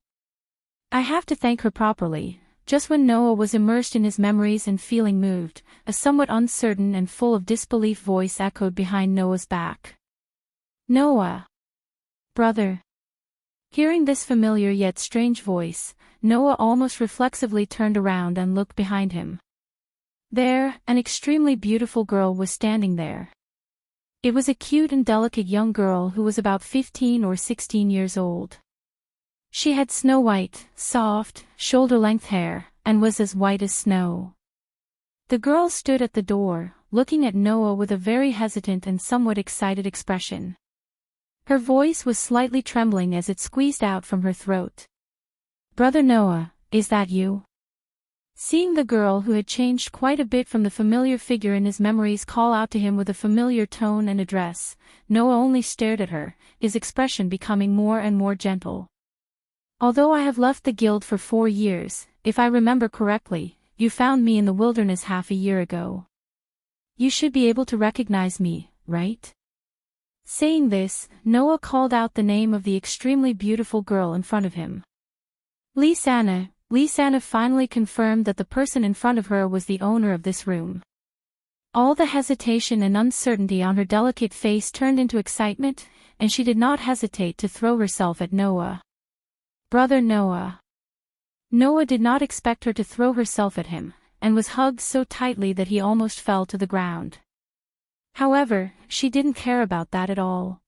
"I have to thank her properly." Just when Noah was immersed in his memories and feeling moved, a somewhat uncertain and full of disbelief voice echoed behind Noah's back. "Noah. Brother." Hearing this familiar yet strange voice, Noah almost reflexively turned around and looked behind him. There, an extremely beautiful girl was standing there. It was a cute and delicate young girl who was about 15 or 16 years old. She had snow-white, soft, shoulder-length hair, and was as white as snow. The girl stood at the door, looking at Noah with a very hesitant and somewhat excited expression. Her voice was slightly trembling as it squeezed out from her throat. "Brother Noah, is that you?" Seeing the girl who had changed quite a bit from the familiar figure in his memories call out to him with a familiar tone and address, Noah only stared at her, his expression becoming more and more gentle. "Although I have left the guild for 4 years, if I remember correctly, you found me in the wilderness half a year ago. You should be able to recognize me, right?" Saying this, Noah called out the name of the extremely beautiful girl in front of him. "Lisanna." Lisanna finally confirmed that the person in front of her was the owner of this room. All the hesitation and uncertainty on her delicate face turned into excitement, and she did not hesitate to throw herself at Noah. "Brother Noah." Noah did not expect her to throw herself at him, and was hugged so tightly that he almost fell to the ground. However, she didn't care about that at all.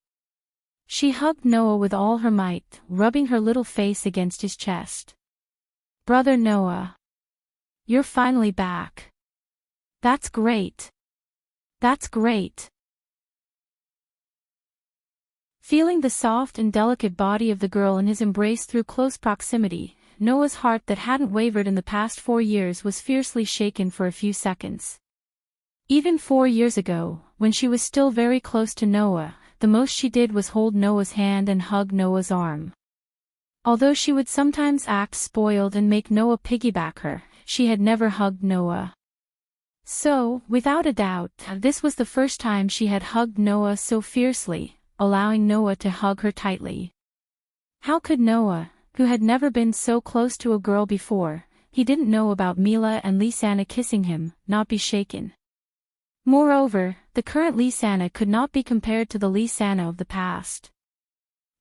She hugged Noah with all her might, rubbing her little face against his chest. "Brother Noah. You're finally back. That's great. That's great." Feeling the soft and delicate body of the girl in his embrace through close proximity, Noah's heart that hadn't wavered in the past 4 years was fiercely shaken for a few seconds. Even 4 years ago, when she was still very close to Noah, the most she did was hold Noah's hand and hug Noah's arm. Although she would sometimes act spoiled and make Noah piggyback her, she had never hugged Noah. So, without a doubt, this was the first time she had hugged Noah so fiercely, allowing Noah to hug her tightly. How could Noah, who had never been so close to a girl before, he didn't know about Mila and Lisanna kissing him, not be shaken? Moreover, the current Lisanna could not be compared to the Lisanna of the past.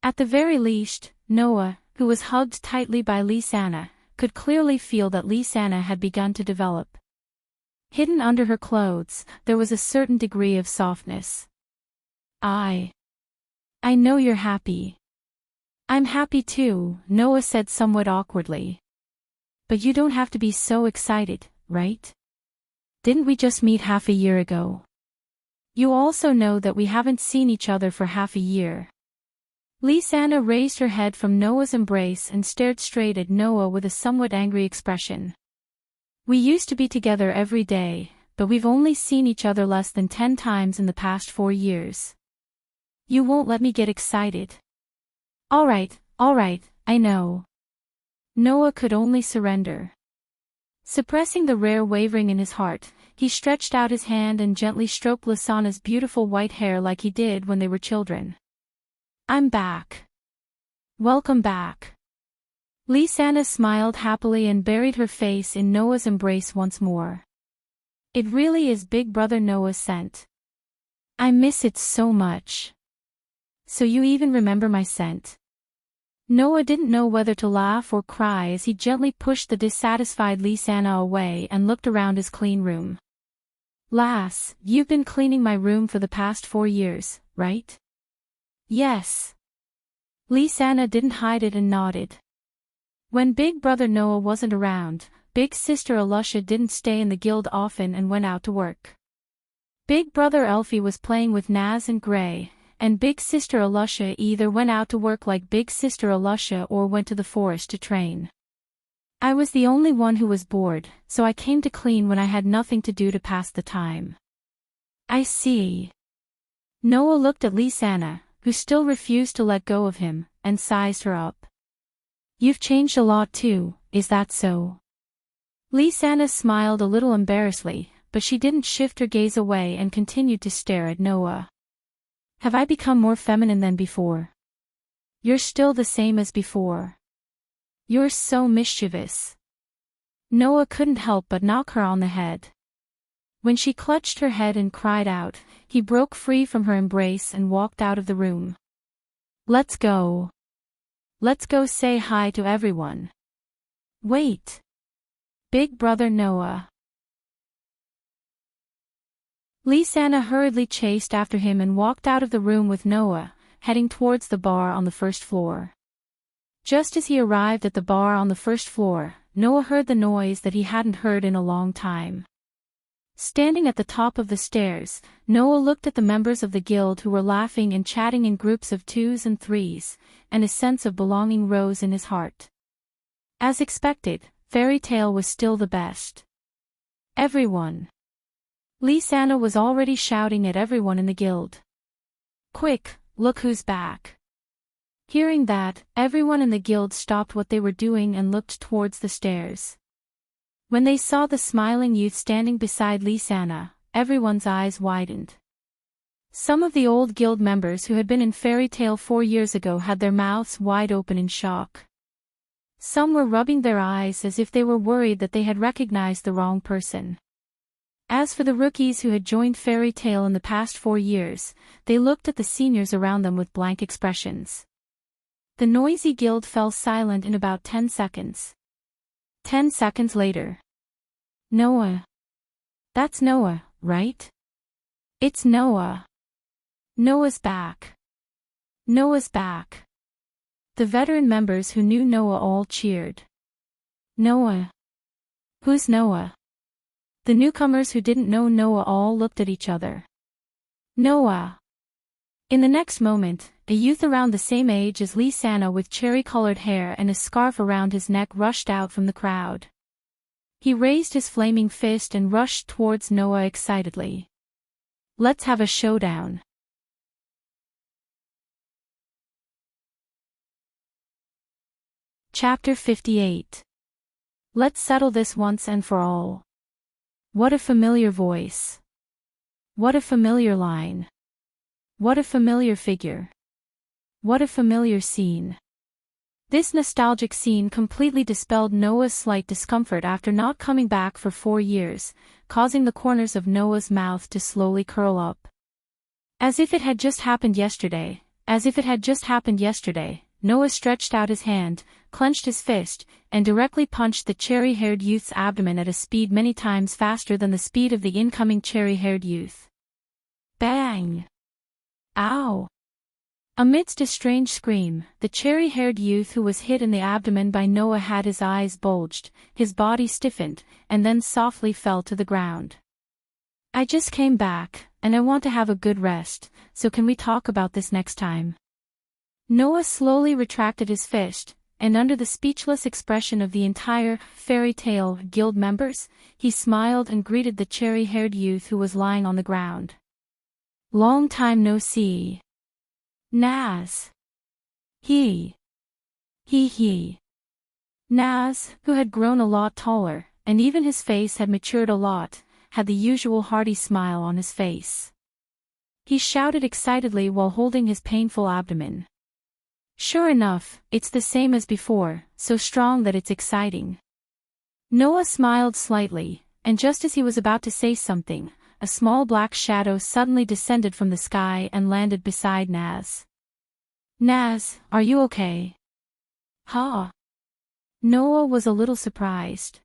At the very least, Noah, who was hugged tightly by Lisanna, could clearly feel that Lisanna had begun to develop. Hidden under her clothes, there was a certain degree of softness. I know you're happy. I'm happy too, Noah said somewhat awkwardly. But you don't have to be so excited, right? Didn't we just meet half a year ago? You also know that we haven't seen each other for half a year. Lisa raised her head from Noah's embrace and stared straight at Noah with a somewhat angry expression. We used to be together every day, but we've only seen each other less than 10 times in the past 4 years. You won't let me get excited. All right, I know. Noah could only surrender. Suppressing the rare wavering in his heart, he stretched out his hand and gently stroked Lisanna's beautiful white hair like he did when they were children. I'm back. Welcome back. Lisanna smiled happily and buried her face in Noah's embrace once more. It really is Big Brother Noah's scent. I miss it so much. So you even remember my scent? Noah didn't know whether to laugh or cry as he gently pushed the dissatisfied Lisanna away and looked around his clean room. Lass, you've been cleaning my room for the past 4 years, right? Yes. Lisanna didn't hide it and nodded. When Big Brother Noah wasn't around, Big Sister Alusha didn't stay in the guild often and went out to work. Big Brother Elfie was playing with Naz and Gray, and Big Sister Alusha either went out to work like Big Sister Alusha or went to the forest to train. I was the only one who was bored, so I came to clean when I had nothing to do to pass the time. I see. Noah looked at Lisanna, who still refused to let go of him, and sized her up. You've changed a lot too, is that so? Lisanna smiled a little embarrassedly, but she didn't shift her gaze away and continued to stare at Noah. Have I become more feminine than before? You're still the same as before. You're so mischievous. Noah couldn't help but knock her on the head. When she clutched her head and cried out, he broke free from her embrace and walked out of the room. Let's go. Let's go say hi to everyone. Wait. Big Brother Noah. Lisanna hurriedly chased after him and walked out of the room with Noah, heading towards the bar on the first floor. Just as he arrived at the bar on the first floor, Noah heard the noise that he hadn't heard in a long time. Standing at the top of the stairs, Noah looked at the members of the guild who were laughing and chatting in groups of 2s and 3s, and a sense of belonging rose in his heart. As expected, Fairy Tale was still the best. Everyone. Lisanna was already shouting at everyone in the guild. Quick, look who's back. Hearing that, everyone in the guild stopped what they were doing and looked towards the stairs. When they saw the smiling youth standing beside Lisanna, everyone's eyes widened. Some of the old guild members who had been in Fairy Tale 4 years ago had their mouths wide open in shock. Some were rubbing their eyes as if they were worried that they had recognized the wrong person. As for the rookies who had joined Fairy Tale in the past 4 years, they looked at the seniors around them with blank expressions. The noisy guild fell silent in about 10 seconds. 10 seconds later. Noah. That's Noah, right? It's Noah. Noah's back. Noah's back. The veteran members who knew Noah all cheered. Noah. Who's Noah? The newcomers who didn't know Noah all looked at each other. Noah. In the next moment, a youth around the same age as Lisanna with cherry-colored hair and a scarf around his neck rushed out from the crowd. He raised his flaming fist and rushed towards Noah excitedly. Let's have a showdown. Chapter 58. Let's settle this once and for all. What a familiar voice. What a familiar line. What a familiar figure. What a familiar scene. This nostalgic scene completely dispelled Noah's slight discomfort after not coming back for 4 years, causing the corners of Noah's mouth to slowly curl up. As if it had just happened yesterday, Noah stretched out his hand, clenched his fist, and directly punched the cherry-haired youth's abdomen at a speed many times faster than the speed of the incoming cherry-haired youth. Bang! Ow! Amidst a strange scream, the cherry-haired youth who was hit in the abdomen by Noah had his eyes bulged, his body stiffened, and then softly fell to the ground. I just came back, and I want to have a good rest, so can we talk about this next time? Noah slowly retracted his fist, and under the speechless expression of the entire fairy tale guild members, he smiled and greeted the cherry-haired youth who was lying on the ground. Long time no see. Naz. He. Naz, who had grown a lot taller, and even his face had matured a lot, had the usual hearty smile on his face. He shouted excitedly while holding his painful abdomen. Sure enough, it's the same as before, so strong that it's exciting. Noah smiled slightly, and just as he was about to say something, a small black shadow suddenly descended from the sky and landed beside Naz. Naz, are you okay? Huh? Noah was a little surprised.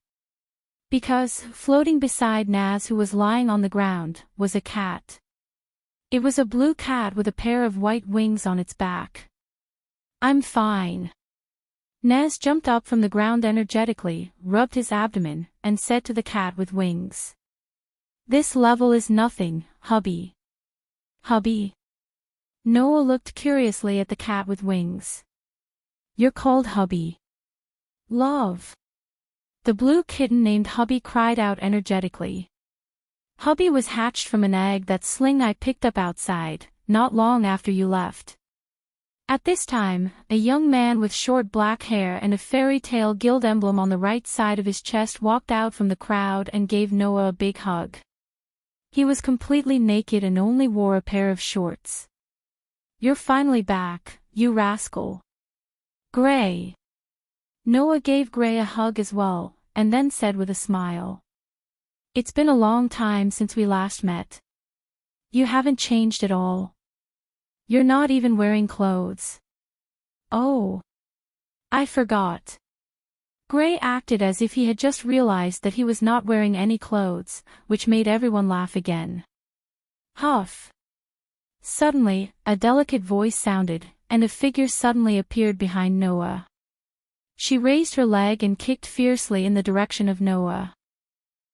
Because, floating beside Naz who was lying on the ground, was a cat. It was a blue cat with a pair of white wings on its back. I'm fine. Naz jumped up from the ground energetically, rubbed his abdomen, and said to the cat with wings. This level is nothing, hubby. Hubby? Noah looked curiously at the cat with wings. You're called hubby. Love. The blue kitten named Hubby cried out energetically. Hubby was hatched from an egg that Sling I picked up outside, not long after you left. At this time, a young man with short black hair and a fairy tale guild emblem on the right side of his chest walked out from the crowd and gave Noah a big hug. He was completely naked and only wore a pair of shorts. You're finally back, you rascal. Gray. Noah gave Gray a hug as well, and then said with a smile. It's been a long time since we last met. You haven't changed at all. You're not even wearing clothes. Oh. I forgot. Gray acted as if he had just realized that he was not wearing any clothes, which made everyone laugh again. Huff. Suddenly, a delicate voice sounded, and a figure suddenly appeared behind Noah. She raised her leg and kicked fiercely in the direction of Noah.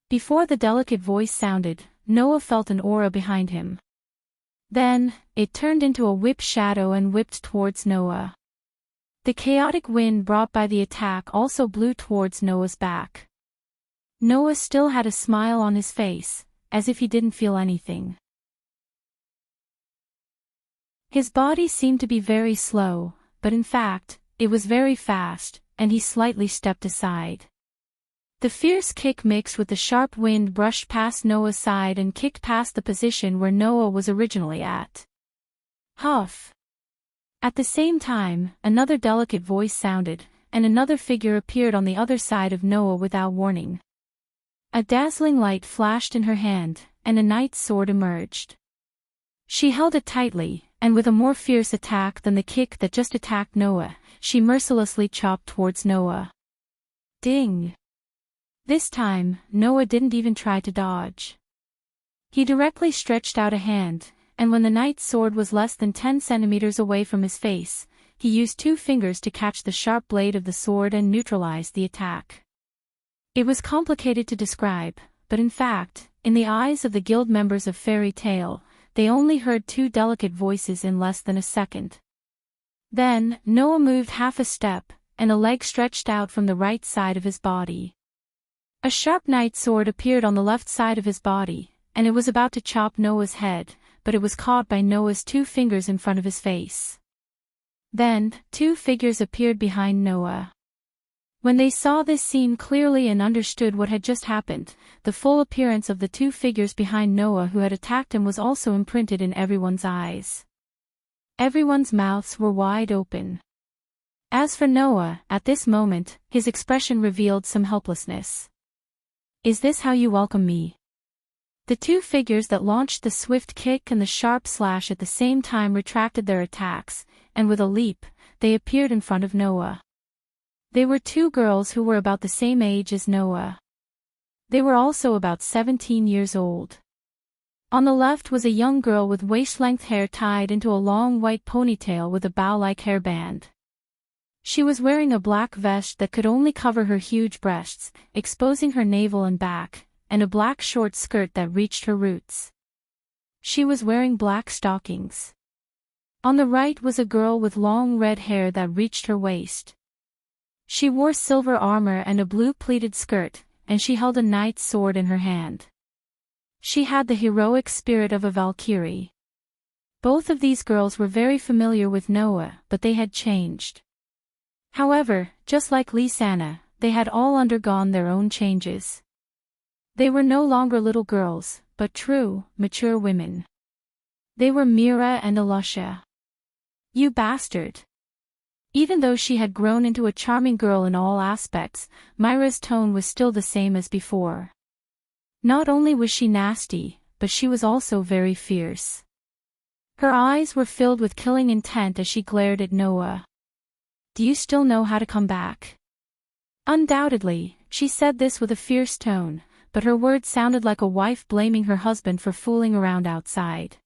Before the delicate voice sounded, Noah felt an aura behind him. Then, it turned into a whip shadow and whipped towards Noah. The chaotic wind brought by the attack also blew towards Noah's back. Noah still had a smile on his face, as if he didn't feel anything. His body seemed to be very slow, but in fact, it was very fast, and he slightly stepped aside. The fierce kick mixed with the sharp wind brushed past Noah's side and kicked past the position where Noah was originally at. Huff. At the same time, another delicate voice sounded, and another figure appeared on the other side of Noah without warning. A dazzling light flashed in her hand, and a knight's sword emerged. She held it tightly, and with a more fierce attack than the kick that just attacked Noah, she mercilessly chopped towards Noah. Ding! This time, Noah didn't even try to dodge. He directly stretched out a hand, and when the knight's sword was less than 10 centimeters away from his face, he used 2 fingers to catch the sharp blade of the sword and neutralize the attack. It was complicated to describe, but in fact, in the eyes of the guild members of Fairy Tale, they only heard 2 delicate voices in less than a second. Then, Noah moved half a step, and a leg stretched out from the right side of his body. A sharp knight's sword appeared on the left side of his body, and it was about to chop Noah's head, but it was caught by Noah's 2 fingers in front of his face. Then, 2 figures appeared behind Noah. When they saw this scene clearly and understood what had just happened, the full appearance of the 2 figures behind Noah who had attacked him was also imprinted in everyone's eyes. Everyone's mouths were wide open. As for Noah, at this moment, his expression revealed some helplessness. Is this how you welcome me? The 2 figures that launched the swift kick and the sharp slash at the same time retracted their attacks, and with a leap, they appeared in front of Noah. They were 2 girls who were about the same age as Noah. They were also about 17 years old. On the left was a young girl with waist-length hair tied into a long white ponytail with a bow-like hairband. She was wearing a black vest that could only cover her huge breasts, exposing her navel and back, and a black short skirt that reached her roots. She was wearing black stockings. On the right was a girl with long red hair that reached her waist. She wore silver armor and a blue pleated skirt, and she held a knight's sword in her hand. She had the heroic spirit of a Valkyrie. Both of these girls were very familiar with Noah, but they had changed. However, just like Lisanna, they had all undergone their own changes. They were no longer little girls, but true, mature women. They were Mira and Alusha. You bastard! Even though she had grown into a charming girl in all aspects, Mira's tone was still the same as before. Not only was she nasty, but she was also very fierce. Her eyes were filled with killing intent as she glared at Noah. Do you still know how to come back? Undoubtedly, she said this with a fierce tone, but her words sounded like a wife blaming her husband for fooling around outside.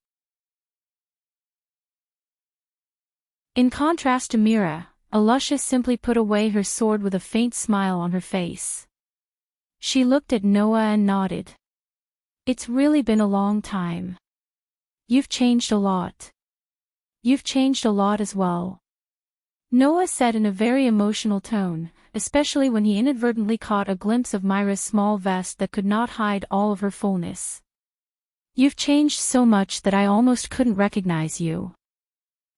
In contrast to Mira, Alusha simply put away her sword with a faint smile on her face. She looked at Noah and nodded. It's really been a long time. You've changed a lot. You've changed a lot as well. Noah said in a very emotional tone, especially when he inadvertently caught a glimpse of Mira's small vest that could not hide all of her fullness. You've changed so much that I almost couldn't recognize you.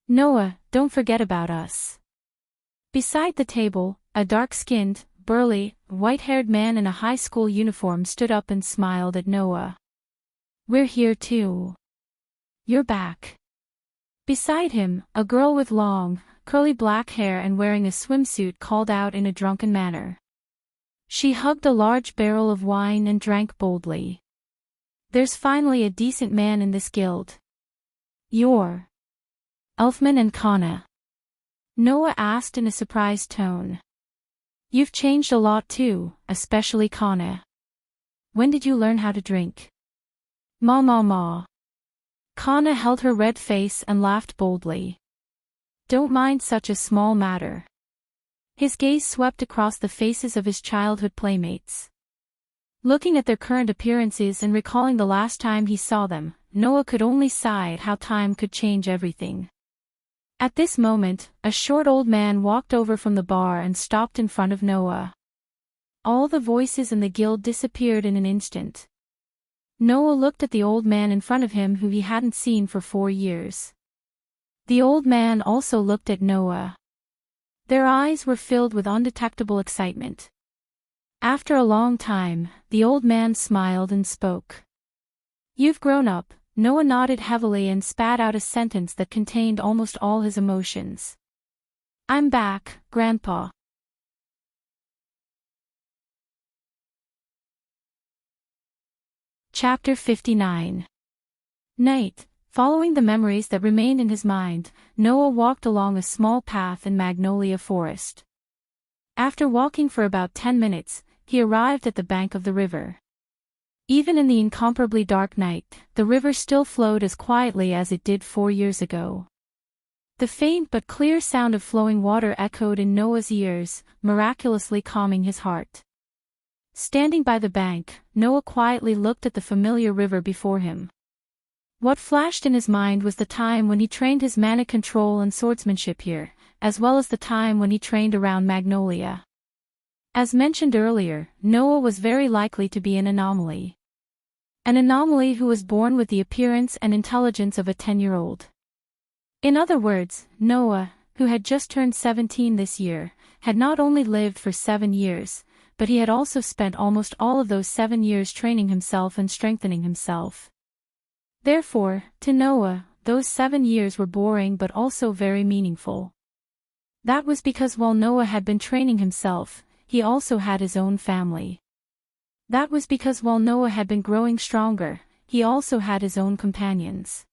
Noah, don't forget about us. Beside the table, a dark-skinned, burly, white-haired man in a high school uniform stood up and smiled at Noah. We're here too. You're back. Beside him, a girl with long, curly black hair and wearing a swimsuit called out in a drunken manner. She hugged a large barrel of wine and drank boldly. There's finally a decent man in this guild. You're Elfman and Kana? Noah asked in a surprised tone. You've changed a lot too, especially Kana. When did you learn how to drink? Ma. Kana held her red face and laughed boldly. Don't mind such a small matter. His gaze swept across the faces of his childhood playmates. Looking at their current appearances and recalling the last time he saw them, Noah could only sigh at how time could change everything. At this moment, a short old man walked over from the bar and stopped in front of Noah. All the voices in the guild disappeared in an instant. Noah looked at the old man in front of him who he hadn't seen for 4 years. The old man also looked at Noah. Their eyes were filled with undetectable excitement. After a long time, the old man smiled and spoke. You've grown up. Noah nodded heavily and spat out a sentence that contained almost all his emotions. I'm back, Grandpa. Chapter 59. Night. Following the memories that remained in his mind, Noah walked along a small path in Magnolia Forest. After walking for about 10 minutes, he arrived at the bank of the river. Even in the incomparably dark night, the river still flowed as quietly as it did 4 years ago. The faint but clear sound of flowing water echoed in Noah's ears, miraculously calming his heart. Standing by the bank, Noah quietly looked at the familiar river before him. What flashed in his mind was the time when he trained his mana control and swordsmanship here, as well as the time when he trained around Magnolia. As mentioned earlier, Noah was very likely to be an anomaly. An anomaly who was born with the appearance and intelligence of a 10-year-old. In other words, Noah, who had just turned 17 this year, had not only lived for 7 years, but he had also spent almost all of those 7 years training himself and strengthening himself. Therefore, to Noah, those 7 years were boring but also very meaningful. That was because while Noah had been training himself, he also had his own family. That was because while Noah had been growing stronger, he also had his own companions.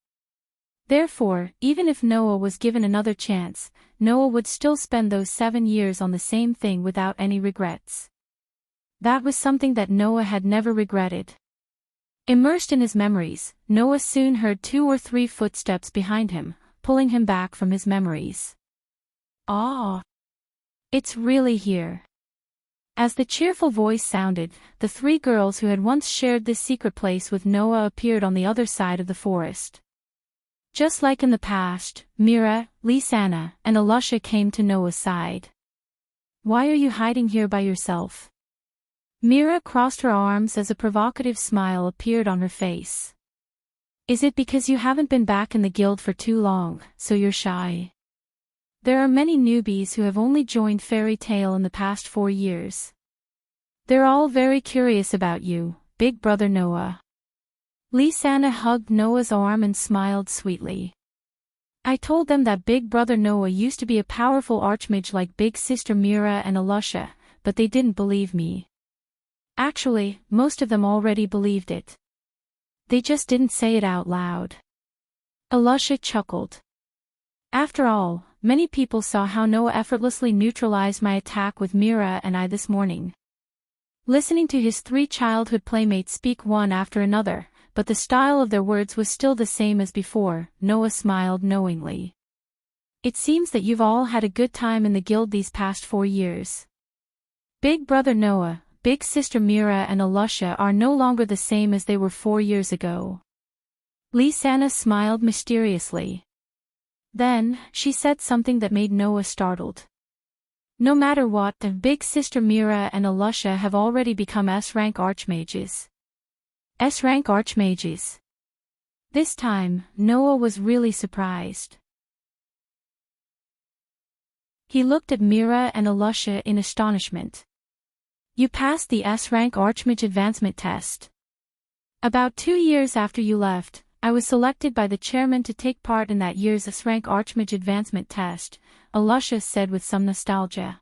Therefore, even if Noah was given another chance, Noah would still spend those 7 years on the same thing without any regrets. That was something that Noah had never regretted. Immersed in his memories, Noah soon heard 2 or 3 footsteps behind him, pulling him back from his memories. "Ah! It's really here." As the cheerful voice sounded, the 3 girls who had once shared this secret place with Noah appeared on the other side of the forest. Just like in the past, Mira, Lisanna, and Alusha came to Noah's side. "Why are you hiding here by yourself?" Mira crossed her arms as a provocative smile appeared on her face. "Is it because you haven't been back in the guild for too long, so you're shy?" There are many newbies who have only joined Fairy Tale in the past 4 years. They're all very curious about you, Big Brother Noah. Lisanna hugged Noah's arm and smiled sweetly. "I told them that Big Brother Noah used to be a powerful archmage like Big Sister Mira and Alusha, but they didn't believe me. Actually, most of them already believed it. They just didn't say it out loud." Alusha chuckled. "After all, many people saw how Noah effortlessly neutralized my attack with Mira and I this morning." Listening to his 3 childhood playmates speak one after another, but the style of their words was still the same as before, Noah smiled knowingly. "It seems that you've all had a good time in the guild these past 4 years. Big Brother Noah, Big Sister Mira and Alusha are no longer the same as they were 4 years ago." Lisanna smiled mysteriously. Then, she said something that made Noah startled. "No matter what, Big Sister Mira and Alusha have already become S-rank archmages." S-rank archmages. This time, Noah was really surprised. He looked at Mira and Alusha in astonishment. "You passed the S-rank archmage advancement test. About 2 years after you left, I was selected by the chairman to take part in that year's S-rank archmage advancement test," Alusha said with some nostalgia.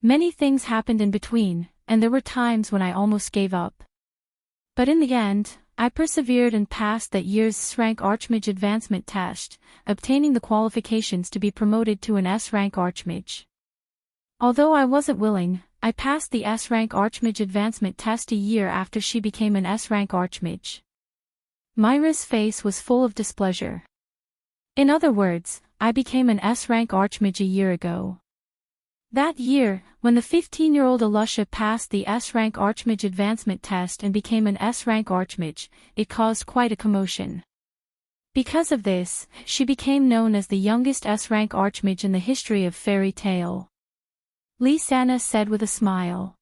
"Many things happened in between, and there were times when I almost gave up. But in the end, I persevered and passed that year's S-rank archmage advancement test, obtaining the qualifications to be promoted to an S-rank archmage. Although I wasn't willing, I passed the S-rank archmage advancement test a year after she became an S-rank archmage." Myra's face was full of displeasure. "In other words, I became an S-rank archmage a year ago." That year, when the 15-year-old Alusha passed the S-rank archmage advancement test and became an S-rank archmage, it caused quite a commotion. Because of this, she became known as the youngest S-rank archmage in the history of Fairy Tale. Lisanna said with a smile.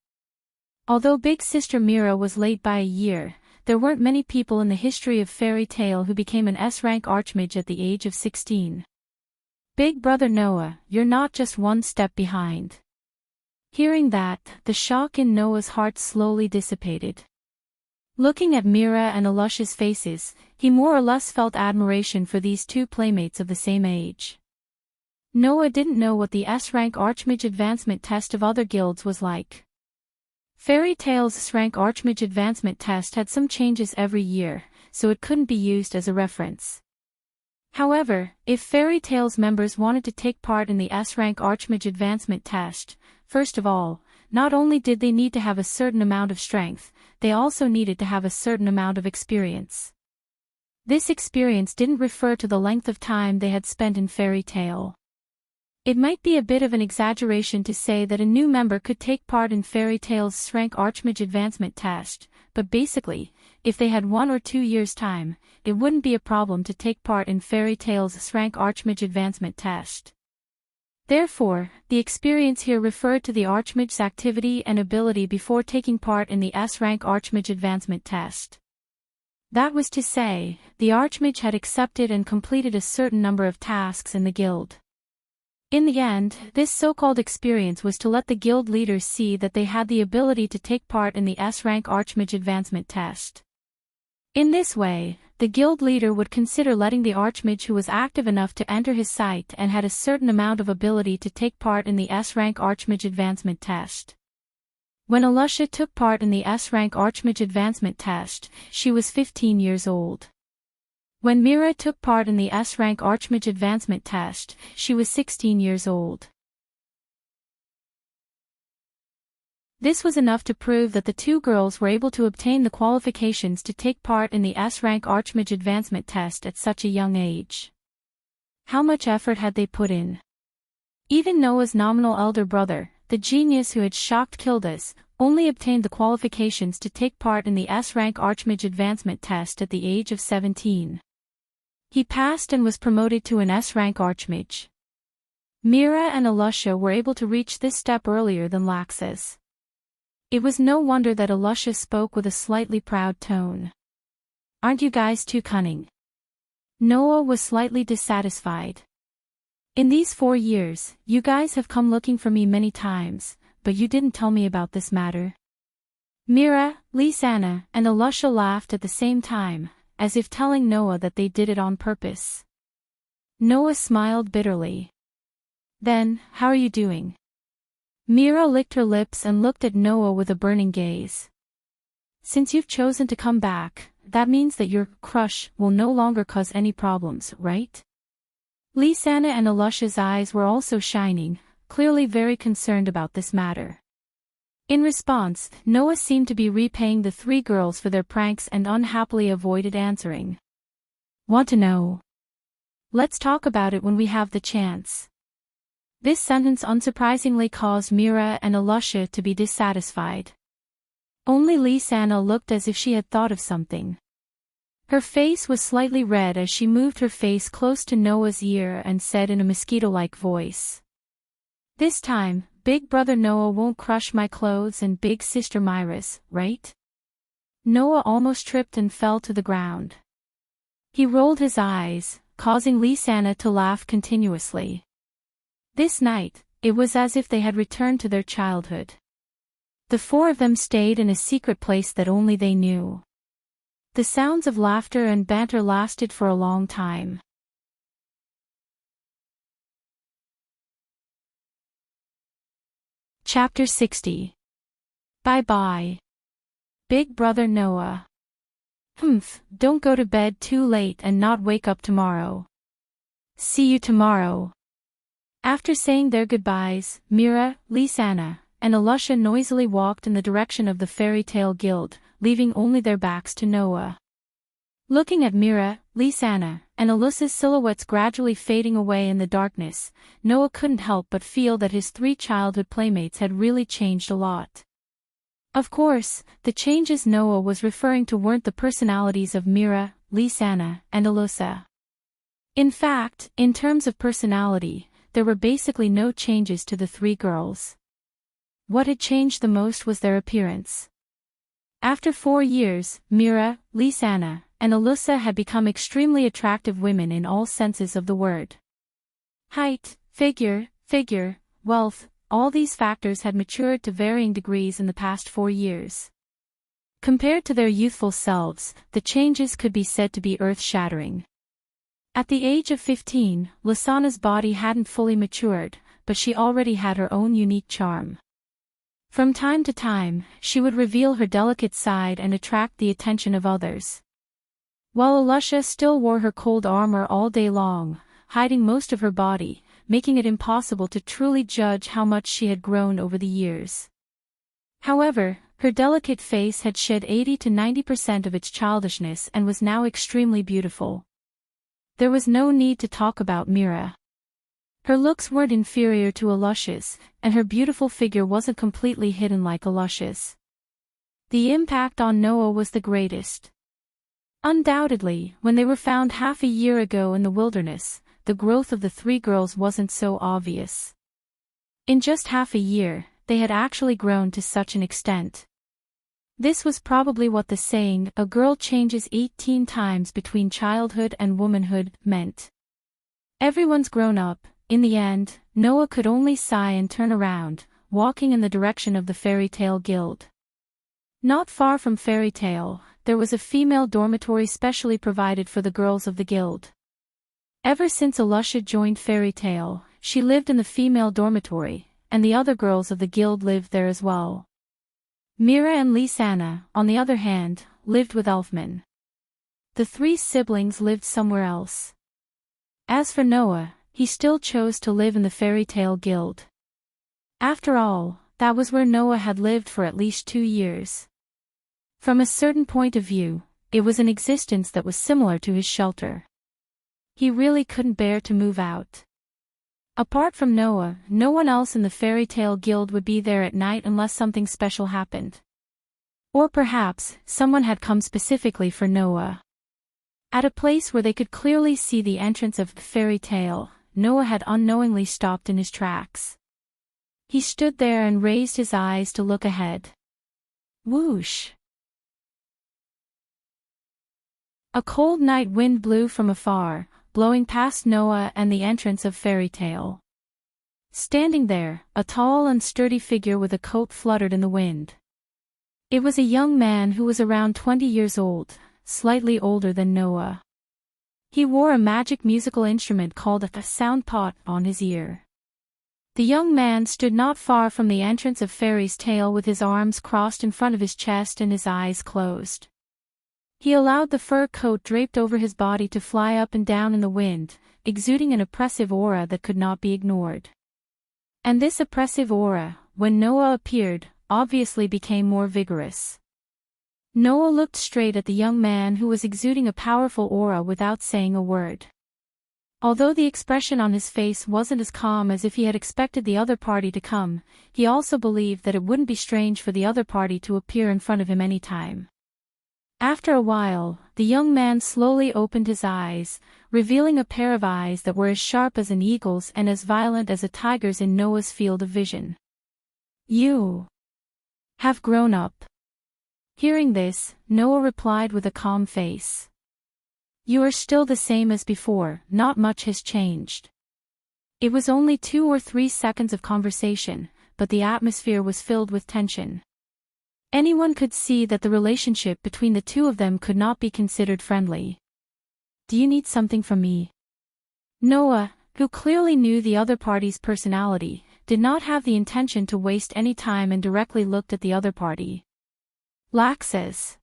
Although Big Sister Mira was late by a year, there weren't many people in the history of Fairy Tale who became an S-rank archmage at the age of 16. "Big Brother Noah, you're not just one step behind." Hearing that, the shock in Noah's heart slowly dissipated. Looking at Mira and Alusha's faces, he more or less felt admiration for these 2 playmates of the same age. Noah didn't know what the S-rank archmage advancement test of other guilds was like. Fairy Tale's S-rank archmage advancement test had some changes every year, so it couldn't be used as a reference. However, if Fairy Tale's members wanted to take part in the S-rank archmage advancement test, first of all, not only did they need to have a certain amount of strength, they also needed to have a certain amount of experience. This experience didn't refer to the length of time they had spent in Fairy Tale. It might be a bit of an exaggeration to say that a new member could take part in Fairy Tale's S-rank archmage advancement test, but basically, if they had 1 or 2 years' time, it wouldn't be a problem to take part in Fairy Tale's S-rank archmage advancement test. Therefore, the experience here referred to the archmage's activity and ability before taking part in the S-rank archmage advancement test. That was to say, the archmage had accepted and completed a certain number of tasks in the guild. In the end, this so-called experience was to let the guild leaders see that they had the ability to take part in the S-rank archmage advancement test. In this way, the guild leader would consider letting the archmage who was active enough to enter his site and had a certain amount of ability to take part in the S-rank archmage advancement test. When Alusha took part in the S-rank archmage advancement test, she was 15 years old. When Mira took part in the S-rank archmage advancement test, she was 16 years old. This was enough to prove that the two girls were able to obtain the qualifications to take part in the S-rank Archmage advancement test at such a young age. How much effort had they put in? Even Noah's nominal elder brother, the genius who had shocked Kildas, only obtained the qualifications to take part in the S-rank Archmage advancement test at the age of 17. He passed and was promoted to an S-rank Archmage. Mira and Alusha were able to reach this step earlier than Laxus. It was no wonder that Alusha spoke with a slightly proud tone. "Aren't you guys too cunning?" Noah was slightly dissatisfied. "In these 4 years, you guys have come looking for me many times, but you didn't tell me about this matter." Mira, Lisanna, and Alusha laughed at the same time, as if telling Noah that they did it on purpose. Noah smiled bitterly. "Then, how are you doing?" Mira licked her lips and looked at Noah with a burning gaze. "Since you've chosen to come back, that means that your crush will no longer cause any problems, right?" Lisanna and Alusha's eyes were also shining, clearly very concerned about this matter. In response, Noah seemed to be repaying the 3 girls for their pranks and unhappily avoided answering. "Want to know? Let's talk about it when we have the chance." This sentence unsurprisingly caused Mira and Alusha to be dissatisfied. Only Lisanna looked as if she had thought of something. Her face was slightly red as she moved her face close to Noah's ear and said in a mosquito-like voice. "This time, Big Brother Noah won't crush my clothes and Big Sister Myra's, right?" Noah almost tripped and fell to the ground. He rolled his eyes, causing Lisanna to laugh continuously. This night, it was as if they had returned to their childhood. The 4 of them stayed in a secret place that only they knew. The sounds of laughter and banter lasted for a long time. Chapter 60. Bye-bye. Big Brother Noah. Don't go to bed too late and not wake up tomorrow. See you tomorrow. After saying their goodbyes, Mira, Lisanna, and Alusha noisily walked in the direction of the Fairy Tale Guild, leaving only their backs to Noah. Looking at Mira, Lisanna, and Alusha's silhouettes gradually fading away in the darkness, Noah couldn't help but feel that his 3 childhood playmates had really changed a lot. Of course, the changes Noah was referring to weren't the personalities of Mira, Lisanna, and Alusha. In fact, in terms of personality, there were basically no changes to the 3 girls. What had changed the most was their appearance. After 4 years, Mira, Lisanna, and Alusha had become extremely attractive women in all senses of the word. Height, figure, wealth, all these factors had matured to varying degrees in the past 4 years. Compared to their youthful selves, the changes could be said to be earth-shattering. At the age of 15, Lisanna's body hadn't fully matured, but she already had her own unique charm. From time to time, she would reveal her delicate side and attract the attention of others. While Alusha still wore her cold armor all day long, hiding most of her body, making it impossible to truly judge how much she had grown over the years. However, her delicate face had shed 80 to 90% of its childishness and was now extremely beautiful. There was no need to talk about Mira. Her looks weren't inferior to Alusha's, and her beautiful figure wasn't completely hidden like Alusha's. The impact on Noah was the greatest. Undoubtedly, when they were found half a year ago in the wilderness, the growth of the 3 girls wasn't so obvious. In just half a year, they had actually grown to such an extent. This was probably what the saying, "a girl changes 18 times between childhood and womanhood," meant. Everyone's grown up. In the end, Noah could only sigh and turn around, walking in the direction of the Fairy Tale Guild. Not far from Fairy Tale, there was a female dormitory specially provided for the girls of the guild. Ever since Alusha joined Fairy Tale, she lived in the female dormitory, and the other girls of the guild lived there as well. Mira and Lisanna, on the other hand, lived with Elfman. The 3 siblings lived somewhere else. As for Noah, he still chose to live in the Fairy Tale Guild. After all, that was where Noah had lived for at least 2 years. From a certain point of view, it was an existence that was similar to his shelter. He really couldn't bear to move out. Apart from Noah, no one else in the fairy tale guild would be there at night unless something special happened. Or perhaps, someone had come specifically for Noah. At a place where they could clearly see the entrance of the fairy tale, Noah had unknowingly stopped in his tracks. He stood there and raised his eyes to look ahead. Whoosh! A cold night wind blew from afar, blowing past Noah and the entrance of fairy tale. Standing there, a tall and sturdy figure with a coat fluttered in the wind. It was a young man who was around 20 years old, slightly older than Noah. He wore a magic musical instrument called a sound pot on his ear. The young man stood not far from the entrance of Fairy's Tale with his arms crossed in front of his chest and his eyes closed. He allowed the fur coat draped over his body to fly up and down in the wind, exuding an oppressive aura that could not be ignored. And this oppressive aura, when Noah appeared, obviously became more vigorous. Noah looked straight at the young man who was exuding a powerful aura without saying a word. Although the expression on his face wasn't as calm as if he had expected the other party to come, he also believed that it wouldn't be strange for the other party to appear in front of him any time. After a while, the young man slowly opened his eyes, revealing a pair of eyes that were as sharp as an eagle's and as violent as a tiger's in Noah's field of vision. "You have grown up." Hearing this, Noah replied with a calm face. "You are still the same as before, not much has changed." It was only 2 or 3 seconds of conversation, but the atmosphere was filled with tension. Anyone could see that the relationship between the two of them could not be considered friendly. "Do you need something from me?" Noah, who clearly knew the other party's personality, did not have the intention to waste any time and directly looked at the other party. Laxes.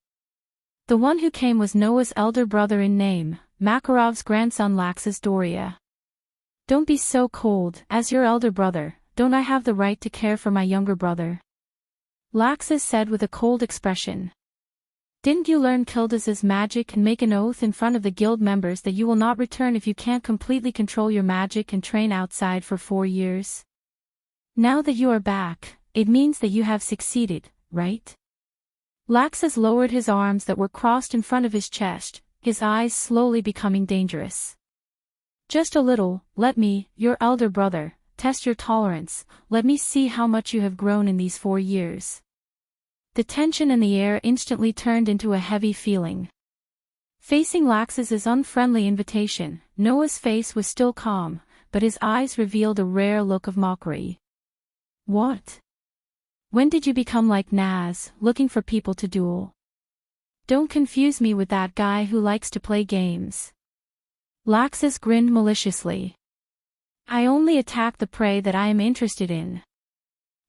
The one who came was Noah's elder brother in name, Makarov's grandson Laxes Doria. "Don't be so cold, as your elder brother, don't I have the right to care for my younger brother?" Laxes said with a cold expression. "Didn't you learn Kildas's magic and make an oath in front of the guild members that you will not return if you can't completely control your magic and train outside for 4 years? Now that you are back, it means that you have succeeded, right?" Laxes lowered his arms that were crossed in front of his chest, his eyes slowly becoming dangerous. "Just a little, let me, your elder brother, test your tolerance, let me see how much you have grown in these 4 years." The tension in the air instantly turned into a heavy feeling. Facing Laxes's unfriendly invitation, Noah's face was still calm, but his eyes revealed a rare look of mockery. "What? When did you become like Naz, looking for people to duel? Don't confuse me with that guy who likes to play games." Laxes grinned maliciously. "I only attack the prey that I am interested in."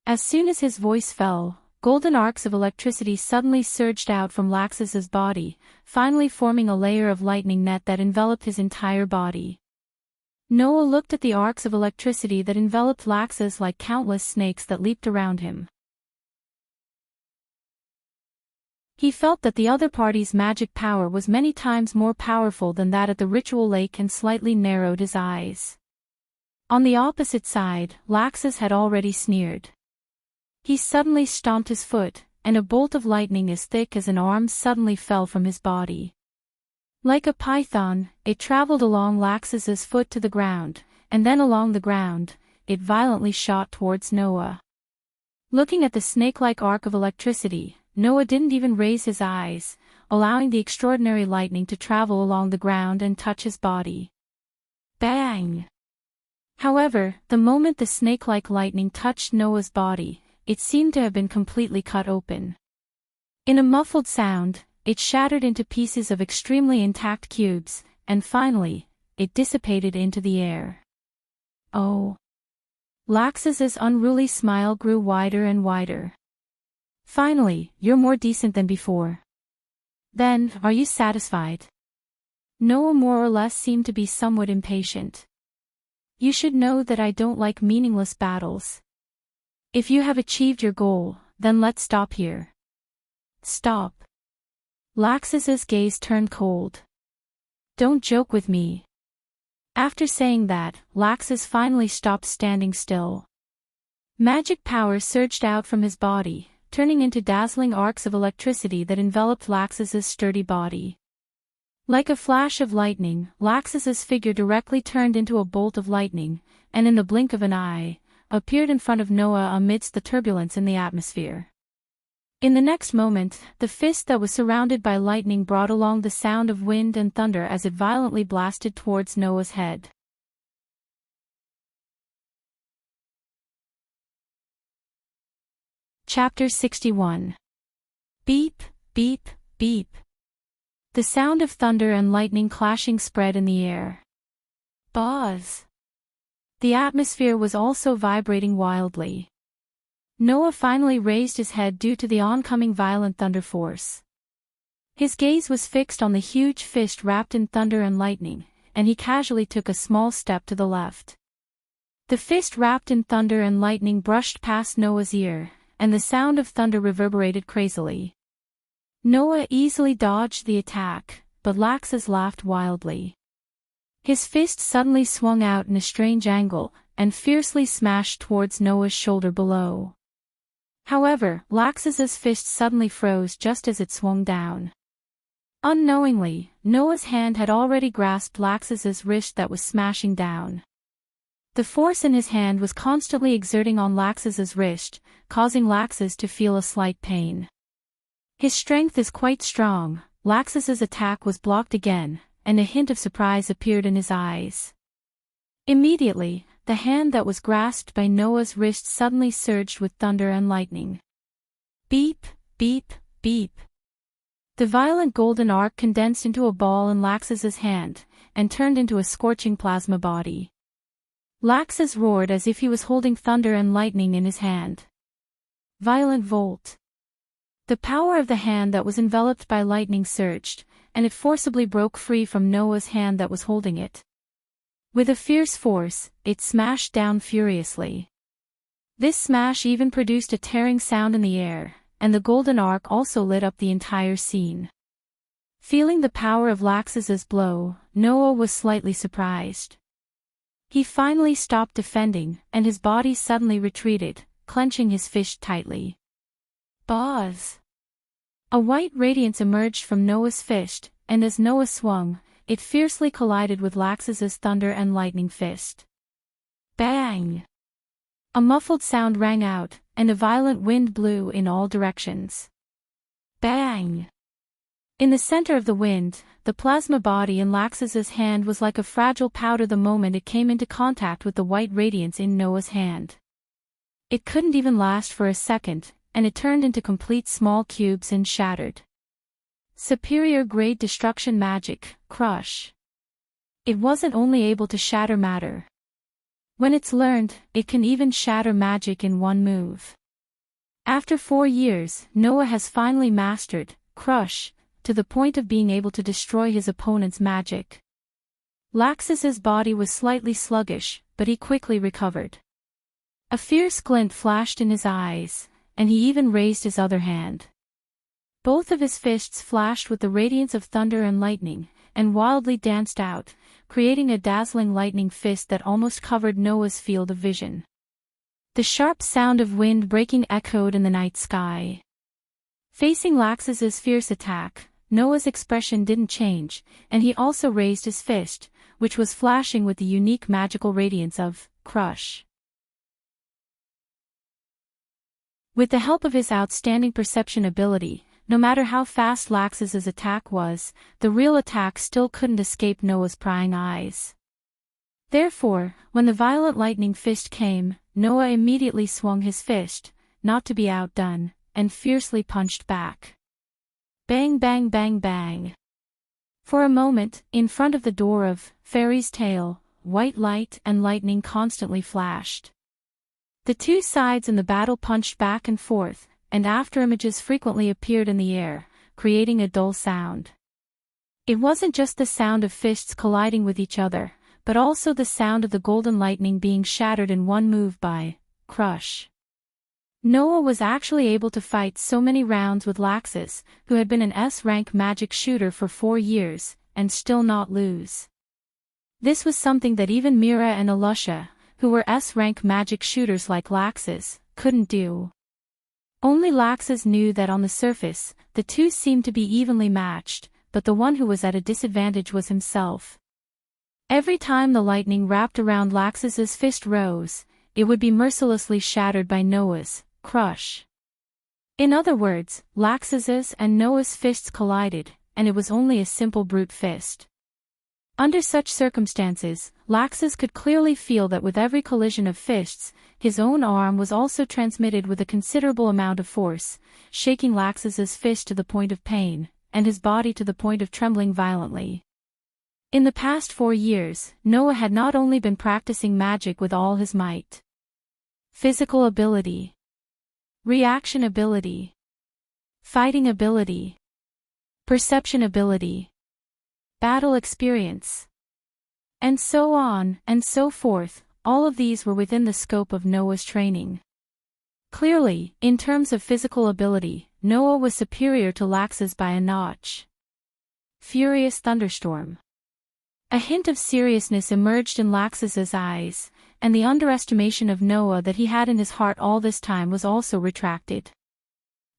As soon as his voice fell, golden arcs of electricity suddenly surged out from Laxes's body, finally forming a layer of lightning net that enveloped his entire body. Noah looked at the arcs of electricity that enveloped Laxes like countless snakes that leaped around him. He felt that the other party's magic power was many times more powerful than that at the ritual lake and slightly narrowed his eyes. On the opposite side, Laxes had already sneered. He suddenly stomped his foot, and a bolt of lightning as thick as an arm suddenly fell from his body. Like a python, it traveled along Laxes's foot to the ground, and then along the ground, it violently shot towards Noah. Looking at the snake-like arc of electricity, Noah didn't even raise his eyes, allowing the extraordinary lightning to travel along the ground and touch his body. Bang! However, the moment the snake-like lightning touched Noah's body, it seemed to have been completely cut open. In a muffled sound, it shattered into pieces of extremely intact cubes, and finally, it dissipated into the air. "Oh." Laxes's unruly smile grew wider and wider. "Finally, you're more decent than before. Then, are you satisfied?" Noah more or less seemed to be somewhat impatient. "You should know that I don't like meaningless battles. If you have achieved your goal, then let's stop here. Stop. Laxus's gaze turned cold. Don't joke with me. After saying that, Laxus finally stopped standing still. Magic power surged out from his body, turning into dazzling arcs of electricity that enveloped Laxus's sturdy body. Like a flash of lightning, Laxus's figure directly turned into a bolt of lightning, and in the blink of an eye, appeared in front of Noah amidst the turbulence in the atmosphere. In the next moment, the fist that was surrounded by lightning brought along the sound of wind and thunder as it violently blasted towards Noah's head. Chapter 61. Beep, beep, beep. The sound of thunder and lightning clashing spread in the air. Buzz. The atmosphere was also vibrating wildly. Noah finally raised his head due to the oncoming violent thunder force. His gaze was fixed on the huge fist wrapped in thunder and lightning, and he casually took a small step to the left. The fist wrapped in thunder and lightning brushed past Noah's ear, and the sound of thunder reverberated crazily. Noah easily dodged the attack, but Laxus laughed wildly. His fist suddenly swung out in a strange angle, and fiercely smashed towards Noah's shoulder below. However, Laxus's fist suddenly froze just as it swung down. Unknowingly, Noah's hand had already grasped Laxus's wrist that was smashing down. The force in his hand was constantly exerting on Laxus's wrist, causing Laxus to feel a slight pain. His strength is quite strong. Laxus's attack was blocked again, and a hint of surprise appeared in his eyes. Immediately, the hand that was grasped by Noah's wrist suddenly surged with thunder and lightning. Beep, beep, beep. The violent golden arc condensed into a ball in Laxus's hand, and turned into a scorching plasma body. Laxus roared as if he was holding thunder and lightning in his hand. Violent volt. The power of the hand that was enveloped by lightning surged, and it forcibly broke free from Noah's hand that was holding it. With a fierce force, it smashed down furiously. This smash even produced a tearing sound in the air, and the golden arc also lit up the entire scene. Feeling the power of Laxus's blow, Noah was slightly surprised. He finally stopped defending, and his body suddenly retreated, clenching his fist tightly. Buzz! A white radiance emerged from Noah's fist, and as Noah swung, it fiercely collided with Laxus's thunder and lightning fist. Bang! A muffled sound rang out, and a violent wind blew in all directions. Bang! In the center of the wind, the plasma body in Laxus's hand was like a fragile powder the moment it came into contact with the white radiance in Noah's hand. It couldn't even last for a second, and it turned into complete small cubes and shattered. Superior grade destruction magic, crush. It wasn't only able to shatter matter. When it's learned, it can even shatter magic in one move. After 4 years, Noah has finally mastered crush, to the point of being able to destroy his opponent's magic. Laxus's body was slightly sluggish, but he quickly recovered. A fierce glint flashed in his eyes, and he even raised his other hand. Both of his fists flashed with the radiance of thunder and lightning, and wildly danced out, creating a dazzling lightning fist that almost covered Noah's field of vision. The sharp sound of wind breaking echoed in the night sky. Facing Laxus's fierce attack, Noah's expression didn't change, and he also raised his fist, which was flashing with the unique magical radiance of crush. With the help of his outstanding perception ability, no matter how fast Laxus's attack was, the real attack still couldn't escape Noah's prying eyes. Therefore, when the violent lightning fist came, Noah immediately swung his fist, not to be outdone, and fiercely punched back. Bang bang bang bang. For a moment, in front of the door of Fairy's Tale, white light and lightning constantly flashed. The two sides in the battle punched back and forth, and afterimages frequently appeared in the air, creating a dull sound. It wasn't just the sound of fists colliding with each other, but also the sound of the golden lightning being shattered in one move by crush. Noah was actually able to fight so many rounds with Laxus, who had been an S-rank magic shooter for 4 years, and still not lose. This was something that even Mira and Alusha, who were S-rank magic shooters like Laxus, couldn't do. Only Laxus knew that on the surface, the two seemed to be evenly matched, but the one who was at a disadvantage was himself. Every time the lightning wrapped around Laxus's fist rose, it would be mercilessly shattered by Noah's crush. In other words, Laxus's and Noah's fists collided, and it was only a simple brute fist. Under such circumstances, Laxus could clearly feel that with every collision of fists, his own arm was also transmitted with a considerable amount of force, shaking Laxus's fist to the point of pain, and his body to the point of trembling violently. In the past 4 years, Noah had not only been practicing magic with all his might. Physical ability, reaction ability, fighting ability, perception ability, battle experience, and so on and so forth, all of these were within the scope of Noah's training. Clearly, in terms of physical ability, Noah was superior to Laxus by a notch. Furious thunderstorm. A hint of seriousness emerged in Laxus's eyes, and the underestimation of Noah that he had in his heart all this time was also retracted.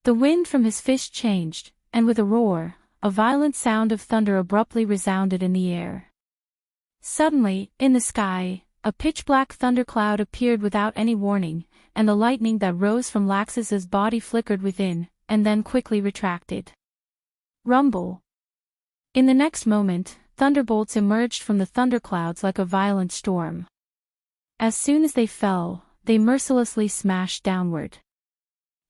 The wind from his fist changed, and with a roar, a violent sound of thunder abruptly resounded in the air. Suddenly, in the sky, a pitch-black thundercloud appeared without any warning, and the lightning that rose from Laxus's body flickered within, and then quickly retracted. Rumble. In the next moment, thunderbolts emerged from the thunderclouds like a violent storm. As soon as they fell, they mercilessly smashed downward.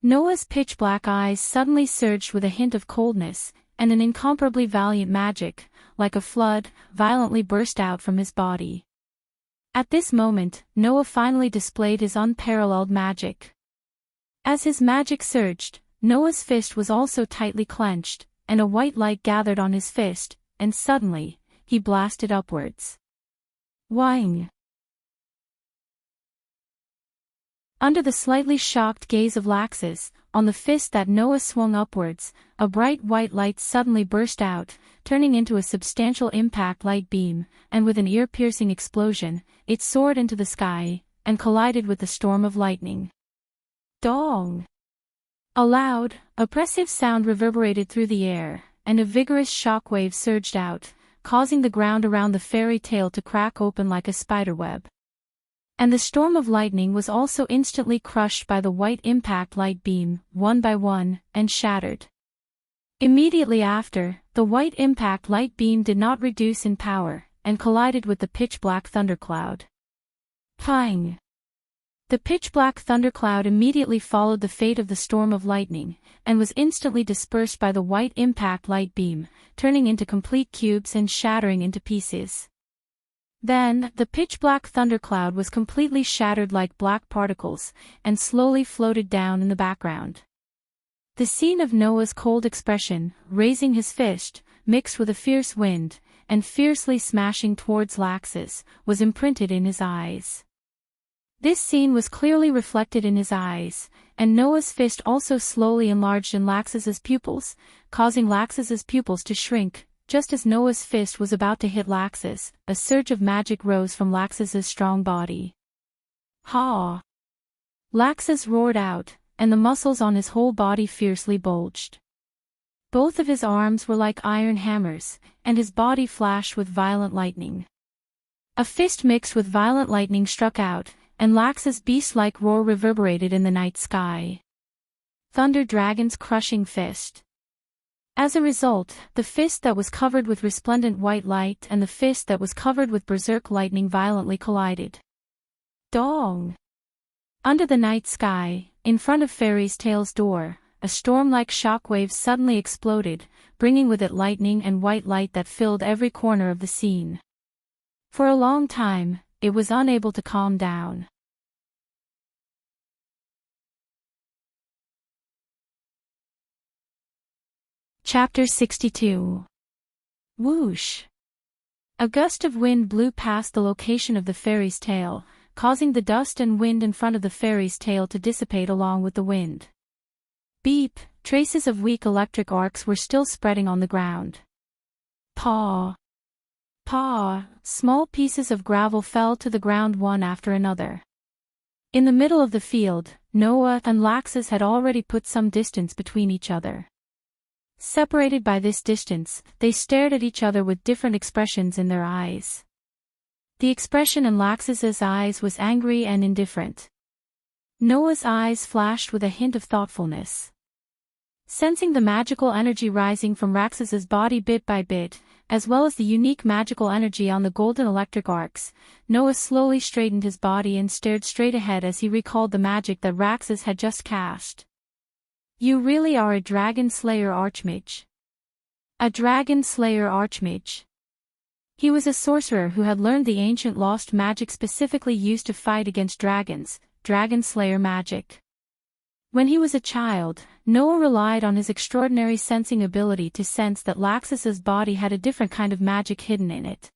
Noah's pitch-black eyes suddenly surged with a hint of coldness, and an incomparably valiant magic, like a flood, violently burst out from his body. At this moment, Noah finally displayed his unparalleled magic. As his magic surged, Noah's fist was also tightly clenched, and a white light gathered on his fist, and suddenly, he blasted upwards. Whang! Under the slightly shocked gaze of Laxus, on the fist that Noah swung upwards, a bright white light suddenly burst out, turning into a substantial impact light beam, and with an ear-piercing explosion, it soared into the sky, and collided with the storm of lightning. Dong! A loud, oppressive sound reverberated through the air, and a vigorous shockwave surged out, causing the ground around the fairy tale to crack open like a spiderweb. And the storm of lightning was also instantly crushed by the white impact light beam, one by one, and shattered. Immediately after, the white impact light beam did not reduce in power, and collided with the pitch-black thundercloud. Pang! The pitch-black thundercloud immediately followed the fate of the storm of lightning, and was instantly dispersed by the white impact light beam, turning into complete cubes and shattering into pieces. Then, the pitch-black thundercloud was completely shattered like black particles, and slowly floated down in the background. The scene of Noah's cold expression, raising his fist, mixed with a fierce wind, and fiercely smashing towards Laxus, was imprinted in his eyes. This scene was clearly reflected in his eyes, and Noah's fist also slowly enlarged in Laxus's pupils, causing Laxus's pupils to shrink. Just as Noah's fist was about to hit Laxus, a surge of magic rose from Laxus's strong body. Ha! Laxus roared out, and the muscles on his whole body fiercely bulged. Both of his arms were like iron hammers, and his body flashed with violent lightning. A fist mixed with violent lightning struck out, and Laxus' beast-like roar reverberated in the night sky. Thunder Dragon's crushing fist. As a result, the fist that was covered with resplendent white light and the fist that was covered with berserk lightning violently collided. Dong! Under the night sky, in front of Fairy's Tale's door, a storm-like shockwave suddenly exploded, bringing with it lightning and white light that filled every corner of the scene. For a long time, it was unable to calm down. Chapter 62. Whoosh! A gust of wind blew past the location of the fairy's tale, causing the dust and wind in front of the fairy's tail to dissipate along with the wind. Beep, traces of weak electric arcs were still spreading on the ground. Paw. Paw, small pieces of gravel fell to the ground one after another. In the middle of the field, Noah and Laxus had already put some distance between each other. Separated by this distance, they stared at each other with different expressions in their eyes. The expression in Laxus's eyes was angry and indifferent. Noah's eyes flashed with a hint of thoughtfulness. Sensing the magical energy rising from Laxus's body bit by bit, as well as the unique magical energy on the golden electric arcs, Noah slowly straightened his body and stared straight ahead as he recalled the magic that Laxus had just cast. You really are a Dragon Slayer Archmage. A Dragon Slayer Archmage. He was a sorcerer who had learned the ancient lost magic specifically used to fight against dragons, Dragon Slayer magic. When he was a child, Noah relied on his extraordinary sensing ability to sense that Laxus's body had a different kind of magic hidden in it.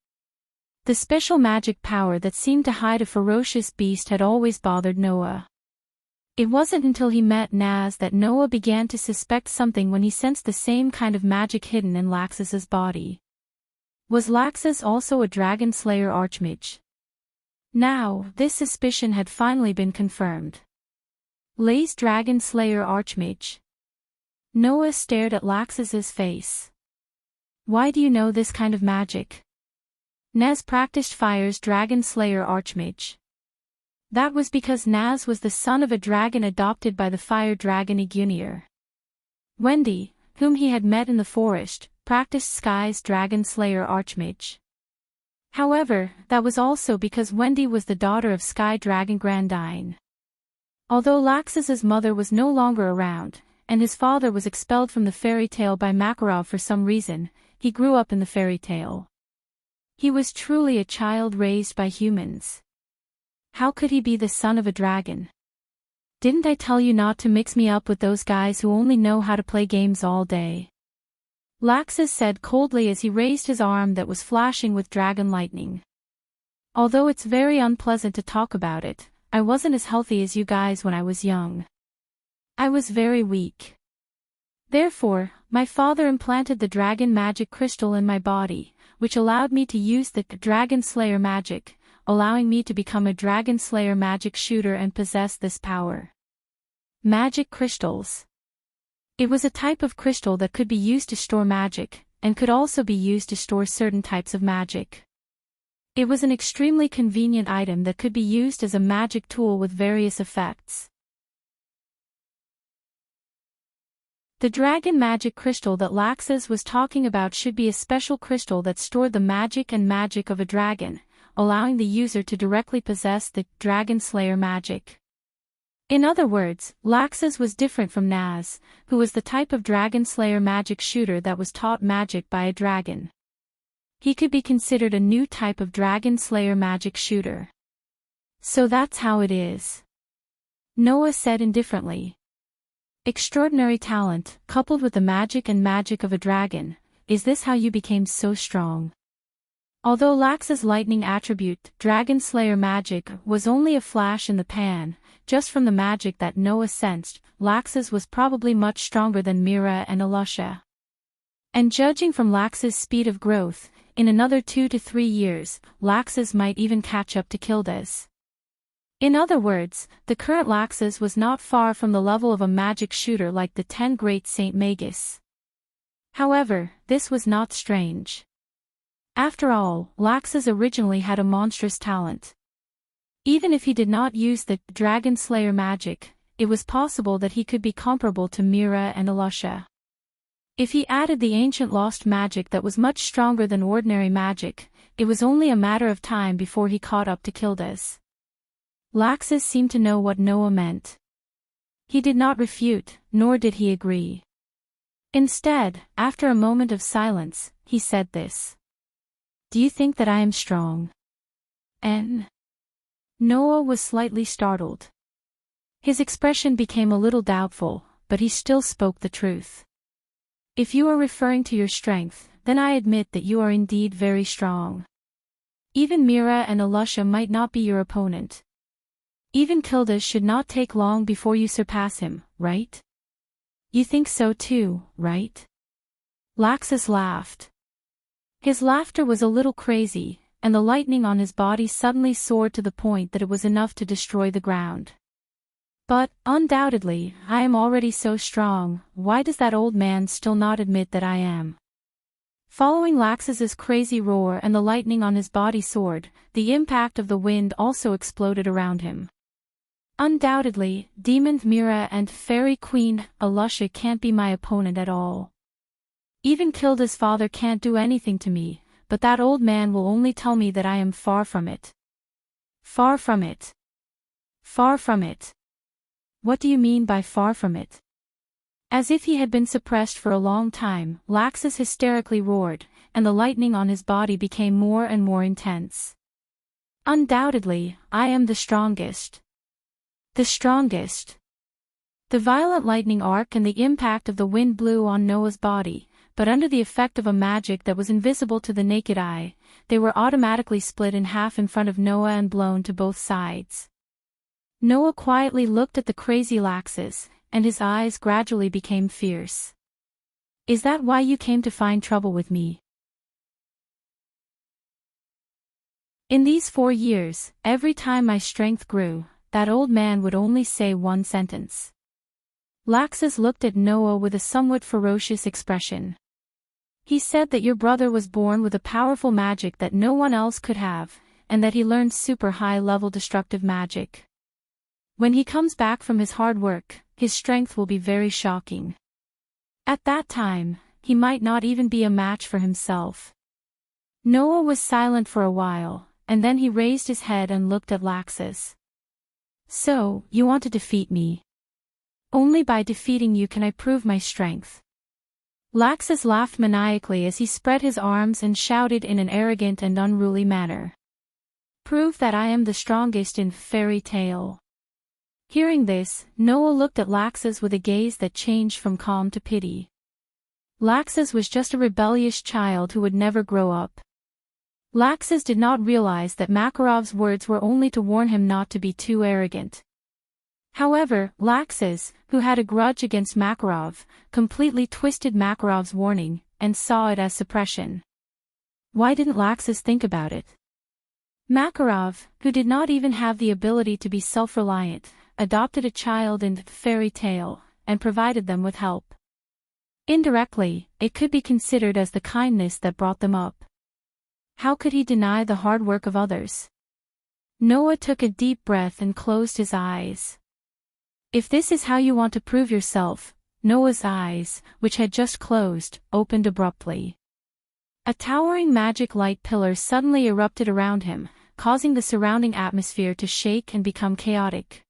The special magic power that seemed to hide a ferocious beast had always bothered Noah. It wasn't until he met Naz that Noah began to suspect something when he sensed the same kind of magic hidden in Laxus's body. Was Laxus also a Dragon Slayer Archmage? Now, this suspicion had finally been confirmed. Lay's Dragon Slayer Archmage. Noah stared at Laxus's face. Why do you know this kind of magic? Naz practiced Fire's Dragon Slayer Archmage. That was because Naz was the son of a dragon adopted by the fire dragon Igunir. Wendy, whom he had met in the forest, practiced Sky's Dragon Slayer Archmage. However, that was also because Wendy was the daughter of Sky Dragon Grandine. Although Laxus's mother was no longer around, and his father was expelled from the fairy tale by Makarov for some reason, he grew up in the fairy tale. He was truly a child raised by humans. How could he be the son of a dragon? Didn't I tell you not to mix me up with those guys who only know how to play games all day? Laxus said coldly as he raised his arm that was flashing with dragon lightning. Although it's very unpleasant to talk about it, I wasn't as healthy as you guys when I was young. I was very weak. Therefore, my father implanted the dragon magic crystal in my body, which allowed me to use the Dragon Slayer magic, allowing me to become a Dragon Slayer magic shooter and possess this power. Magic crystals. It was a type of crystal that could be used to store magic, and could also be used to store certain types of magic. It was an extremely convenient item that could be used as a magic tool with various effects. The dragon magic crystal that Laxus was talking about should be a special crystal that stored the magic and magic of a dragon, allowing the user to directly possess the Dragon Slayer magic. In other words, Laxus was different from Naz, who was the type of Dragon Slayer magic shooter that was taught magic by a dragon. He could be considered a new type of Dragon Slayer magic shooter. So that's how it is. Noah said indifferently. Extraordinary talent, coupled with the magic and magic of a dragon, is this how you became so strong? Although Lax's lightning attribute, Dragon Slayer magic, was only a flash in the pan, just from the magic that Noah sensed, Lax's was probably much stronger than Mira and Alusha. And judging from Lax's speed of growth, in another 2 to 3 years, Lax's might even catch up to Kilda's. In other words, the current Lax's was not far from the level of a magic shooter like the 10 Great Saint Magus. However, this was not strange. After all, Lax's originally had a monstrous talent. Even if he did not use the Dragon Slayer magic, it was possible that he could be comparable to Mira and Alusha. If he added the ancient lost magic that was much stronger than ordinary magic, it was only a matter of time before he caught up to Kilda's. Laxus seemed to know what Noah meant. He did not refute, nor did he agree. Instead, after a moment of silence, he said this. Do you think that I am strong? Noah was slightly startled. His expression became a little doubtful, but he still spoke the truth. If you are referring to your strength, then I admit that you are indeed very strong. Even Mira and Alusha might not be your opponent, Even Kildas should not take long before you surpass him, right? You think so too, right? Laxus laughed. His laughter was a little crazy, and the lightning on his body suddenly soared to the point that it was enough to destroy the ground. But, undoubtedly, I am already so strong, why does that old man still not admit that I am? Following Laxus's crazy roar and the lightning on his body soared, the impact of the wind also exploded around him. Undoubtedly, Demon Mira and Fairy Queen Alusha can't be my opponent at all. Even Kilda's father can't do anything to me, but that old man will only tell me that I am far from it. Far from it. Far from it. What do you mean by far from it? As if he had been suppressed for a long time, Laxus hysterically roared, and the lightning on his body became more and more intense. Undoubtedly, I am the strongest. The strongest. The violent lightning arc and the impact of the wind blew on Noah's body, but under the effect of a magic that was invisible to the naked eye, they were automatically split in half in front of Noah and blown to both sides. Noah quietly looked at the crazy Laxus, and his eyes gradually became fierce. Is that why you came to find trouble with me? In these 4 years, every time my strength grew, that old man would only say one sentence. Laxus looked at Noah with a somewhat ferocious expression. He said that your brother was born with a powerful magic that no one else could have, and that he learned super high-level destructive magic. When he comes back from his hard work, his strength will be very shocking. At that time, he might not even be a match for himself. Noah was silent for a while, and then he raised his head and looked at Laxus. So, you want to defeat me? Only by defeating you can I prove my strength. Laxus laughed maniacally as he spread his arms and shouted in an arrogant and unruly manner. Prove that I am the strongest in fairy tale. Hearing this, Noah looked at Laxus with a gaze that changed from calm to pity. Laxus was just a rebellious child who would never grow up. Laxus did not realize that Makarov's words were only to warn him not to be too arrogant. However, Laxus, who had a grudge against Makarov, completely twisted Makarov's warning, and saw it as suppression. Why didn't Laxus think about it? Makarov, who did not even have the ability to be self-reliant, adopted a child in fairy tale, and provided them with help. Indirectly, it could be considered as the kindness that brought them up. How could he deny the hard work of others? Noah took a deep breath and closed his eyes. If this is how you want to prove yourself, Noah's eyes, which had just closed, opened abruptly. A towering magic light pillar suddenly erupted around him, causing the surrounding atmosphere to shake and become chaotic.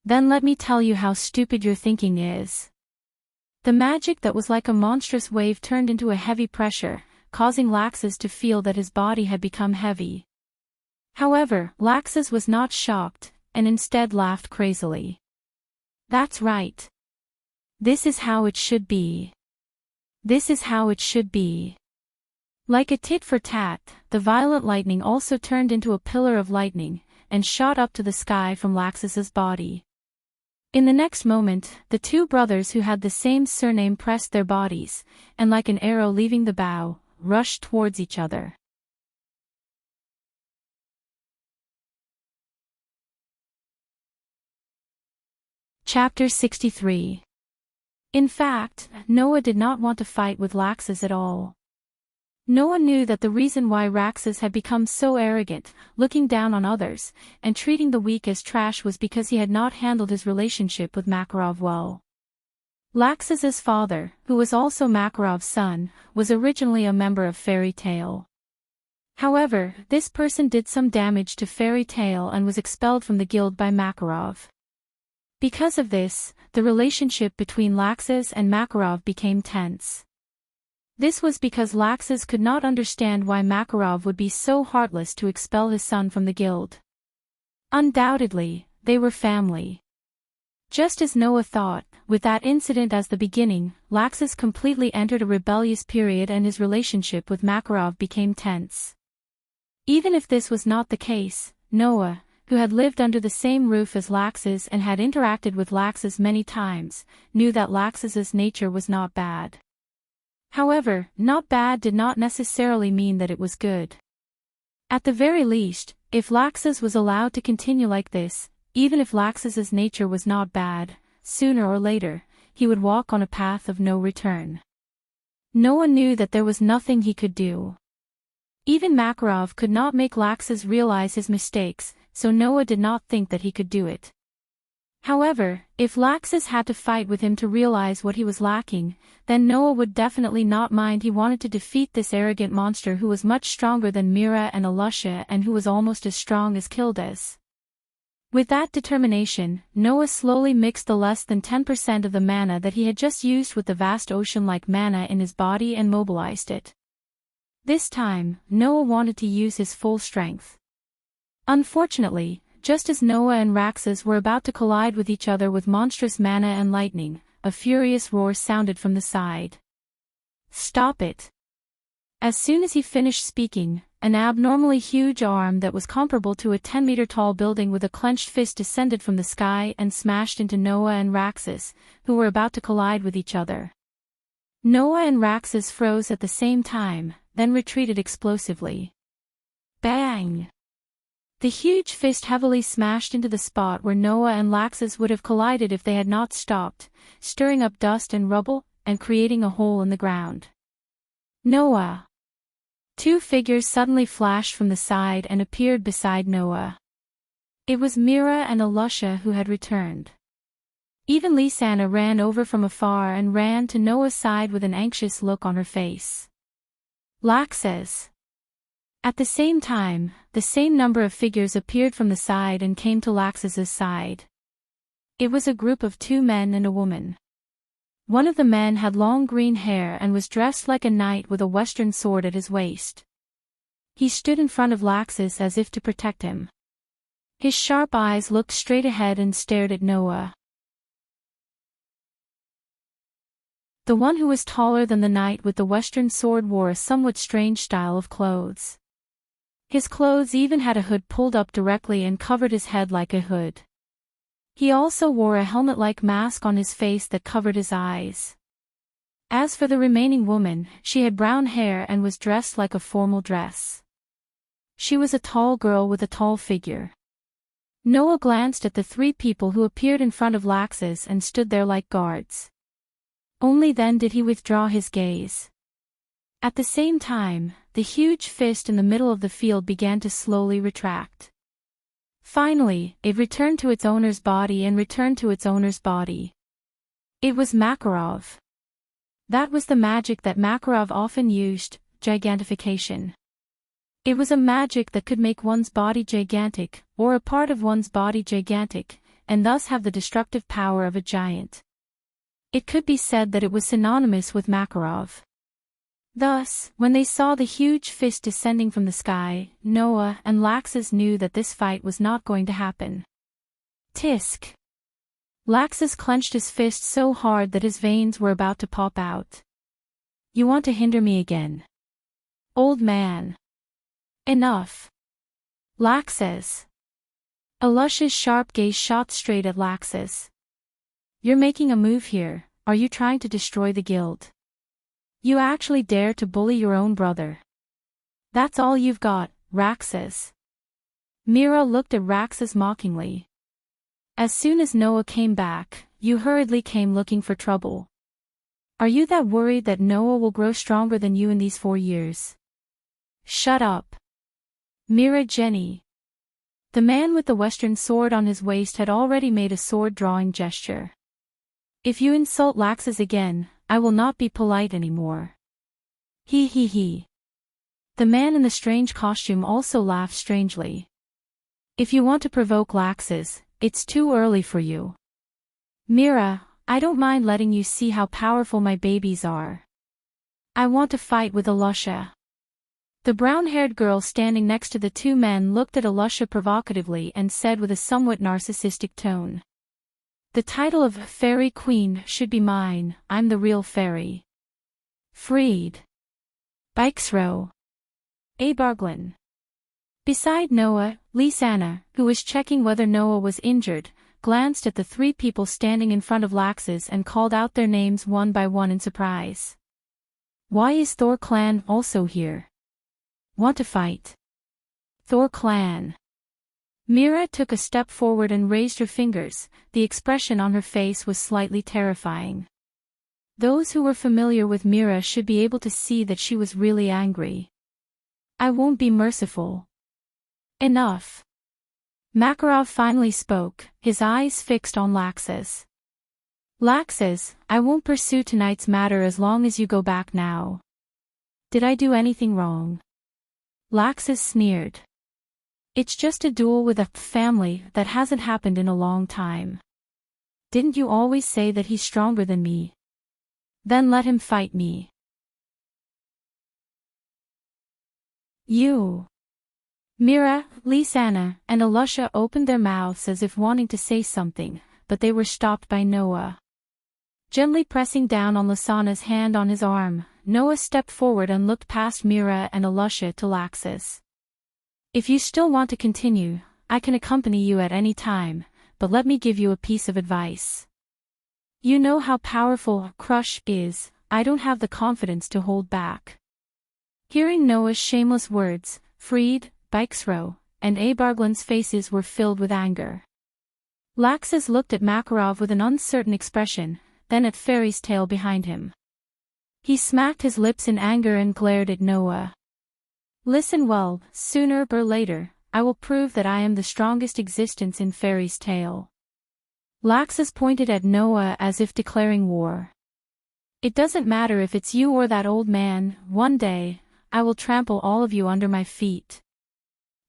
Then let me tell you how stupid your thinking is. The magic that was like a monstrous wave turned into a heavy pressure, causing Laxus to feel that his body had become heavy. However, Laxus was not shocked, and instead laughed crazily. That's right. This is how it should be. This is how it should be. Like a tit for tat, the violent lightning also turned into a pillar of lightning, and shot up to the sky from Laxus's body. In the next moment, the two brothers who had the same surname pressed their bodies, and like an arrow leaving the bow, rushed towards each other. Chapter 63. In fact, Noah did not want to fight with Laxus at all. Noah knew that the reason why Laxus had become so arrogant, looking down on others, and treating the weak as trash was because he had not handled his relationship with Makarov well. Laxus's father, who was also Makarov's son, was originally a member of Fairy Tail. However, this person did some damage to Fairy Tail and was expelled from the guild by Makarov. Because of this, the relationship between Laxus and Makarov became tense. This was because Laxus could not understand why Makarov would be so heartless to expel his son from the guild. Undoubtedly, they were family. Just as Noah thought, with that incident as the beginning, Laxus completely entered a rebellious period and his relationship with Makarov became tense. Even if this was not the case, Noah, who had lived under the same roof as Lax's and had interacted with Lax's many times, knew that Lax's nature was not bad. However, not bad did not necessarily mean that it was good. At the very least, if Lax's was allowed to continue like this, even if Lax's nature was not bad, sooner or later, he would walk on a path of no return. Noah knew that there was nothing he could do. Even Makarov could not make Lax's realize his mistakes, so Noah did not think that he could do it. However, if Lax's had to fight with him to realize what he was lacking, then Noah would definitely not mind. He wanted to defeat this arrogant monster who was much stronger than Mira and Alusha and who was almost as strong as Kildes. With that determination, Noah slowly mixed the less than 10% of the mana that he had just used with the vast ocean-like mana in his body and mobilized it. This time, Noah wanted to use his full strength. Unfortunately, just as Noah and Raxus were about to collide with each other with monstrous mana and lightning, a furious roar sounded from the side. "Stop it!" As soon as he finished speaking, an abnormally huge arm that was comparable to a 10-meter-tall building with a clenched fist descended from the sky and smashed into Noah and Raxus, who were about to collide with each other. Noah and Raxus froze at the same time, then retreated explosively. Bang! The huge fist heavily smashed into the spot where Noah and Laxus would have collided if they had not stopped, stirring up dust and rubble, and creating a hole in the ground. Noah! Two figures suddenly flashed from the side and appeared beside Noah. It was Mira and Alusha who had returned. Even Lisanna ran over from afar and ran to Noah's side with an anxious look on her face. Laxus! At the same time, the same number of figures appeared from the side and came to Laxus's side. It was a group of 2 men and a woman. One of the men had long green hair and was dressed like a knight with a western sword at his waist. He stood in front of Laxus as if to protect him. His sharp eyes looked straight ahead and stared at Noah. The one who was taller than the knight with the western sword wore a somewhat strange style of clothes. His clothes even had a hood pulled up directly and covered his head like a hood. He also wore a helmet-like mask on his face that covered his eyes. As for the remaining woman, she had brown hair and was dressed like a formal dress. She was a tall girl with a tall figure. Noah glanced at the 3 people who appeared in front of Laxus and stood there like guards. Only then did he withdraw his gaze. At the same time, the huge fist in the middle of the field began to slowly retract. Finally, it returned to its owner's body and returned to its owner's body. It was Makarov. That was the magic that Makarov often used, gigantification. It was a magic that could make one's body gigantic, or a part of one's body gigantic, and thus have the destructive power of a giant. It could be said that it was synonymous with Makarov. Thus, when they saw the huge fist descending from the sky, Noah and Laxus knew that this fight was not going to happen. Tisk! Laxus clenched his fist so hard that his veins were about to pop out. "You want to hinder me again? Old man. Enough." Laxus. Alusha's sharp gaze shot straight at Laxus. "You're making a move here. Are you trying to destroy the guild? You actually dare to bully your own brother? That's all you've got, Raxus." Mira looked at Raxus mockingly. "As soon as Noah came back, you hurriedly came looking for trouble. Are you that worried that Noah will grow stronger than you in these 4 years? Shut up." Mira Jenny. The man with the western sword on his waist had already made a sword-drawing gesture. "If you insult Laxus again, I will not be polite anymore." He. The man in the strange costume also laughed strangely. "If you want to provoke Laxus, it's too early for you. Mira, I don't mind letting you see how powerful my babies are. I want to fight with Alusha." The brown-haired girl standing next to the 2 men looked at Alusha provocatively and said with a somewhat narcissistic tone, "The title of Fairy Queen should be mine. I'm the real fairy." Freed. Bikesrow. Abarglin. Beside Noah, Lysana, who was checking whether Noah was injured, glanced at the three people standing in front of Laxus and called out their names one by one in surprise. Why is Thor clan also here? Want to fight? Thor clan. Mira took a step forward and raised her fingers. The expression on her face was slightly terrifying. Those who were familiar with Mira should be able to see that she was really angry. I won't be merciful. Enough. Makarov finally spoke, his eyes fixed on Laxus. Laxus, I won't pursue tonight's matter as long as you go back now. Did I do anything wrong? Laxus sneered. It's just a duel with a family that hasn't happened in a long time. Didn't you always say that he's stronger than me? Then let him fight me. You. Mira, Lysana, and Alusha opened their mouths as if wanting to say something, but they were stopped by Noah. Gently pressing down on Lysana's hand on his arm, Noah stepped forward and looked past Mira and Alusha to Laxus. If you still want to continue, I can accompany you at any time, but let me give you a piece of advice. You know how powerful Crush is, I don't have the confidence to hold back. Hearing Noah's shameless words, Freed, Bikesrow, and Abarglin's faces were filled with anger. Laxus looked at Makarov with an uncertain expression, then at Fairy's tail behind him. He smacked his lips in anger and glared at Noah. Listen well, sooner or later, I will prove that I am the strongest existence in Fairy's tail. Laxus pointed at Noah as if declaring war. It doesn't matter if it's you or that old man, one day, I will trample all of you under my feet.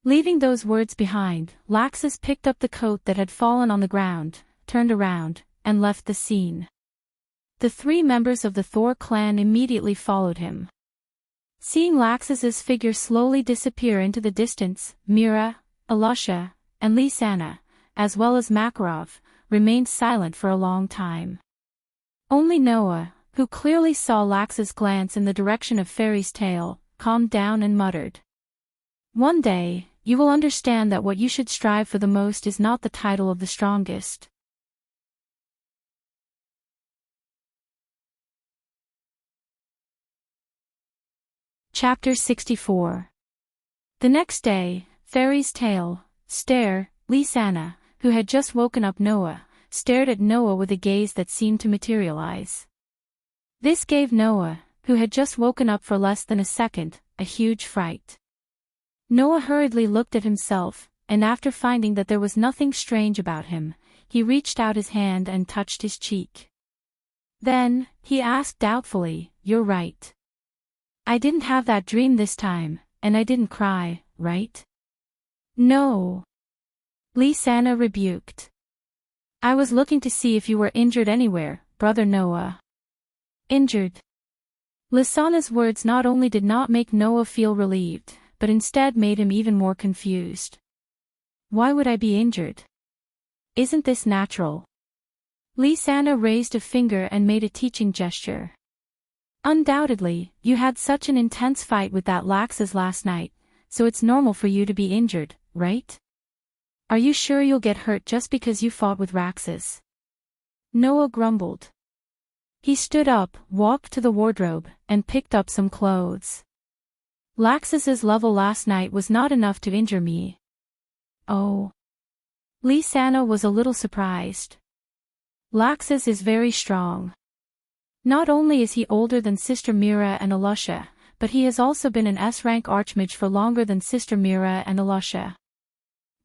Leaving those words behind, Laxus picked up the coat that had fallen on the ground, turned around, and left the scene. The three members of the Thor clan immediately followed him. Seeing Laxus's figure slowly disappear into the distance, Mira, Alusha, and Lysana, as well as Makarov, remained silent for a long time. Only Noah, who clearly saw Laxus glance in the direction of Fairy's tail, calmed down and muttered. One day, you will understand that what you should strive for the most is not the title of the strongest. Chapter 64. The next day, Fairy's tail, Lysana, who had just woken up Noah, stared at Noah with a gaze that seemed to materialize. This gave Noah, who had just woken up for less than a second, a huge fright. Noah hurriedly looked at himself, and after finding that there was nothing strange about him, he reached out his hand and touched his cheek. Then, he asked doubtfully, "You're right. I didn't have that dream this time, and I didn't cry, right?" "No," Lysana rebuked. "I was looking to see if you were injured anywhere, brother Noah." Injured? Lysana's words not only did not make Noah feel relieved, but instead made him even more confused. Why would I be injured? Isn't this natural? Lysana raised a finger and made a teaching gesture. Undoubtedly, you had such an intense fight with that Laxus last night, so it's normal for you to be injured, right? Are you sure you'll get hurt just because you fought with Laxus? Noah grumbled. He stood up, walked to the wardrobe, and picked up some clothes. Laxus's level last night was not enough to injure me. Oh. Lysana was a little surprised. Laxus is very strong. Not only is he older than Sister Mira and Alusha, but he has also been an S-rank archmage for longer than Sister Mira and Alusha.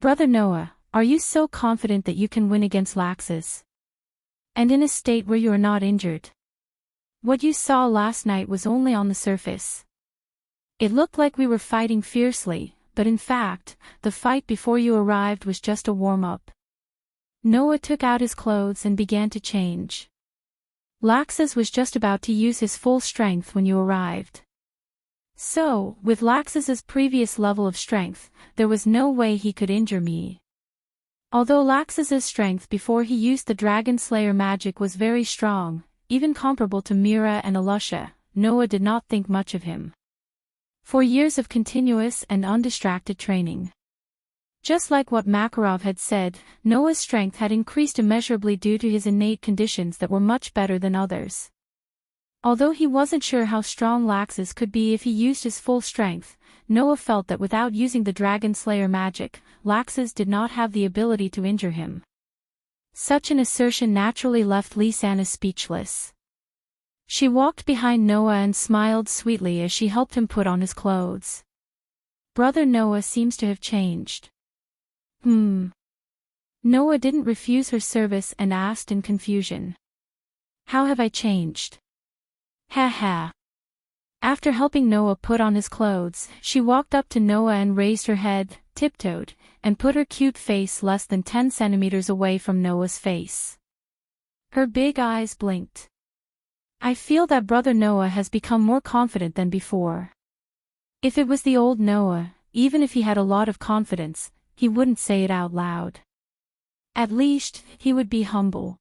Brother Noah, are you so confident that you can win against Laxus? And in a state where you are not injured? What you saw last night was only on the surface. It looked like we were fighting fiercely, but in fact, the fight before you arrived was just a warm-up. Noah took out his clothes and began to change. Laxus was just about to use his full strength when you arrived. So, with Laxus's previous level of strength, there was no way he could injure me. Although Laxus's strength before he used the Dragon Slayer magic was very strong, even comparable to Mira and Alusha, Noah did not think much of him. For years of continuous and undistracted training. Just like what Makarov had said, Noah's strength had increased immeasurably due to his innate conditions that were much better than others. Although he wasn't sure how strong Laxus could be if he used his full strength, Noah felt that without using the Dragon Slayer magic, Laxus did not have the ability to injure him. Such an assertion naturally left Lisanna speechless. She walked behind Noah and smiled sweetly as she helped him put on his clothes. Brother Noah seems to have changed. Noah didn't refuse her service and asked in confusion. How have I changed? Ha ha. After helping Noah put on his clothes, she walked up to Noah and raised her head, tiptoed, and put her cute face less than 10 centimeters away from Noah's face. Her big eyes blinked. I feel that Brother Noah has become more confident than before. If it was the old Noah, even if he had a lot of confidence, he wouldn't say it out loud. At least, he would be humble.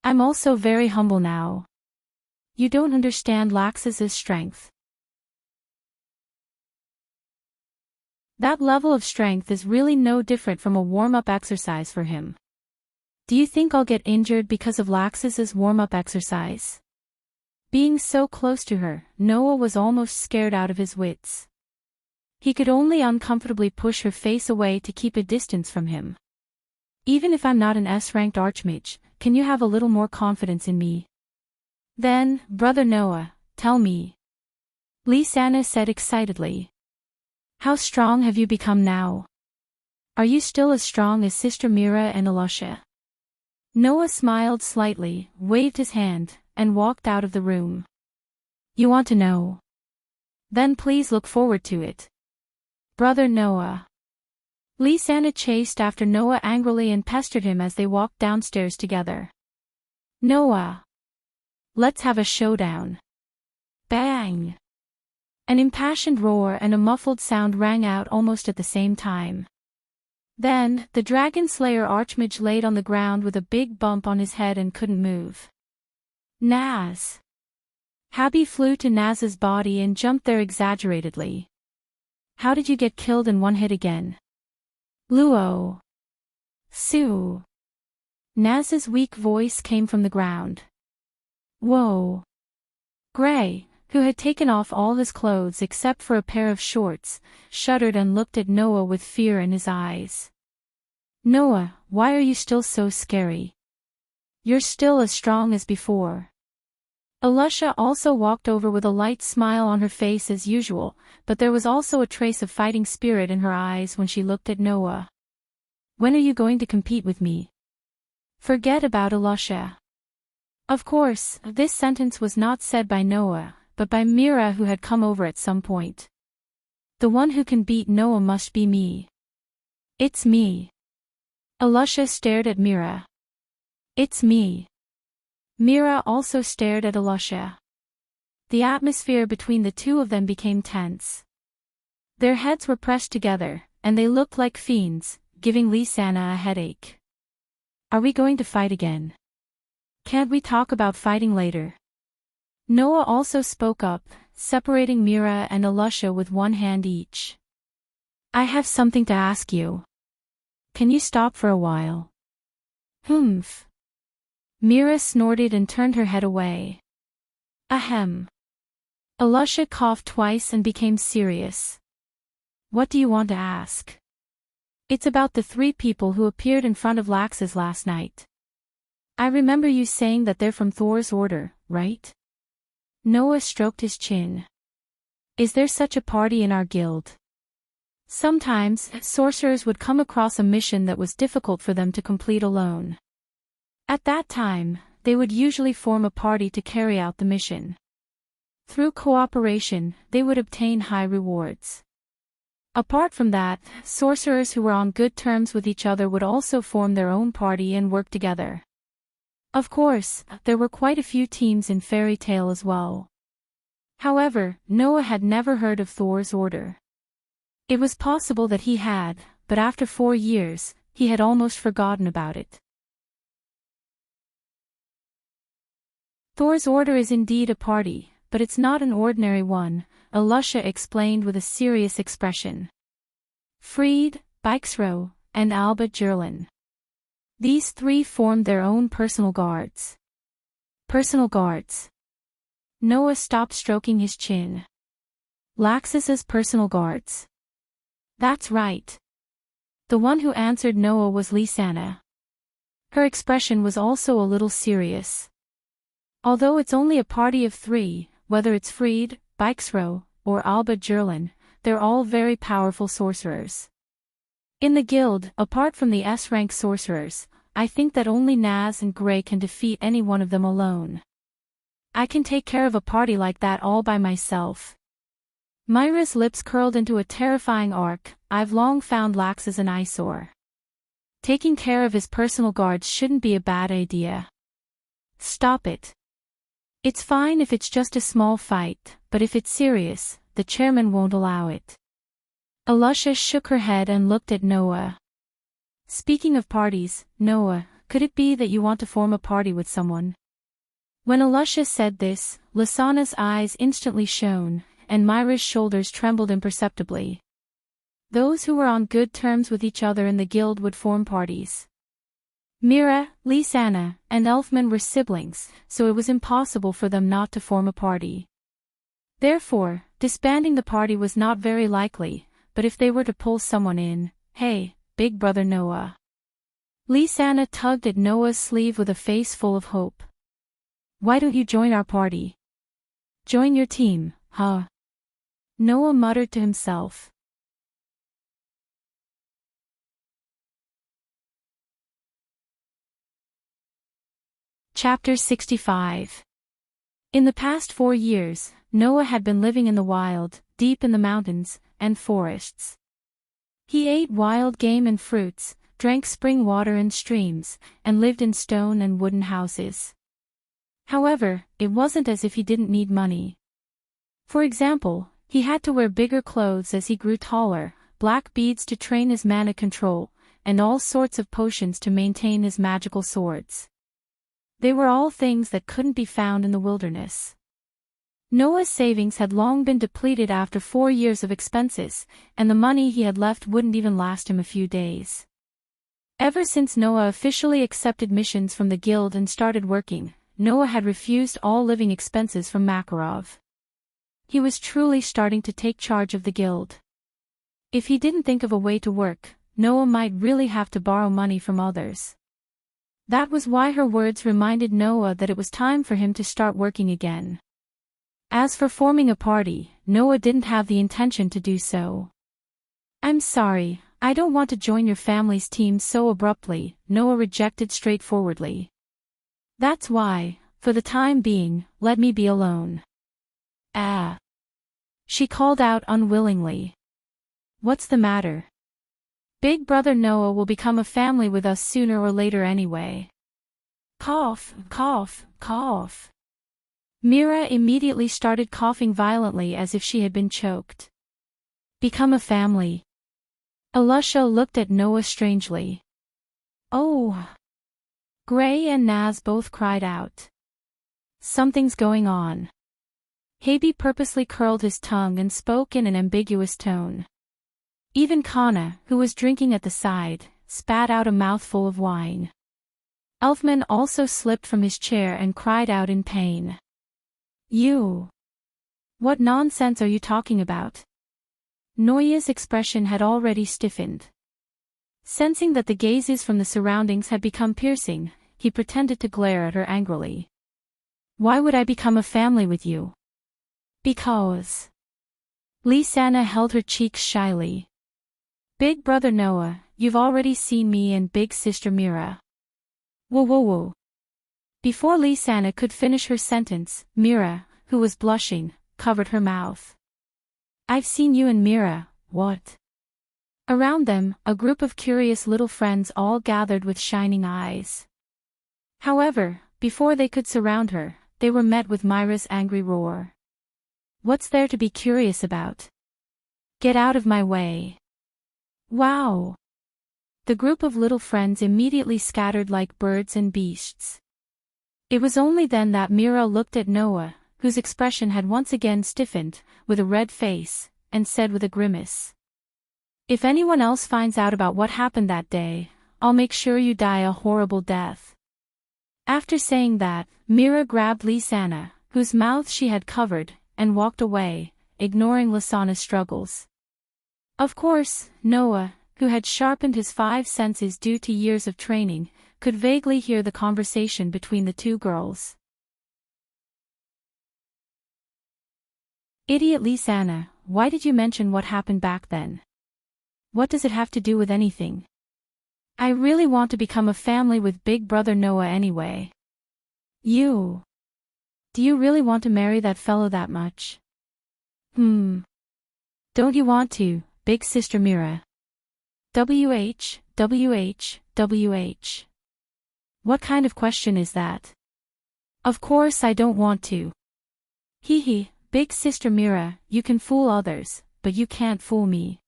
I'm also very humble now. You don't understand Laxus's strength. That level of strength is really no different from a warm-up exercise for him. Do you think I'll get injured because of Laxus's warm-up exercise? Being so close to her, Noah was almost scared out of his wits. He could only uncomfortably push her face away to keep a distance from him. Even if I'm not an S-ranked archmage, can you have a little more confidence in me? Then, Brother Noah, tell me. Lisanna said excitedly. How strong have you become now? Are you still as strong as Sister Mira and Alusha? Noah smiled slightly, waved his hand, and walked out of the room. You want to know? Then please look forward to it. Brother Noah. Lisanna chased after Noah angrily and pestered him as they walked downstairs together. Noah. Let's have a showdown. Bang! An impassioned roar and a muffled sound rang out almost at the same time. Then, the Dragon Slayer Archmage laid on the ground with a big bump on his head and couldn't move. Naz. Habi flew to Naz's body and jumped there exaggeratedly. How did you get killed in one hit again? Luo. Sue. Naz's weak voice came from the ground. Whoa. Gray, who had taken off all his clothes except for a pair of shorts, shuddered and looked at Noah with fear in his eyes. Noah, why are you still so scary? You're still as strong as before. Alusha also walked over with a light smile on her face as usual, but there was also a trace of fighting spirit in her eyes when she looked at Noah. When are you going to compete with me? Forget about Alusha. Of course, this sentence was not said by Noah, but by Mira, who had come over at some point. The one who can beat Noah must be me. It's me. Alusha stared at Mira. It's me. Mira also stared at Alusha. The atmosphere between the two of them became tense. Their heads were pressed together, and they looked like fiends, giving Lisanna a headache. Are we going to fight again? Can't we talk about fighting later? Noah also spoke up, separating Mira and Alusha with one hand each. I have something to ask you. Can you stop for a while? Humph. Mira snorted and turned her head away. Ahem. Alusha coughed twice and became serious. What do you want to ask? It's about the 3 people who appeared in front of Laxus last night. I remember you saying that they're from Thor's order, right? Noah stroked his chin. Is there such a party in our guild? Sometimes, sorcerers would come across a mission that was difficult for them to complete alone. At that time, they would usually form a party to carry out the mission. Through cooperation, they would obtain high rewards. Apart from that, sorcerers who were on good terms with each other would also form their own party and work together. Of course, there were quite a few teams in Fairy Tale as well. However, Noah had never heard of Thor's order. It was possible that he had, but after 4 years, he had almost forgotten about it. Thor's order is indeed a party, but it's not an ordinary one. Alusha explained with a serious expression. Fried, Bixro, and Alba Jerlin. These three formed their own personal guards. Personal guards. Noah stopped stroking his chin. Laxus's personal guards. That's right. The one who answered Noah was Lisanna. Her expression was also a little serious. Although it's only a party of three, whether it's Fried, Bixro, or Alba Jerlin, they're all very powerful sorcerers. In the guild, apart from the S-rank sorcerers, I think that only Naz and Gray can defeat any one of them alone. I can take care of a party like that all by myself. Myra's lips curled into a terrifying arc. I've long found Laxus an eyesore. Taking care of his personal guards shouldn't be a bad idea. Stop it. It's fine if it's just a small fight, but if it's serious, the chairman won't allow it. Alusha shook her head and looked at Noah. Speaking of parties, Noah, could it be that you want to form a party with someone? When Alusha said this, Lisanna's eyes instantly shone, and Myra's shoulders trembled imperceptibly. Those who were on good terms with each other in the guild would form parties. Mira, Lisanna, and Elfman were siblings, so it was impossible for them not to form a party. Therefore, disbanding the party was not very likely, but if they were to pull someone in, hey, big brother Noah. Lisanna tugged at Noah's sleeve with a face full of hope. Why don't you join our party? Join your team, huh? Noah muttered to himself. Chapter 65. In the past 4 years, Noah had been living in the wild, deep in the mountains and forests. He ate wild game and fruits, drank spring water and streams, and lived in stone and wooden houses. However, it wasn't as if he didn't need money. For example, he had to wear bigger clothes as he grew taller, black beads to train his mana control, and all sorts of potions to maintain his magical swords. They were all things that couldn't be found in the wilderness. Noah's savings had long been depleted after 4 years of expenses, and the money he had left wouldn't even last him a few days. Ever since Noah officially accepted missions from the guild and started working, Noah had refused all living expenses from Makarov. He was truly starting to take charge of the guild. If he didn't think of a way to work, Noah might really have to borrow money from others. That was why her words reminded Noah that it was time for him to start working again. As for forming a party, Noah didn't have the intention to do so. I'm sorry, I don't want to join your family's team so abruptly, Noah rejected straightforwardly. That's why, for the time being, let me be alone. Ah. She called out unwillingly. What's the matter? Big brother Noah will become a family with us sooner or later anyway. Cough, cough, cough. Mira immediately started coughing violently as if she had been choked. Become a family. Alusha looked at Noah strangely. Oh. Gray and Naz both cried out. Something's going on. Habi purposely curled his tongue and spoke in an ambiguous tone. Even Kana, who was drinking at the side, spat out a mouthful of wine. Elfman also slipped from his chair and cried out in pain. You! What nonsense are you talking about? Noya's expression had already stiffened. Sensing that the gazes from the surroundings had become piercing, he pretended to glare at her angrily. Why would I become a family with you? Because. Lisanna held her cheeks shyly. Big brother Noah, you've already seen me and big sister Mira. Whoa whoa whoa. Before Lisanna could finish her sentence, Mira, who was blushing, covered her mouth. I've seen you and Mira, what? Around them, a group of curious little friends all gathered with shining eyes. However, before they could surround her, they were met with Myra's angry roar. What's there to be curious about? Get out of my way. Wow! The group of little friends immediately scattered like birds and beasts. It was only then that Mira looked at Noah, who whose expression had once again stiffened, with a red face, and said with a grimace, "If anyone else finds out about what happened that day, I'll make sure you die a horrible death." After saying that, Mira grabbed Lisanna, whose mouth she had covered, and walked away, ignoring Lisanna's struggles. Of course, Noah, who had sharpened his 5 senses due to years of training, could vaguely hear the conversation between the two girls. "Idiot Lisanna, why did you mention what happened back then? What does it have to do with anything? I really want to become a family with Big Brother Noah anyway. Do you really want to marry that fellow that much? Don't you want to, Big Sister Mira? WH. What kind of question is that? Of course I don't want to. Hee, Big Sister Mira, you can fool others, but you can't fool me.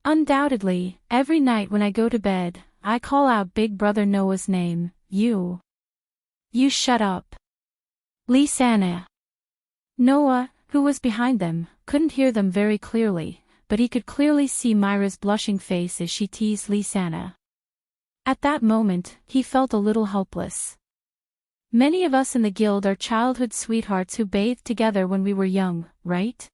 Undoubtedly, every night when I go to bed, I call out Big Brother Noah's name, You shut up. Lisanna." Noah, who was behind them, couldn't hear them very clearly, but he could clearly see Myra's blushing face as she teased Lisanna. At that moment, he felt a little helpless. Many of us in the guild are childhood sweethearts who bathed together when we were young, right?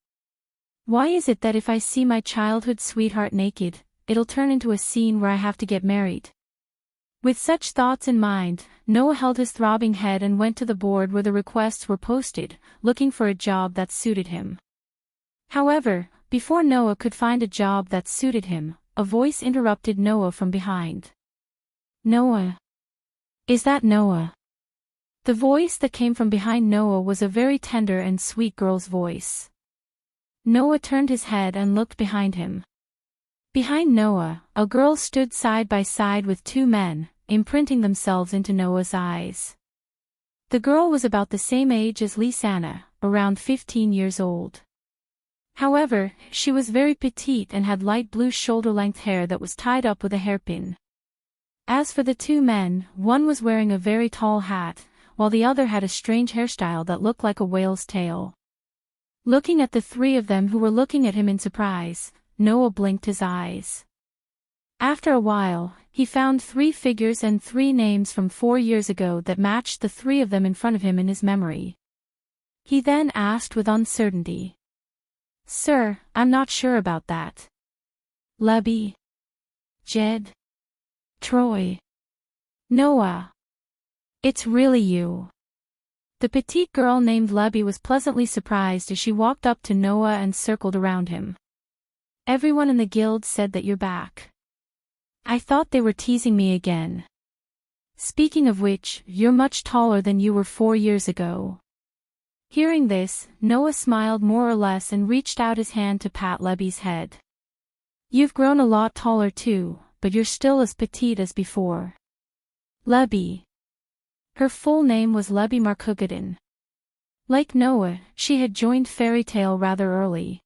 Why is it that if I see my childhood sweetheart naked, it'll turn into a scene where I have to get married? With such thoughts in mind, Noah held his throbbing head and went to the board where the requests were posted, looking for a job that suited him. However, before Noah could find a job that suited him, a voice interrupted Noah from behind. "Noah? Is that Noah?" The voice that came from behind Noah was a very tender and sweet girl's voice. Noah turned his head and looked behind him. Behind Noah, a girl stood side by side with 2 men, imprinting themselves into Noah's eyes. The girl was about the same age as Lisanna, around 15 years old. However, she was very petite and had light blue shoulder-length hair that was tied up with a hairpin. As for the 2 men, one was wearing a very tall hat, while the other had a strange hairstyle that looked like a whale's tail. Looking at the 3 of them who were looking at him in surprise, Noah blinked his eyes. After a while, he found 3 figures and 3 names from 4 years ago that matched the 3 of them in front of him in his memory. He then asked with uncertainty, "Sir, I'm not sure about that. Lebby? Jed? Troy? Noah? It's really you." The petite girl named Lebby was pleasantly surprised as she walked up to Noah and circled around him. "Everyone in the guild said that you're back. I thought they were teasing me again. Speaking of which, you're much taller than you were 4 years ago." Hearing this, Noah smiled more or less and reached out his hand to pat Lebby's head. "You've grown a lot taller too, but you're still as petite as before. Lebby." Her full name was Lebby Marcogadin. Like Noah, she had joined Fairy Tale rather early.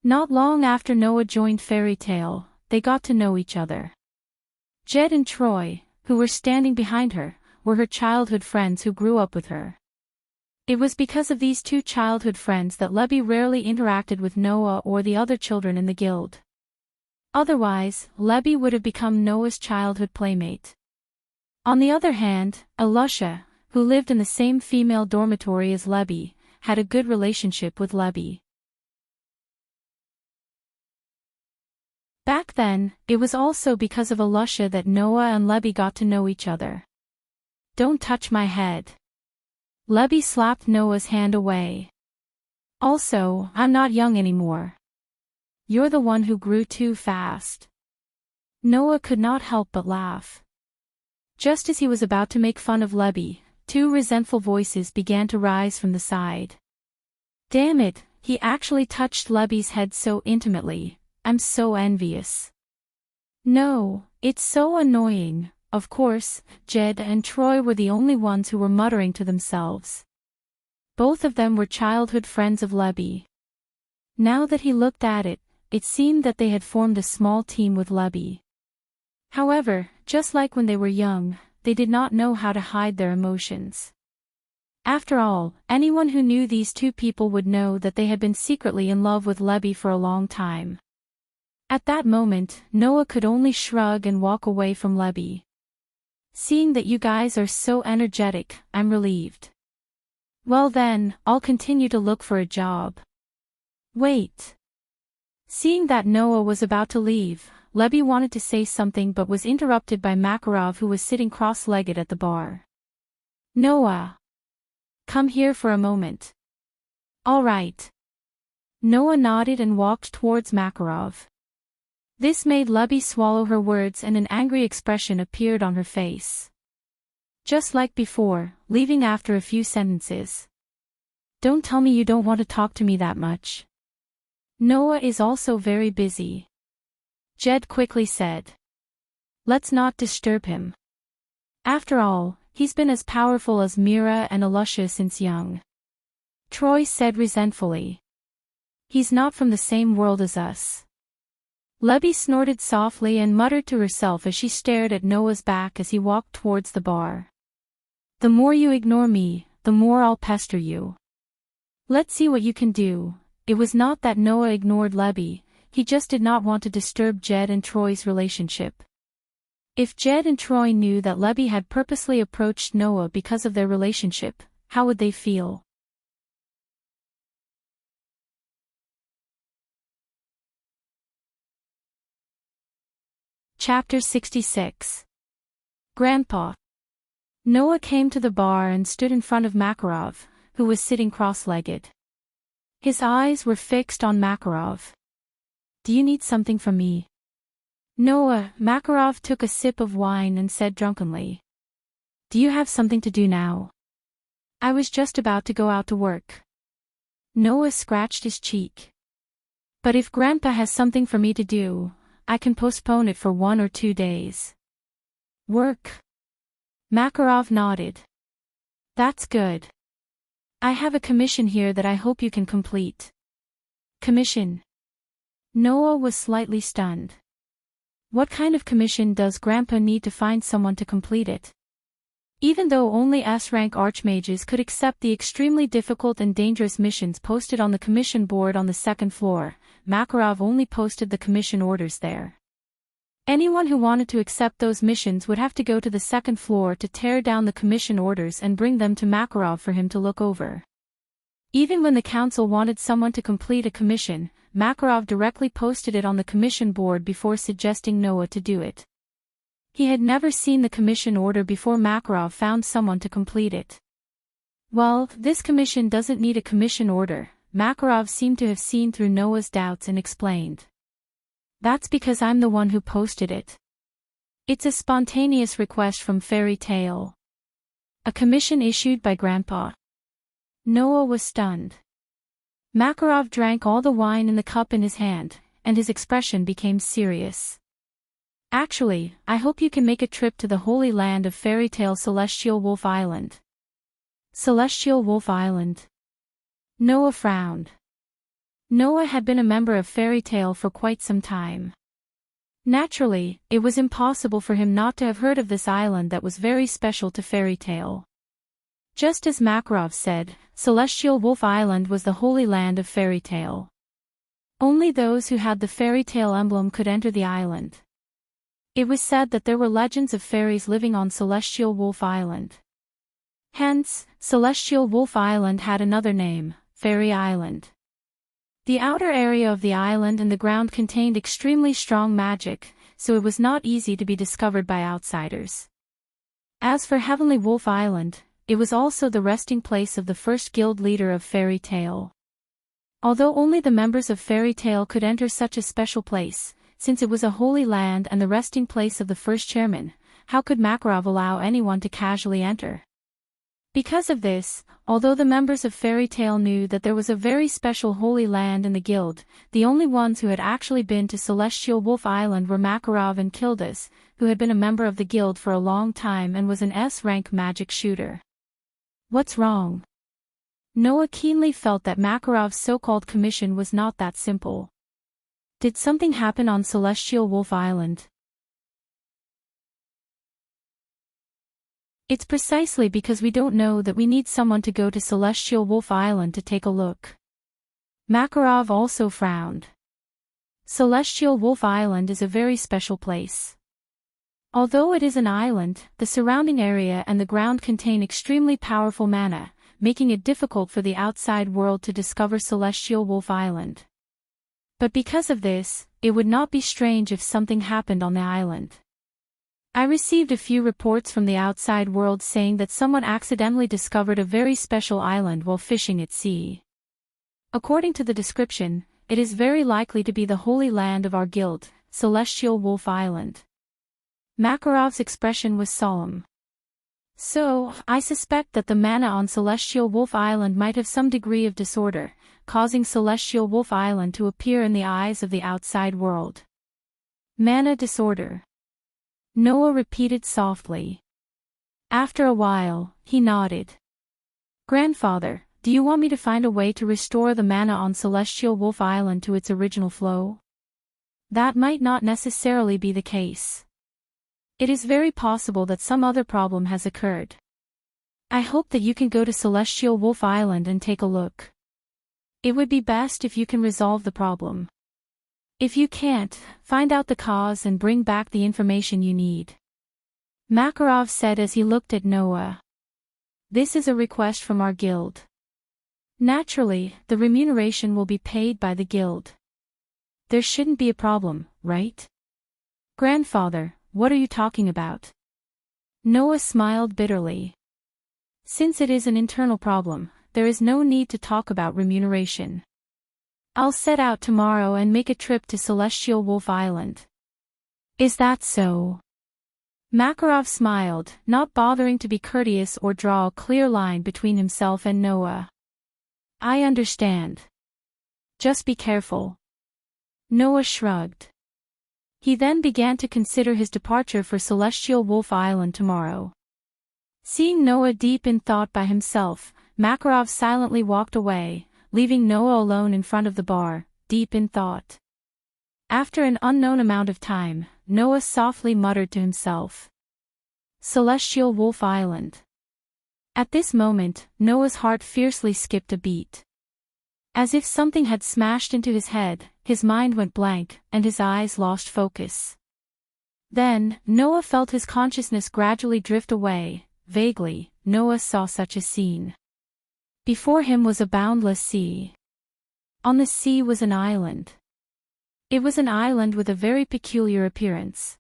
Not long after Noah joined Fairy Tale, they got to know each other. Jed and Troy, who were standing behind her, were her childhood friends who grew up with her. It was because of these 2 childhood friends that Lebby rarely interacted with Noah or the other children in the guild. Otherwise, Lebby would have become Noah's childhood playmate. On the other hand, Alusha, who lived in the same female dormitory as Lebby, had a good relationship with Lebby. Back then, it was also because of Alusha that Noah and Lebby got to know each other. "Don't touch my head." Lebby slapped Noah's hand away. "Also, I'm not young anymore. You're the one who grew too fast." Noah could not help but laugh. Just as he was about to make fun of Lebby, 2 resentful voices began to rise from the side. "Damn it, he actually touched Lebby's head so intimately. I'm so envious." "No, it's so annoying." Of course, Jed and Troy were the only ones who were muttering to themselves. Both of them were childhood friends of Lebby. Now that he looked at it, it seemed that they had formed a small team with Lebby. However, just like when they were young, they did not know how to hide their emotions. After all, anyone who knew these two people would know that they had been secretly in love with Lebby for a long time. At that moment, Noah could only shrug and walk away from Lebby. Seeing that you guys are so energetic, I'm relieved. Well then, I'll continue to look for a job. Wait. Seeing that Noah was about to leave, Lebby wanted to say something but was interrupted by Makarov, who was sitting cross-legged at the bar. Noah. Come here for a moment. All right. Noah nodded and walked towards Makarov. This made Lebby swallow her words and an angry expression appeared on her face. Just like before, leaving after a few sentences. Don't tell me you don't want to talk to me that much. Noah is also very busy. Jed quickly said. Let's not disturb him. After all, he's been as powerful as Mira and Alusha since young. Troy said resentfully. He's not from the same world as us. Lebby snorted softly and muttered to herself as she stared at Noah's back as he walked towards the bar. The more you ignore me, the more I'll pester you. Let's see what you can do. It was not that Noah ignored Lebby, he just did not want to disturb Jed and Troy's relationship. If Jed and Troy knew that Lebby had purposely approached Noah because of their relationship, how would they feel? Chapter 66. Grandpa. Noah came to the bar and stood in front of Makarov, who was sitting cross-legged. His eyes were fixed on Makarov. Do you need something from me? Noah, Makarov took a sip of wine and said drunkenly. Do you have something to do now? I was just about to go out to work. Noah scratched his cheek. But if Grandpa has something for me to do, I can postpone it for 1 or 2 days. Work? Makarov nodded. That's good. I have a commission here that I hope you can complete. Commission? Noah was slightly stunned. What kind of commission does Grandpa need to find someone to complete it? Even though only S-rank archmages could accept the extremely difficult and dangerous missions posted on the commission board on the second floor, Makarov only posted the commission orders there. Anyone who wanted to accept those missions would have to go to the second floor to tear down the commission orders and bring them to Makarov for him to look over. Even when the council wanted someone to complete a commission, Makarov directly posted it on the commission board before suggesting Noah to do it. He had never seen the commission order before Makarov found someone to complete it. Well, this commission doesn't need a commission order, Makarov seemed to have seen through Noah's doubts and explained. That's because I'm the one who posted it. It's a spontaneous request from Fairy Tale. A commission issued by Grandpa. Noah was stunned. Makarov drank all the wine in the cup in his hand, and his expression became serious. Actually, I hope you can make a trip to the holy land of Fairy Tale Celestial Wolf Island. Celestial Wolf Island. Noah frowned. Noah had been a member of Fairy Tale for quite some time. Naturally, it was impossible for him not to have heard of this island that was very special to Fairy Tale. Just as Makarov said, Celestial Wolf Island was the holy land of Fairy Tale. Only those who had the Fairy Tale emblem could enter the island. It was said that there were legends of fairies living on Celestial Wolf Island. Hence, Celestial Wolf Island had another name, Fairy Island. The outer area of the island and the ground contained extremely strong magic, so it was not easy to be discovered by outsiders. As for Heavenly Wolf Island, it was also the resting place of the first guild leader of Fairy Tale. Although only the members of Fairy Tale could enter such a special place, since it was a holy land and the resting place of the first chairman, how could Makarov allow anyone to casually enter? Because of this, although the members of Fairy Tale knew that there was a very special holy land in the guild, the only ones who had actually been to Celestial Wolf Island were Makarov and Kildas, who had been a member of the guild for a long time and was an S-rank magic shooter. What's wrong? Noah keenly felt that Makarov's so-called commission was not that simple. Did something happen on Celestial Wolf Island? It's precisely because we don't know that we need someone to go to Celestial Wolf Island to take a look. Makarov also frowned. Celestial Wolf Island is a very special place. Although it is an island, the surrounding area and the ground contain extremely powerful mana, making it difficult for the outside world to discover Celestial Wolf Island. But because of this, it would not be strange if something happened on the island. I received a few reports from the outside world saying that someone accidentally discovered a very special island while fishing at sea. According to the description, it is very likely to be the holy land of our guild, Celestial Wolf Island. Makarov's expression was solemn. So, I suspect that the mana on Celestial Wolf Island might have some degree of disorder, causing Celestial Wolf Island to appear in the eyes of the outside world. Mana disorder. Noah repeated softly. After a while, he nodded. Grandfather, do you want me to find a way to restore the mana on Celestial Wolf Island to its original flow? That might not necessarily be the case. It is very possible that some other problem has occurred. I hope that you can go to Celestial Wolf Island and take a look. It would be best if you can resolve the problem. If you can't, find out the cause and bring back the information you need. Makarov said as he looked at Noah. This is a request from our guild. Naturally, the remuneration will be paid by the guild. There shouldn't be a problem, right? Grandfather, what are you talking about? Noah smiled bitterly. Since it is an internal problem, there is no need to talk about remuneration. I'll set out tomorrow and make a trip to Celestial Wolf Island. Is that so? Makarov smiled, not bothering to be courteous or draw a clear line between himself and Noah. I understand. Just be careful. Noah shrugged. He then began to consider his departure for Celestial Wolf Island tomorrow. Seeing Noah deep in thought by himself, Makarov silently walked away, leaving Noah alone in front of the bar, deep in thought. After an unknown amount of time, Noah softly muttered to himself. Celestial Wolf Island. At this moment, Noah's heart fiercely skipped a beat. As if something had smashed into his head, his mind went blank, and his eyes lost focus. Then, Noah felt his consciousness gradually drift away. Vaguely, Noah saw such a scene. Before him was a boundless sea. On the sea was an island. It was an island with a very peculiar appearance.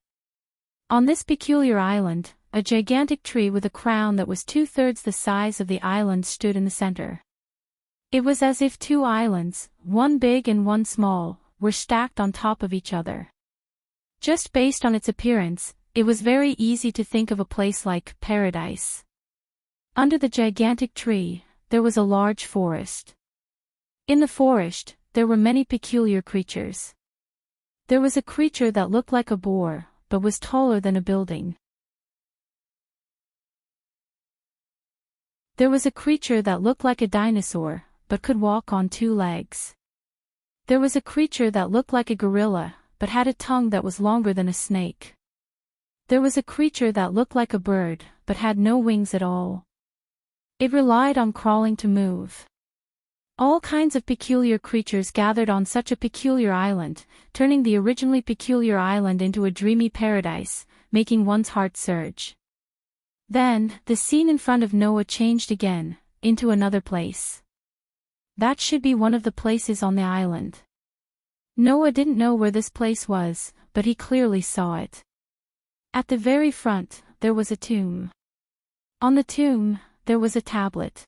On this peculiar island, a gigantic tree with a crown that was 2/3 the size of the island stood in the center. It was as if two islands, one big and one small, were stacked on top of each other. Just based on its appearance, it was very easy to think of a place like paradise. Under the gigantic tree, there was a large forest. In the forest, there were many peculiar creatures. There was a creature that looked like a boar, but was taller than a building. There was a creature that looked like a dinosaur, but could walk on two legs. There was a creature that looked like a gorilla, but had a tongue that was longer than a snake. There was a creature that looked like a bird, but had no wings at all. It relied on crawling to move. All kinds of peculiar creatures gathered on such a peculiar island, turning the originally peculiar island into a dreamy paradise, making one's heart surge. Then, the scene in front of Noah changed again, into another place. That should be one of the places on the island. Noah didn't know where this place was, but he clearly saw it. At the very front, there was a tomb. On the tomb, there was a tablet.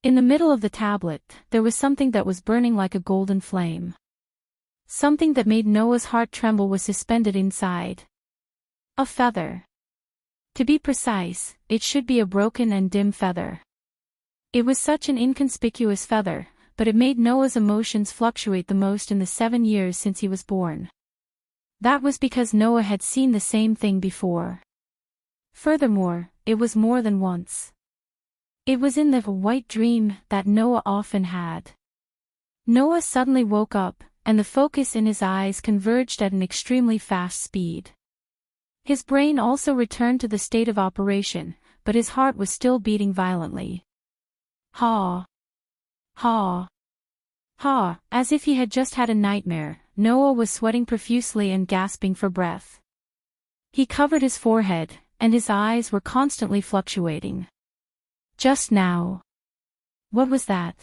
In the middle of the tablet, there was something that was burning like a golden flame. Something that made Noah's heart tremble was suspended inside. A feather. To be precise, it should be a broken and dim feather. It was such an inconspicuous feather, but it made Noah's emotions fluctuate the most in the 7 years since he was born. That was because Noah had seen the same thing before. Furthermore, it was more than once. It was in the white dream that Noah often had. Noah suddenly woke up, and the focus in his eyes converged at an extremely fast speed. His brain also returned to the state of operation, but his heart was still beating violently. Ha! Ha! Ha! As if he had just had a nightmare, Noah was sweating profusely and gasping for breath. He covered his forehead, and his eyes were constantly fluctuating. Just now. What was that?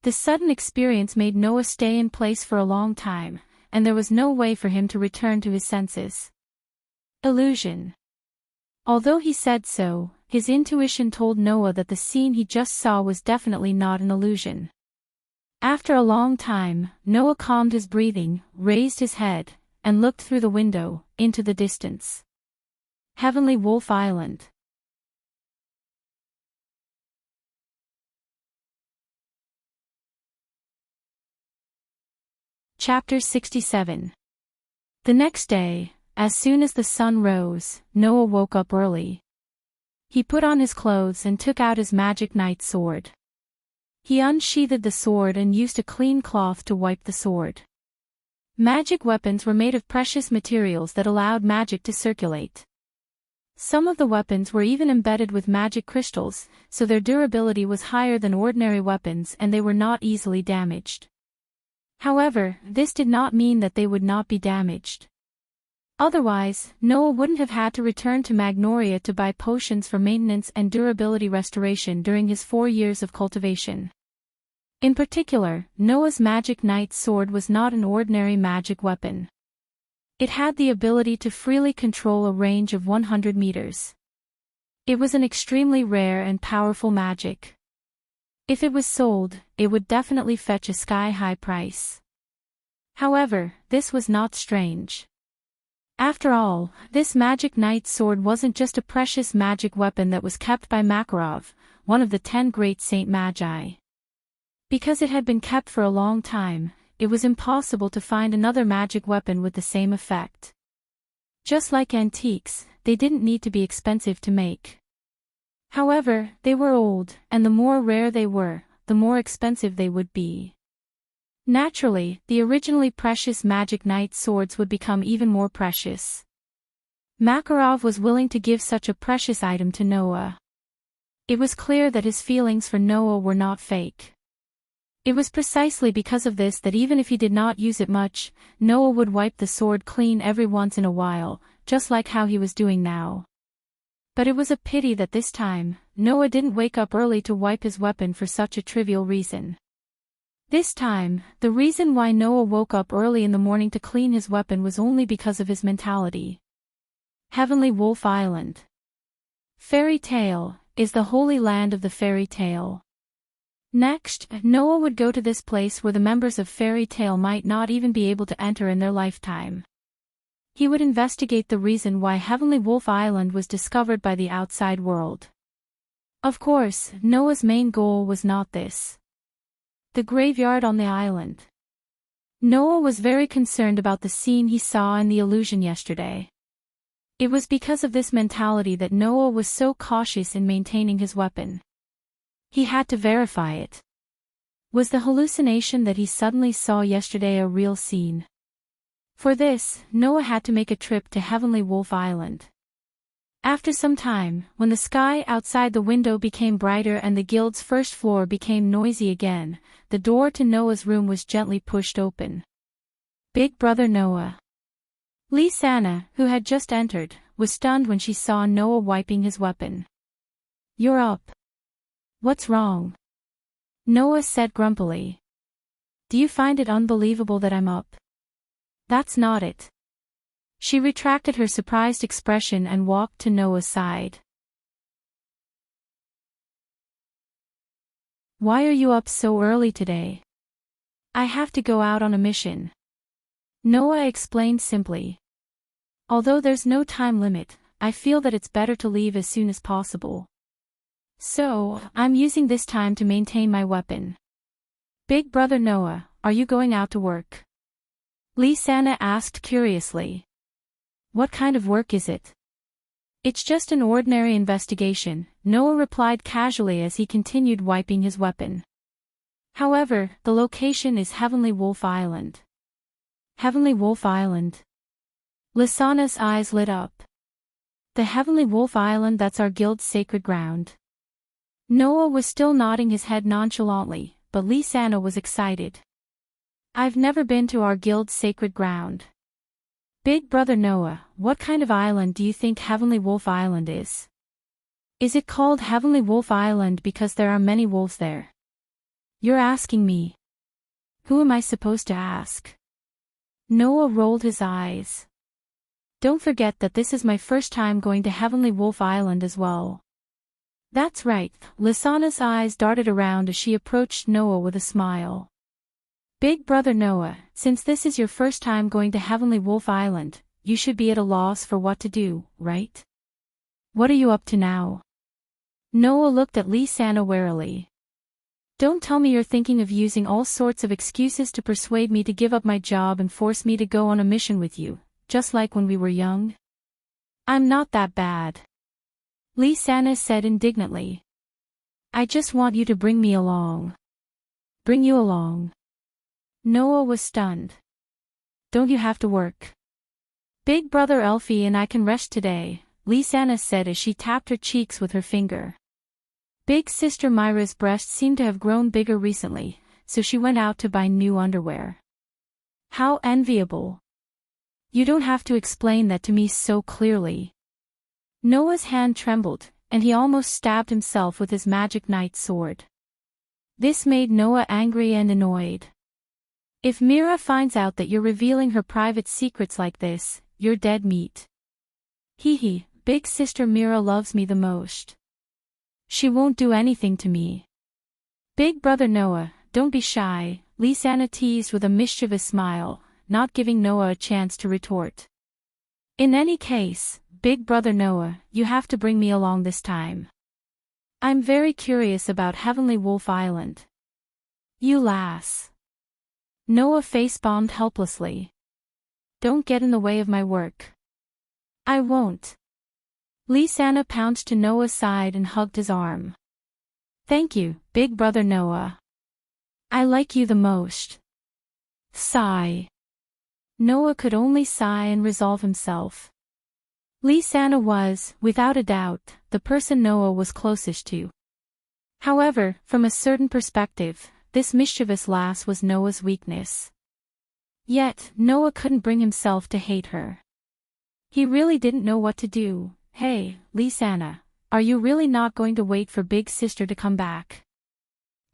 This sudden experience made Noah stay in place for a long time, and there was no way for him to return to his senses. Illusion. Although he said so, his intuition told Noah that the scene he just saw was definitely not an illusion. After a long time, Noah calmed his breathing, raised his head, and looked through the window, into the distance. Heavenly Wolf Island. Chapter 67. The next day, as soon as the sun rose, Noah woke up early. He put on his clothes and took out his magic knight sword. He unsheathed the sword and used a clean cloth to wipe the sword. Magic weapons were made of precious materials that allowed magic to circulate. Some of the weapons were even embedded with magic crystals, so their durability was higher than ordinary weapons and they were not easily damaged. However, this did not mean that they would not be damaged. Otherwise, Noah wouldn't have had to return to Magnolia to buy potions for maintenance and durability restoration during his 4 years of cultivation. In particular, Noah's magic knight sword was not an ordinary magic weapon. It had the ability to freely control a range of 100 meters. It was an extremely rare and powerful magic. If it was sold, it would definitely fetch a sky-high price. However, this was not strange. After all, this magic knight sword wasn't just a precious magic weapon that was kept by Makarov, one of the 10 great Saint Magi. Because it had been kept for a long time, it was impossible to find another magic weapon with the same effect. Just like antiques, they didn't need to be expensive to make. However, they were old, and the more rare they were, the more expensive they would be. Naturally, the originally precious magic knight swords would become even more precious. Makarov was willing to give such a precious item to Noah. It was clear that his feelings for Noah were not fake. It was precisely because of this that even if he did not use it much, Noah would wipe the sword clean every once in a while, just like how he was doing now. But it was a pity that this time, Noah didn't wake up early to wipe his weapon for such a trivial reason. This time, the reason why Noah woke up early in the morning to clean his weapon was only because of his mentality. Heavenly Wolf Island. Fairy Tale is the holy land of the fairy tale. Next, Noah would go to this place where the members of Fairy Tale might not even be able to enter in their lifetime. He would investigate the reason why Heavenly Wolf Island was discovered by the outside world. Of course, Noah's main goal was not this. The graveyard on the island. Noah was very concerned about the scene he saw in the illusion yesterday. It was because of this mentality that Noah was so cautious in maintaining his weapon. He had to verify it. Was the hallucination that he suddenly saw yesterday a real scene? For this, Noah had to make a trip to Heavenly Wolf Island. After some time, when the sky outside the window became brighter and the guild's first floor became noisy again, the door to Noah's room was gently pushed open. Big Brother Noah. Lisa, who had just entered, was stunned when she saw Noah wiping his weapon. "You're up. What's wrong?" Noah said grumpily. "Do you find it unbelievable that I'm up?" "That's not it." She retracted her surprised expression and walked to Noah's side. "Why are you up so early today?" "I have to go out on a mission." Noah explained simply. "Although there's no time limit, I feel that it's better to leave as soon as possible. So, I'm using this time to maintain my weapon." "Big Brother Noah, are you going out to work?" Lisa asked curiously. "What kind of work is it?" "It's just an ordinary investigation," Noah replied casually as he continued wiping his weapon. "However, the location is Heavenly Wolf Island." "Heavenly Wolf Island?" Lisana's eyes lit up. The Heavenly Wolf Island, that's our guild's sacred ground. Noah was still nodding his head nonchalantly, but Lysana was excited. I've never been to our guild's sacred ground. Big brother Noah, what kind of island do you think Heavenly Wolf Island is? Is it called Heavenly Wolf Island because there are many wolves there? You're asking me. Who am I supposed to ask? Noah rolled his eyes. Don't forget that this is my first time going to Heavenly Wolf Island as well. That's right, Lysana's eyes darted around as she approached Noah with a smile. Big brother Noah, since this is your first time going to Heavenly Wolf Island, you should be at a loss for what to do, right? What are you up to now? Noah looked at Lysana warily. Don't tell me you're thinking of using all sorts of excuses to persuade me to give up my job and force me to go on a mission with you, just like when we were young? I'm not that bad. Lysana said indignantly. I just want you to bring me along. Bring you along. Noah was stunned. Don't you have to work? Big brother Elfie and I can rest today, Lysana said as she tapped her cheeks with her finger. Big sister Myra's breasts seemed to have grown bigger recently, so she went out to buy new underwear. How enviable. You don't have to explain that to me so clearly. Noah's hand trembled, and he almost stabbed himself with his magic knight sword. This made Noah angry and annoyed. If Mira finds out that you're revealing her private secrets like this, you're dead meat. Hee, big sister Mira loves me the most. She won't do anything to me. Big brother Noah, don't be shy, Lysana teased with a mischievous smile, not giving Noah a chance to retort. In any case, Big brother Noah, you have to bring me along this time. I'm very curious about Heavenly Wolf Island. You lass. Noah face-bombed helplessly. Don't get in the way of my work. I won't. Lysana pounced to Noah's side and hugged his arm. Thank you, big brother Noah. I like you the most. Sigh. Noah could only sigh and resolve himself. Lysana was, without a doubt, the person Noah was closest to. However, from a certain perspective, this mischievous lass was Noah's weakness. Yet, Noah couldn't bring himself to hate her. He really didn't know what to do. Hey, Lysana, are you really not going to wait for Big Sister to come back?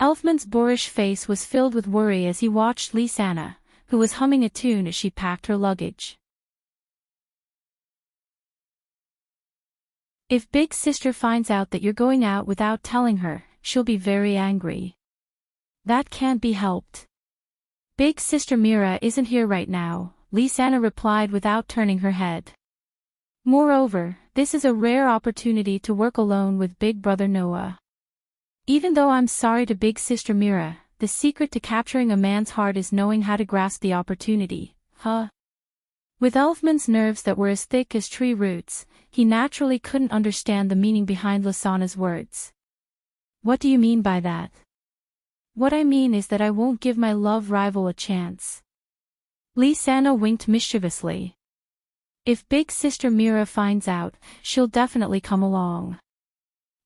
Elfman's boorish face was filled with worry as he watched Lysana, who was humming a tune as she packed her luggage. If Big Sister finds out that you're going out without telling her, she'll be very angry. That can't be helped. Big Sister Mira isn't here right now, Lysana replied without turning her head. Moreover, this is a rare opportunity to work alone with Big Brother Noah. Even though I'm sorry to Big Sister Mira, the secret to capturing a man's heart is knowing how to grasp the opportunity, huh? With Elfman's nerves that were as thick as tree roots, he naturally couldn't understand the meaning behind Lysana's words. What do you mean by that? What I mean is that I won't give my love rival a chance. Lysana winked mischievously. If Big Sister Mira finds out, she'll definitely come along.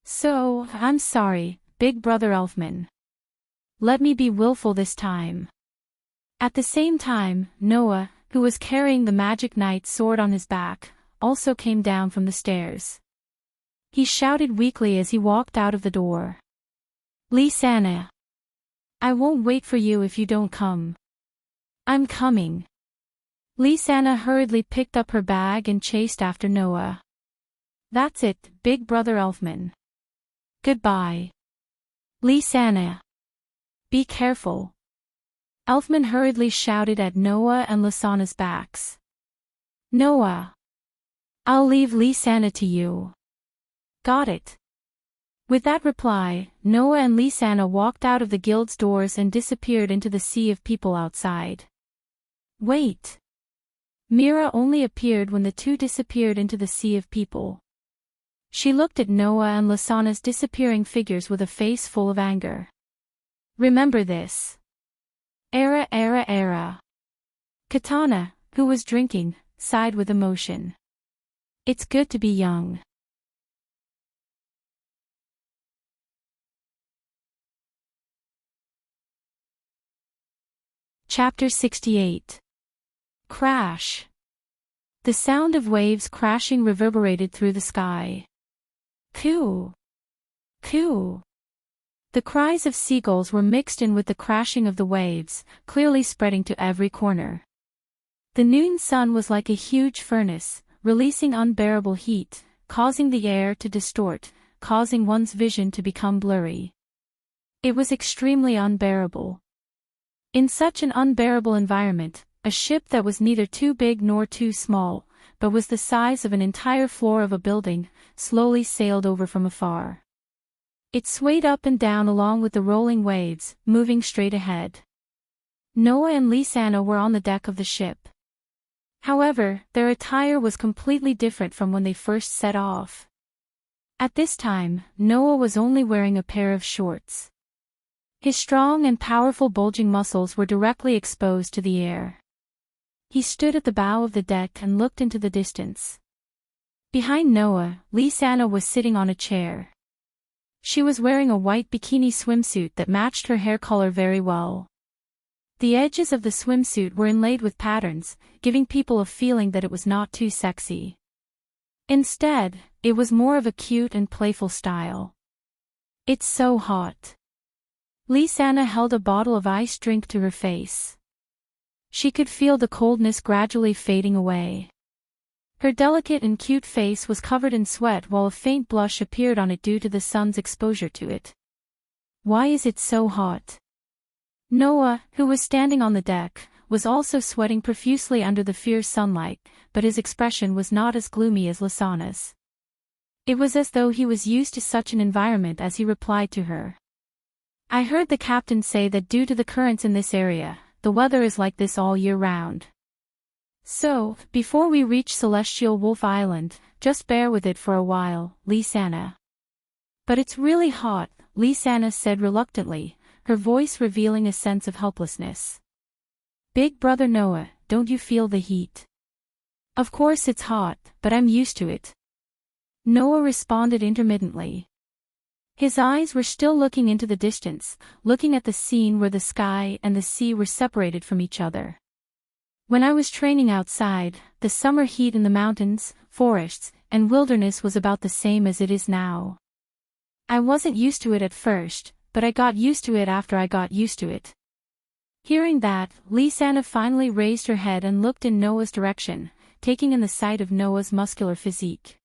So, I'm sorry, Big Brother Elfman. Let me be willful this time. At the same time, Noah, who was carrying the magic knight sword on his back, also came down from the stairs. He shouted weakly as he walked out of the door. Lysana. I won't wait for you if you don't come. I'm coming. Lysana hurriedly picked up her bag and chased after Noah. That's it, Big Brother Elfman. Goodbye. Lysana. Be careful. Elfman hurriedly shouted at Noah and Lysana's backs. Noah. I'll leave Lysana to you. Got it. With that reply, Noah and Lysana walked out of the guild's doors and disappeared into the sea of people outside. Wait. Mira only appeared when the two disappeared into the sea of people. She looked at Noah and Lysana's disappearing figures with a face full of anger. Remember this. Era. Katana, who was drinking, sighed with emotion. It's good to be young. Chapter 68. Crash. The sound of waves crashing reverberated through the sky. Coo! Coo! The cries of seagulls were mixed in with the crashing of the waves, clearly spreading to every corner. The noon sun was like a huge furnace, releasing unbearable heat, causing the air to distort, causing one's vision to become blurry. It was extremely unbearable. In such an unbearable environment, a ship that was neither too big nor too small, but was the size of an entire floor of a building, slowly sailed over from afar. It swayed up and down along with the rolling waves, moving straight ahead. Noah and Lisanna were on the deck of the ship. However, their attire was completely different from when they first set off. At this time, Noah was only wearing a pair of shorts. His strong and powerful bulging muscles were directly exposed to the air. He stood at the bow of the deck and looked into the distance. Behind Noah, Lisanna was sitting on a chair. She was wearing a white bikini swimsuit that matched her hair color very well. The edges of the swimsuit were inlaid with patterns, giving people a feeling that it was not too sexy. Instead, it was more of a cute and playful style. It's so hot. Lisanna held a bottle of iced drink to her face. She could feel the coldness gradually fading away. Her delicate and cute face was covered in sweat while a faint blush appeared on it due to the sun's exposure to it. Why is it so hot? Noah, who was standing on the deck, was also sweating profusely under the fierce sunlight, but his expression was not as gloomy as Lisanna's. It was as though he was used to such an environment as he replied to her. I heard the captain say that due to the currents in this area, the weather is like this all year round. So, before we reach Celestial Wolf Island, just bear with it for a while, Lisanna. But it's really hot, Lisanna said reluctantly, her voice revealing a sense of helplessness. Big brother Noah, don't you feel the heat? Of course it's hot, but I'm used to it. Noah responded intermittently. His eyes were still looking into the distance, looking at the scene where the sky and the sea were separated from each other. When I was training outside, the summer heat in the mountains, forests, and wilderness was about the same as it is now. I wasn't used to it at first, but I got used to it after I got used to it. Hearing that, Lisanna finally raised her head and looked in Noah's direction, taking in the sight of Noah's muscular physique.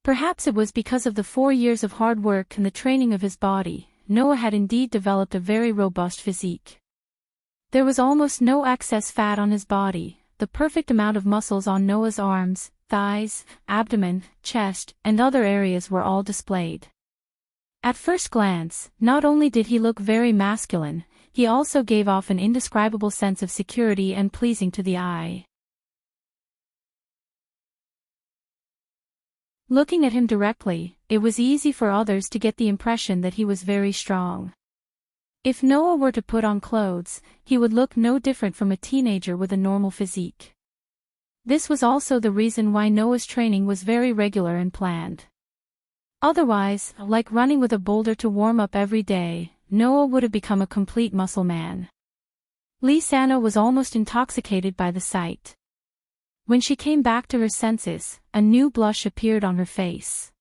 Perhaps it was because of the 4 years of hard work and the training of his body, Noah had indeed developed a very robust physique. There was almost no excess fat on his body, the perfect amount of muscles on Noah's arms, thighs, abdomen, chest, and other areas were all displayed. At first glance, not only did he look very masculine, he also gave off an indescribable sense of security and pleasing to the eye. Looking at him directly, it was easy for others to get the impression that he was very strong. If Noah were to put on clothes, he would look no different from a teenager with a normal physique. This was also the reason why Noah's training was very regular and planned. Otherwise, like running with a boulder to warm up every day, Noah would have become a complete muscle man. Lisanna was almost intoxicated by the sight. When she came back to her senses, a new blush appeared on her face.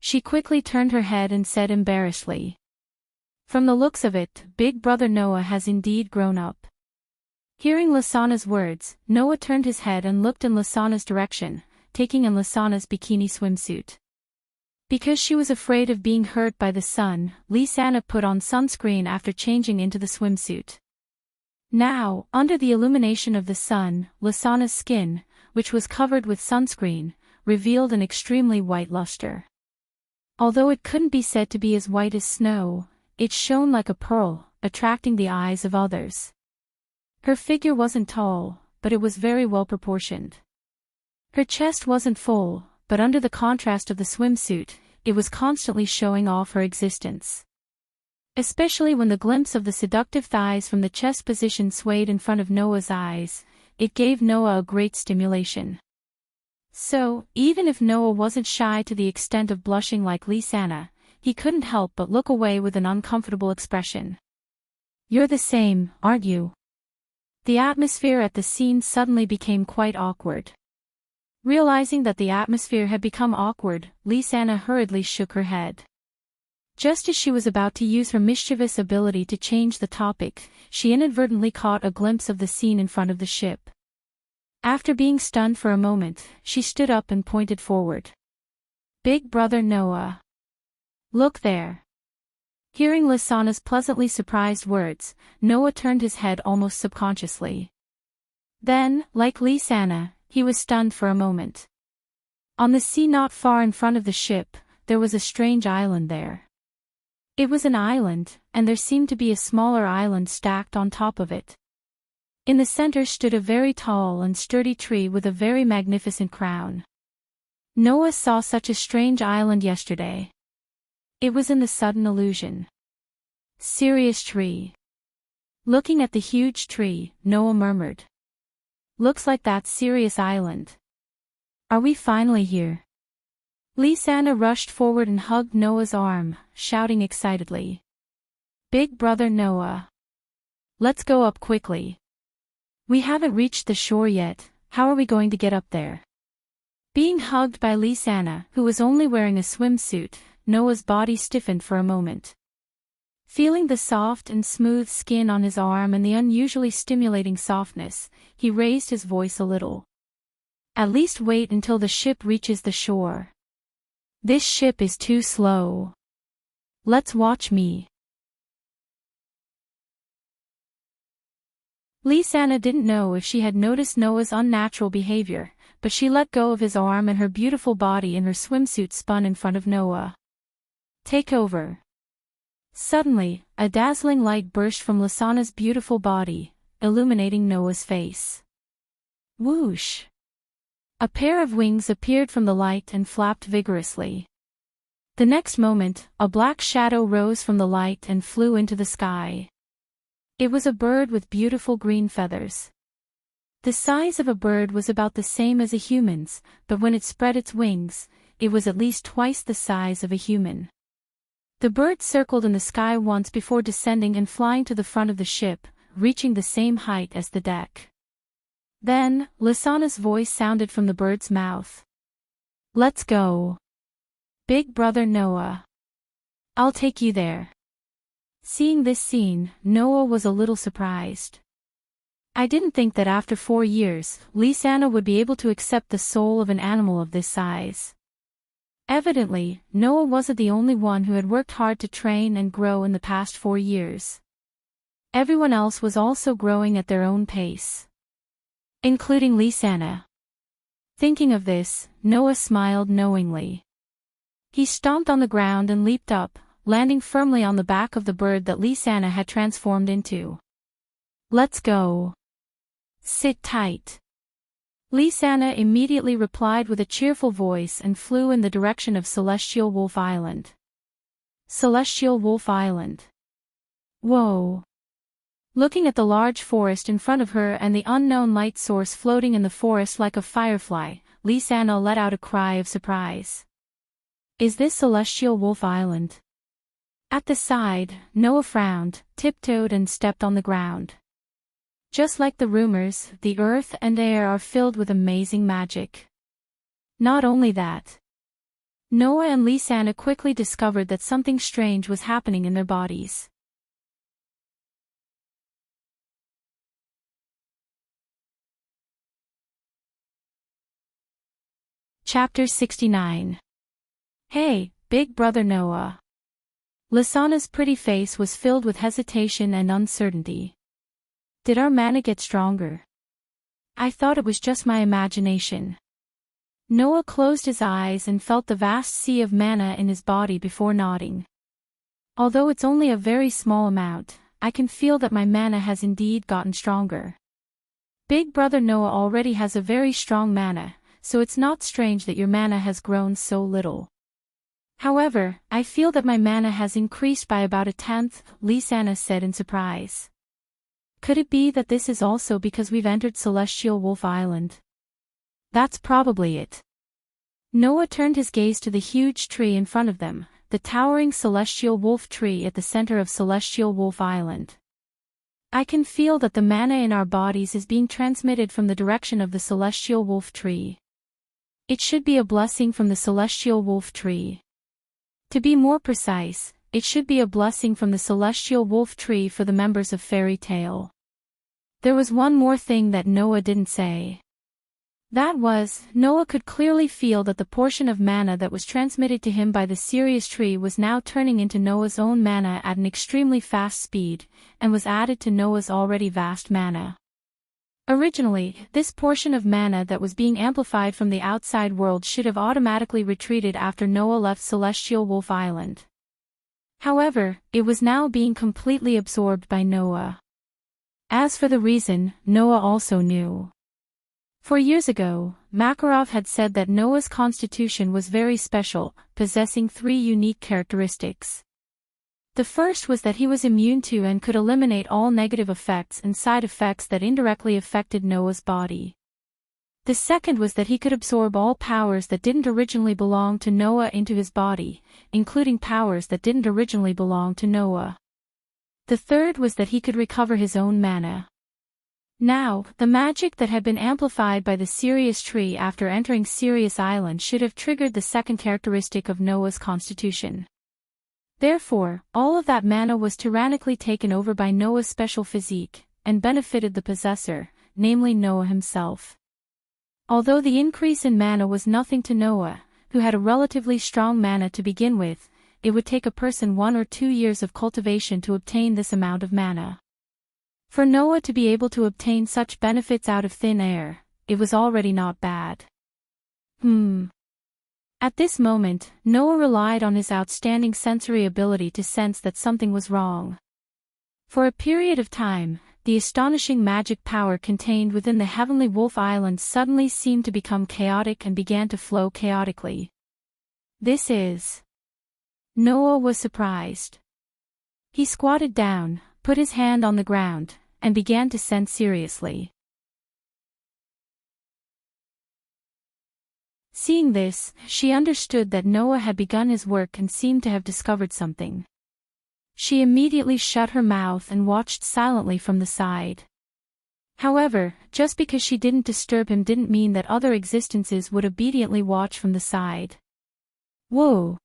She quickly turned her head and said embarrassedly, "From the looks of it, big brother Noah has indeed grown up." Hearing Lisanna's words, Noah turned his head and looked in Lisanna's direction, taking in Lisanna's bikini swimsuit. Because she was afraid of being hurt by the sun, Lisanna put on sunscreen after changing into the swimsuit. Now, under the illumination of the sun, Lisanna's skin, which was covered with sunscreen, revealed an extremely white luster. Although it couldn't be said to be as white as snow, it shone like a pearl, attracting the eyes of others. Her figure wasn't tall, but it was very well proportioned. Her chest wasn't full, but under the contrast of the swimsuit, it was constantly showing off her existence. Especially when the glimpse of the seductive thighs from the chest position swayed in front of Noah's eyes, it gave Noah a great stimulation. So, even if Noah wasn't shy to the extent of blushing like Lysana, he couldn't help but look away with an uncomfortable expression. "You're the same, aren't you?" The atmosphere at the scene suddenly became quite awkward. Realizing that the atmosphere had become awkward, Lysana hurriedly shook her head. Just as she was about to use her mischievous ability to change the topic, she inadvertently caught a glimpse of the scene in front of the ship. After being stunned for a moment, she stood up and pointed forward. "Big brother Noah. Look there." Hearing Lysana's pleasantly surprised words, Noah turned his head almost subconsciously. Then, like Lysana, he was stunned for a moment. On the sea not far in front of the ship, there was a strange island there. It was an island, and there seemed to be a smaller island stacked on top of it. In the center stood a very tall and sturdy tree with a very magnificent crown. Noah saw such a strange island yesterday. It was in the sudden illusion. Serious tree. Looking at the huge tree, Noah murmured. "Looks like that Sirius Island. Are we finally here?" Lysana rushed forward and hugged Noah's arm, shouting excitedly. "Big brother Noah. Let's go up quickly. We haven't reached the shore yet, how are we going to get up there?" Being hugged by Lysana, who was only wearing a swimsuit, Noah's body stiffened for a moment. Feeling the soft and smooth skin on his arm and the unusually stimulating softness, he raised his voice a little. "At least wait until the ship reaches the shore. This ship is too slow. Let's watch me." Lysana didn't know if she had noticed Noah's unnatural behavior, but she let go of his arm and her beautiful body in her swimsuit spun in front of Noah. "Take over." Suddenly, a dazzling light burst from Lysana's beautiful body, illuminating Noah's face. Whoosh! A pair of wings appeared from the light and flapped vigorously. The next moment, a black shadow rose from the light and flew into the sky. It was a bird with beautiful green feathers. The size of a bird was about the same as a human's, but when it spread its wings, it was at least twice the size of a human. The bird circled in the sky once before descending and flying to the front of the ship, reaching the same height as the deck. Then, Lysana's voice sounded from the bird's mouth. "Let's go. Big brother Noah. I'll take you there." Seeing this scene, Noah was a little surprised. "I didn't think that after 4 years, Lysana would be able to accept the soul of an animal of this size." Evidently, Noah wasn't the only one who had worked hard to train and grow in the past 4 years. Everyone else was also growing at their own pace, including Lysana. Thinking of this, Noah smiled knowingly. He stomped on the ground and leaped up, landing firmly on the back of the bird that Lysana had transformed into. "Let's go. Sit tight." Lysana immediately replied with a cheerful voice and flew in the direction of Celestial Wolf Island. Celestial Wolf Island. Whoa! Looking at the large forest in front of her and the unknown light source floating in the forest like a firefly, Lysana let out a cry of surprise. "Is this Celestial Wolf Island?" At the side, Noah frowned, tiptoed and stepped on the ground. Just like the rumors, the earth and air are filled with amazing magic. Not only that, Noah and Lysana quickly discovered that something strange was happening in their bodies. Chapter 69. Hey, big brother Noah. Lysana's pretty face was filled with hesitation and uncertainty. Did our mana get stronger? I thought it was just my imagination. Noah closed his eyes and felt the vast sea of mana in his body before nodding. Although it's only a very small amount, I can feel that my mana has indeed gotten stronger. Big brother Noah already has a very strong mana, so it's not strange that your mana has grown so little. However, I feel that my mana has increased by about 1/10, Lysana said in surprise. Could it be that this is also because we've entered Celestial Wolf Island? That's probably it. Noah turned his gaze to the huge tree in front of them, the towering celestial wolf tree at the center of Celestial Wolf Island. I can feel that the mana in our bodies is being transmitted from the direction of the celestial wolf tree. It should be a blessing from the celestial wolf tree. To be more precise, it should be a blessing from the celestial wolf tree for the members of Fairy Tale. There was one more thing that Noah didn't say. That was, Noah could clearly feel that the portion of mana that was transmitted to him by the Sirius tree was now turning into Noah's own mana at an extremely fast speed, and was added to Noah's already vast mana. Originally, this portion of mana that was being amplified from the outside world should have automatically retreated after Noah left Celestial Wolf Island. However, it was now being completely absorbed by Noah. As for the reason, Noah also knew. 4 years ago, Makarov had said that Noah's constitution was very special, possessing 3 unique characteristics. The first was that he was immune to and could eliminate all negative effects and side effects that indirectly affected Noah's body. The second was that he could absorb all powers that didn't originally belong to Noah into his body, including powers that didn't originally belong to Noah. The third was that he could recover his own mana. Now, the magic that had been amplified by the Sirius tree after entering Sirius Island should have triggered the second characteristic of Noah's constitution. Therefore, all of that mana was tyrannically taken over by Noah's special physique, and benefited the possessor, namely Noah himself. Although the increase in mana was nothing to Noah, who had a relatively strong mana to begin with, it would take a person 1 or 2 years of cultivation to obtain this amount of mana. For Noah to be able to obtain such benefits out of thin air, it was already not bad. At this moment, Noah relied on his outstanding sensory ability to sense that something was wrong. For a period of time, the astonishing magic power contained within the Heavenly Wolf Island suddenly seemed to become chaotic and began to flow chaotically. This is... Noah was surprised. He squatted down, put his hand on the ground, and began to sense seriously. Seeing this, she understood that Noah had begun his work and seemed to have discovered something. She immediately shut her mouth and watched silently from the side. However, just because she didn't disturb him didn't mean that other existences would obediently watch from the side. Whoa!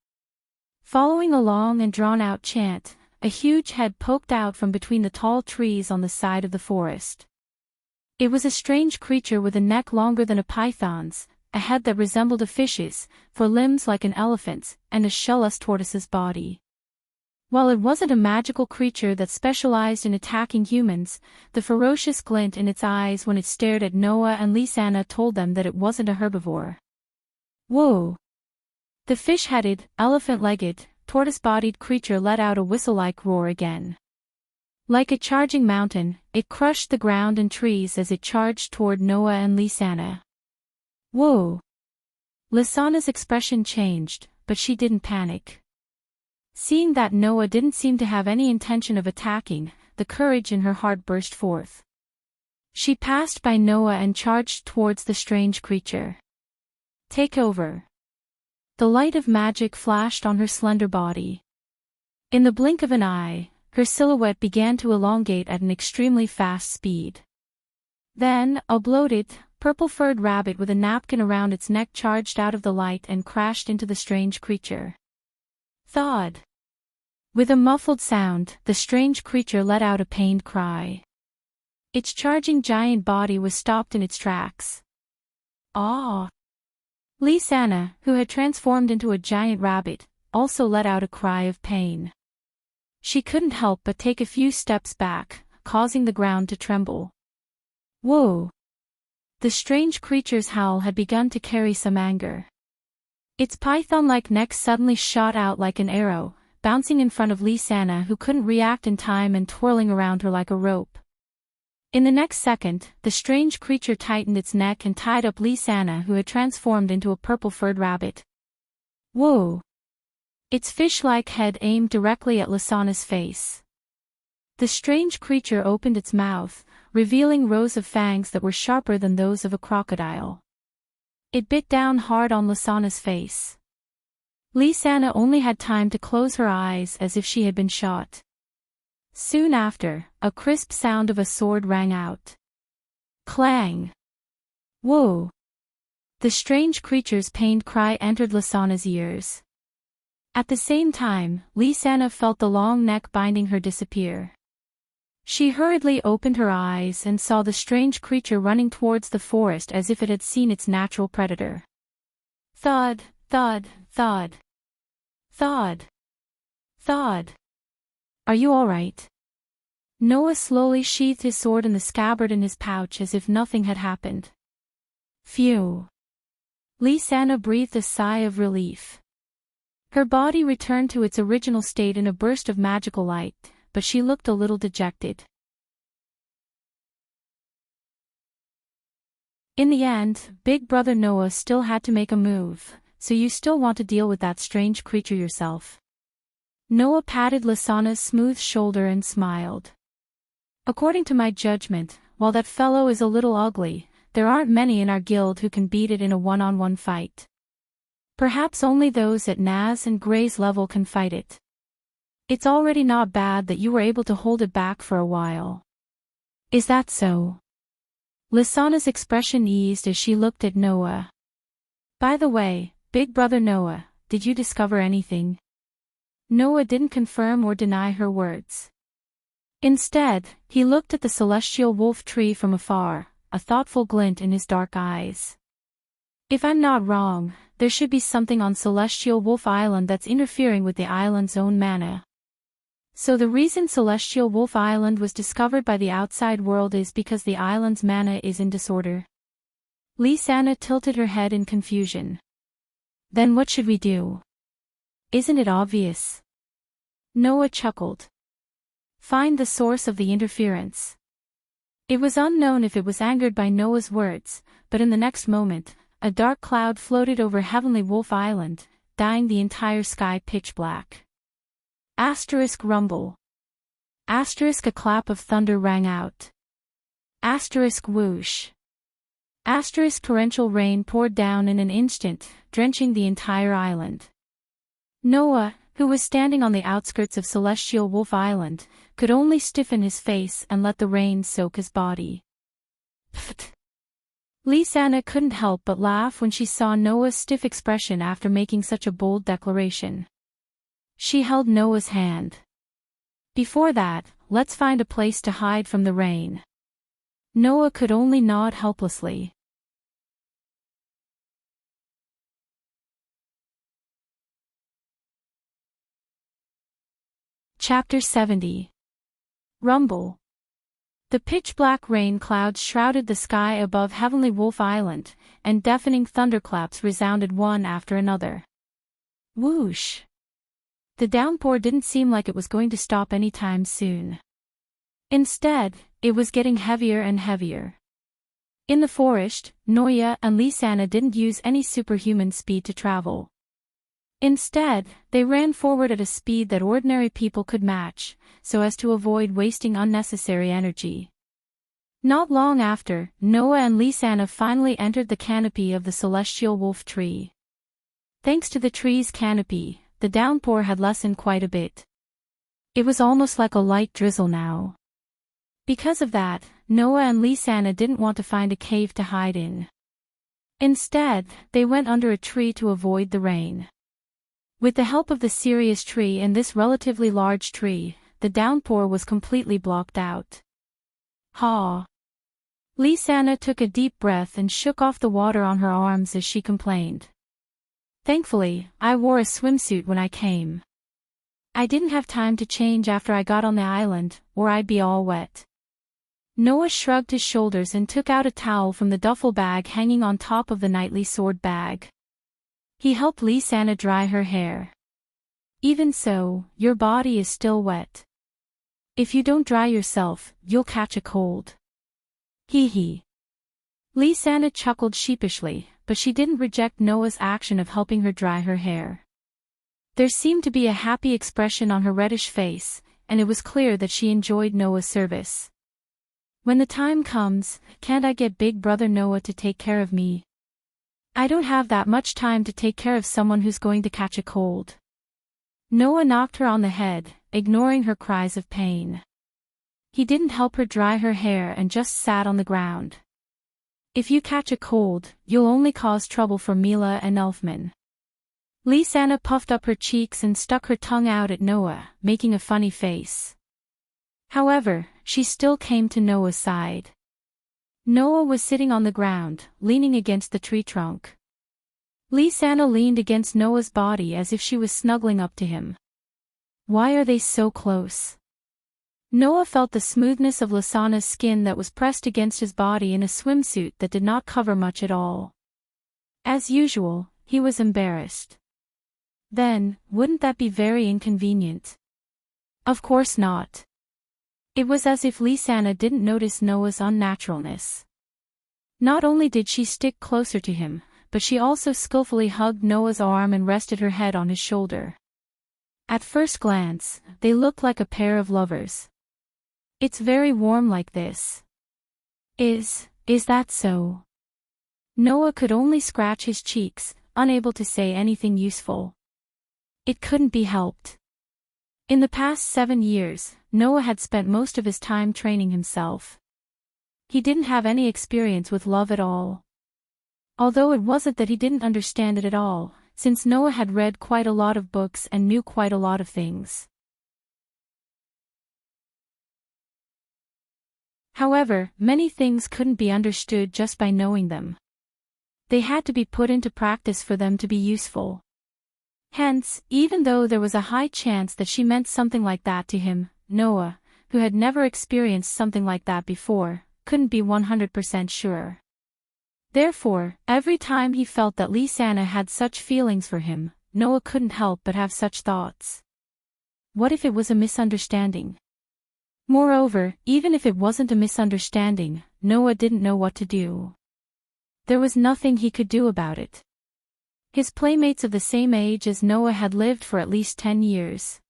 Following a long and drawn-out chant, a huge head poked out from between the tall trees on the side of the forest. It was a strange creature with a neck longer than a python's, a head that resembled a fish's, 4 limbs like an elephant's, and a shell-less tortoise's body. While it wasn't a magical creature that specialized in attacking humans, the ferocious glint in its eyes when it stared at Noah and Lisanna told them that it wasn't a herbivore. Whoa! The fish-headed, elephant-legged, tortoise-bodied creature let out a whistle-like roar again. Like a charging mountain, it crushed the ground and trees as it charged toward Noah and Lisanna. Whoa! Lisanna's expression changed, but she didn't panic. Seeing that Noah didn't seem to have any intention of attacking, the courage in her heart burst forth. She passed by Noah and charged towards the strange creature. Take over. The light of magic flashed on her slender body. In the blink of an eye, her silhouette began to elongate at an extremely fast speed. Then, a bloated, purple-furred rabbit with a napkin around its neck charged out of the light and crashed into the strange creature. Thud! With a muffled sound, the strange creature let out a pained cry. Its charging giant body was stopped in its tracks. Ah! Lisanna, who had transformed into a giant rabbit, also let out a cry of pain. She couldn't help but take a few steps back, causing the ground to tremble. Whoa! The strange creature's howl had begun to carry some anger. Its python-like neck suddenly shot out like an arrow, bouncing in front of Lisanna, who couldn't react in time and twirling around her like a rope. In the next second, the strange creature tightened its neck and tied up Lisanna, who had transformed into a purple-furred rabbit. Whoa! Its fish-like head aimed directly at Lisanna's face. The strange creature opened its mouth, revealing rows of fangs that were sharper than those of a crocodile. It bit down hard on Lysana's face. Lysana only had time to close her eyes as if she had been shot. Soon after, a crisp sound of a sword rang out. Clang! Whoa! The strange creature's pained cry entered Lysana's ears. At the same time, Lysana felt the long neck binding her disappear. She hurriedly opened her eyes and saw the strange creature running towards the forest as if it had seen its natural predator. Thud, thud, thud. Thud. Thud. Are you all right? Noah slowly sheathed his sword in the scabbard in his pouch as if nothing had happened. Phew. Lysana breathed a sigh of relief. Her body returned to its original state in a burst of magical light, but she looked a little dejected. In the end, Big Brother Noah still had to make a move, so you still want to deal with that strange creature yourself. Noah patted Lysana's smooth shoulder and smiled. According to my judgment, while that fellow is a little ugly, there aren't many in our guild who can beat it in a one-on-one fight. Perhaps only those at Naz and Gray's level can fight it. It's already not bad that you were able to hold it back for a while. Is that so? Lysana's expression eased as she looked at Noah. By the way, Big Brother Noah, did you discover anything? Noah didn't confirm or deny her words. Instead, he looked at the celestial wolf tree from afar, a thoughtful glint in his dark eyes. If I'm not wrong, there should be something on Celestial Wolf Island that's interfering with the island's own mana. So the reason Celestial Wolf Island was discovered by the outside world is because the island's mana is in disorder. Lysana tilted her head in confusion. Then what should we do? Isn't it obvious? Noah chuckled. Find the source of the interference. It was unknown if it was angered by Noah's words, but in the next moment, a dark cloud floated over Heavenly Wolf Island, dyeing the entire sky pitch black. Asterisk rumble. Asterisk a clap of thunder rang out. Asterisk whoosh. Asterisk torrential rain poured down in an instant, drenching the entire island. Noah, who was standing on the outskirts of Celestial Wolf Island, could only stiffen his face and let the rain soak his body. Pfft. Lysana couldn't help but laugh when she saw Noah's stiff expression after making such a bold declaration. She held Noah's hand. Before that, let's find a place to hide from the rain. Noah could only nod helplessly. Chapter 70. Rumble. The pitch-black rain clouds shrouded the sky above Heavenly Wolf Island, and deafening thunderclaps resounded one after another. Whoosh! The downpour didn't seem like it was going to stop anytime soon. Instead, it was getting heavier and heavier. In the forest, Noya and Lysana didn't use any superhuman speed to travel. Instead, they ran forward at a speed that ordinary people could match, so as to avoid wasting unnecessary energy. Not long after, Noah and Lysana finally entered the canopy of the celestial wolf tree. Thanks to the tree's canopy, the downpour had lessened quite a bit. It was almost like a light drizzle now. Because of that, Noah and Lysana didn't want to find a cave to hide in. Instead, they went under a tree to avoid the rain. With the help of the Sirius tree and this relatively large tree, the downpour was completely blocked out. Ha! Lysana took a deep breath and shook off the water on her arms as she complained. Thankfully, I wore a swimsuit when I came. I didn't have time to change after I got on the island, or I'd be all wet. Noah shrugged his shoulders and took out a towel from the duffel bag hanging on top of the knightly sword bag. He helped Lysana dry her hair. Even so, your body is still wet. If you don't dry yourself, you'll catch a cold. Hee hee. Lysana chuckled sheepishly, but she didn't reject Noah's action of helping her dry her hair. There seemed to be a happy expression on her reddish face, and it was clear that she enjoyed Noah's service. When the time comes, can't I get Big Brother Noah to take care of me? I don't have that much time to take care of someone who's going to catch a cold. Noah knocked her on the head, ignoring her cries of pain. He didn't help her dry her hair and just sat on the ground. If you catch a cold, you'll only cause trouble for Mila and Elfman. Lisanna puffed up her cheeks and stuck her tongue out at Noah, making a funny face. However, she still came to Noah's side. Noah was sitting on the ground, leaning against the tree trunk. Lisanna leaned against Noah's body as if she was snuggling up to him. Why are they so close? Noah felt the smoothness of Lisanna's skin that was pressed against his body in a swimsuit that did not cover much at all. As usual, he was embarrassed. Then, wouldn't that be very inconvenient? Of course not. It was as if Lisanna didn't notice Noah's unnaturalness. Not only did she stick closer to him, but she also skillfully hugged Noah's arm and rested her head on his shoulder. At first glance, they looked like a pair of lovers. It's very warm like this. Is that so? Noah could only scratch his cheeks, unable to say anything useful. It couldn't be helped. In the past 7 years, Noah had spent most of his time training himself. He didn't have any experience with love at all. Although it wasn't that he didn't understand it at all, since Noah had read quite a lot of books and knew quite a lot of things. However, many things couldn't be understood just by knowing them. They had to be put into practice for them to be useful. Hence, even though there was a high chance that she meant something like that to him, Noah, who had never experienced something like that before, couldn't be 100% sure. Therefore, every time he felt that Lisanna had such feelings for him, Noah couldn't help but have such thoughts. What if it was a misunderstanding? Moreover, even if it wasn't a misunderstanding, Noah didn't know what to do. There was nothing he could do about it. His playmates of the same age as Noah had lived for at least 10 years.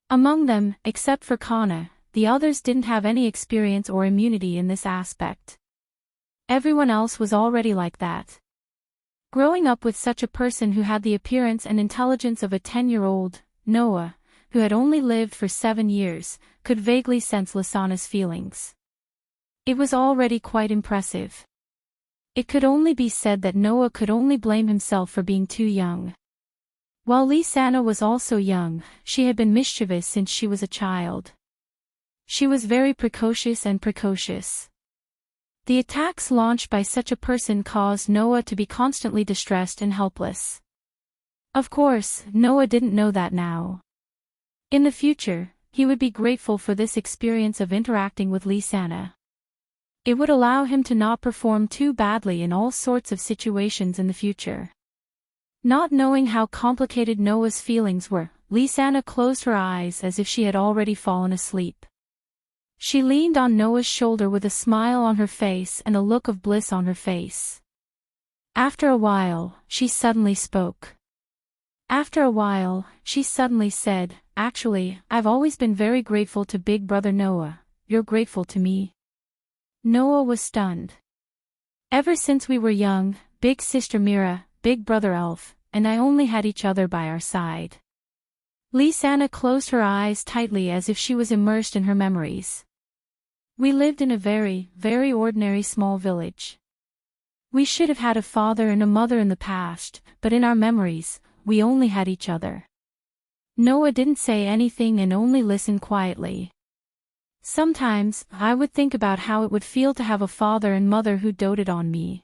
Among them, except for Kana, the others didn't have any experience or immunity in this aspect. Everyone else was already like that. Growing up with such a person who had the appearance and intelligence of a 10-year-old, Noah, who had only lived for 7 years, could vaguely sense Lisanna's feelings. It was already quite impressive. It could only be said that Noah could only blame himself for being too young. While Lisanna was also young, she had been mischievous since she was a child. She was very precocious. The attacks launched by such a person caused Noah to be constantly distressed and helpless. Of course, Noah didn't know that now. In the future, he would be grateful for this experience of interacting with Lisanna. It would allow him to not perform too badly in all sorts of situations in the future. Not knowing how complicated Noah's feelings were, Lisanna closed her eyes as if she had already fallen asleep. She leaned on Noah's shoulder with a smile on her face and a look of bliss on her face. After a while, she suddenly spoke. After a while, she suddenly said, "Actually, I've always been very grateful to Big Brother Noah. You're grateful to me?" Noah was stunned. Ever since we were young, Big Sister Mira, Big Brother Elf, and I only had each other by our side. Lisanna closed her eyes tightly as if she was immersed in her memories. We lived in a very, very ordinary small village. We should have had a father and a mother in the past, but in our memories, we only had each other. Noah didn't say anything and only listened quietly. Sometimes, I would think about how it would feel to have a father and mother who doted on me.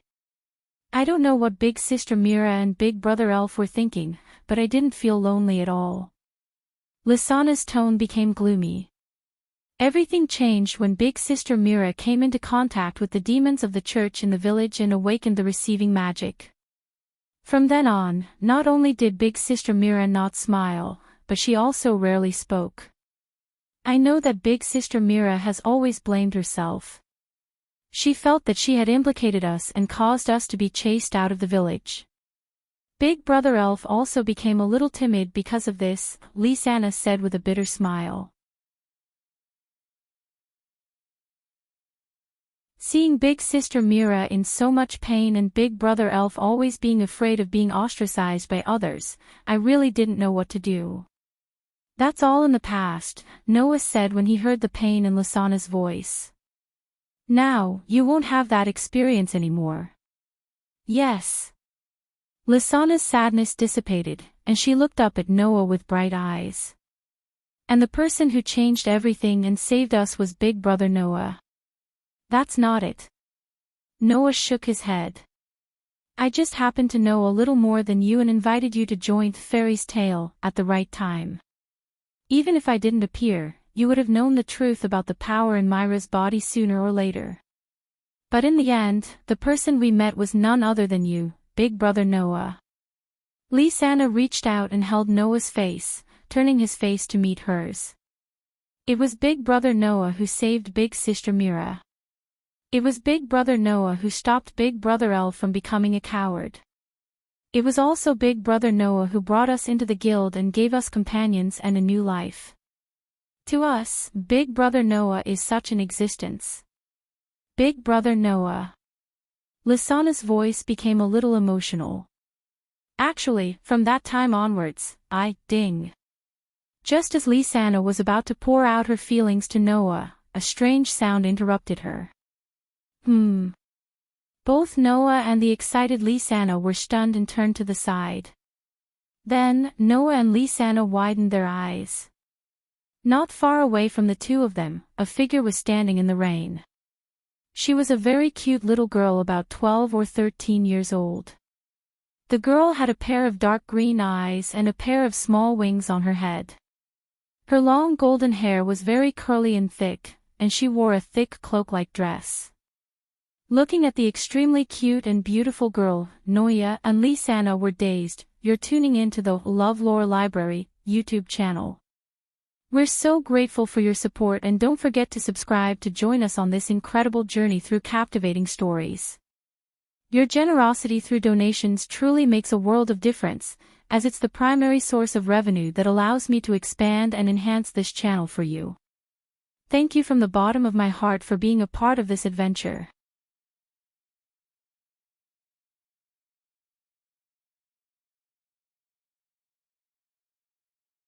I don't know what Big Sister Mira and Big Brother Elf were thinking, but I didn't feel lonely at all. Lisanna's tone became gloomy. Everything changed when Big Sister Mira came into contact with the demons of the church in the village and awakened the receiving magic. From then on, not only did Big Sister Mira not smile, but she also rarely spoke. I know that Big Sister Mira has always blamed herself. She felt that she had implicated us and caused us to be chased out of the village. Big Brother Elf also became a little timid because of this, Lisanna said with a bitter smile. Seeing big sister Mira in so much pain and big brother Elf always being afraid of being ostracized by others, I really didn't know what to do. That's all in the past, Noah said when he heard the pain in Lysana's voice. Now, you won't have that experience anymore. Yes. Lysana's sadness dissipated, and she looked up at Noah with bright eyes. And the person who changed everything and saved us was Big Brother Noah. That's not it. Noah shook his head. I just happened to know a little more than you and invited you to join Fairy's Tale at the right time. Even if I didn't appear, you would have known the truth about the power in Myra's body sooner or later. But in the end, the person we met was none other than you, Big Brother Noah. Lysana reached out and held Noah's face, turning his face to meet hers. It was Big Brother Noah who saved Big Sister Mira. It was Big Brother Noah who stopped Big Brother Elf from becoming a coward. It was also Big Brother Noah who brought us into the guild and gave us companions and a new life. To us, Big Brother Noah is such an existence. Big Brother Noah. Lysana's voice became a little emotional. Actually, from that time onwards, ding. Just as Lysana was about to pour out her feelings to Noah, a strange sound interrupted her. Both Noah and the excited Lysana were stunned and turned to the side. Then, Noah and Lysana widened their eyes. Not far away from the two of them, a figure was standing in the rain. She was a very cute little girl about 12 or 13 years old. The girl had a pair of dark green eyes and a pair of small wings on her head. Her long golden hair was very curly and thick, and she wore a thick cloak-like dress. Looking at the extremely cute and beautiful girl, Noah and Lysana were dazed. You're tuning into the LoveLore Library YouTube channel. We're so grateful for your support and don't forget to subscribe to join us on this incredible journey through captivating stories. Your generosity through donations truly makes a world of difference, as it's the primary source of revenue that allows me to expand and enhance this channel for you. Thank you from the bottom of my heart for being a part of this adventure.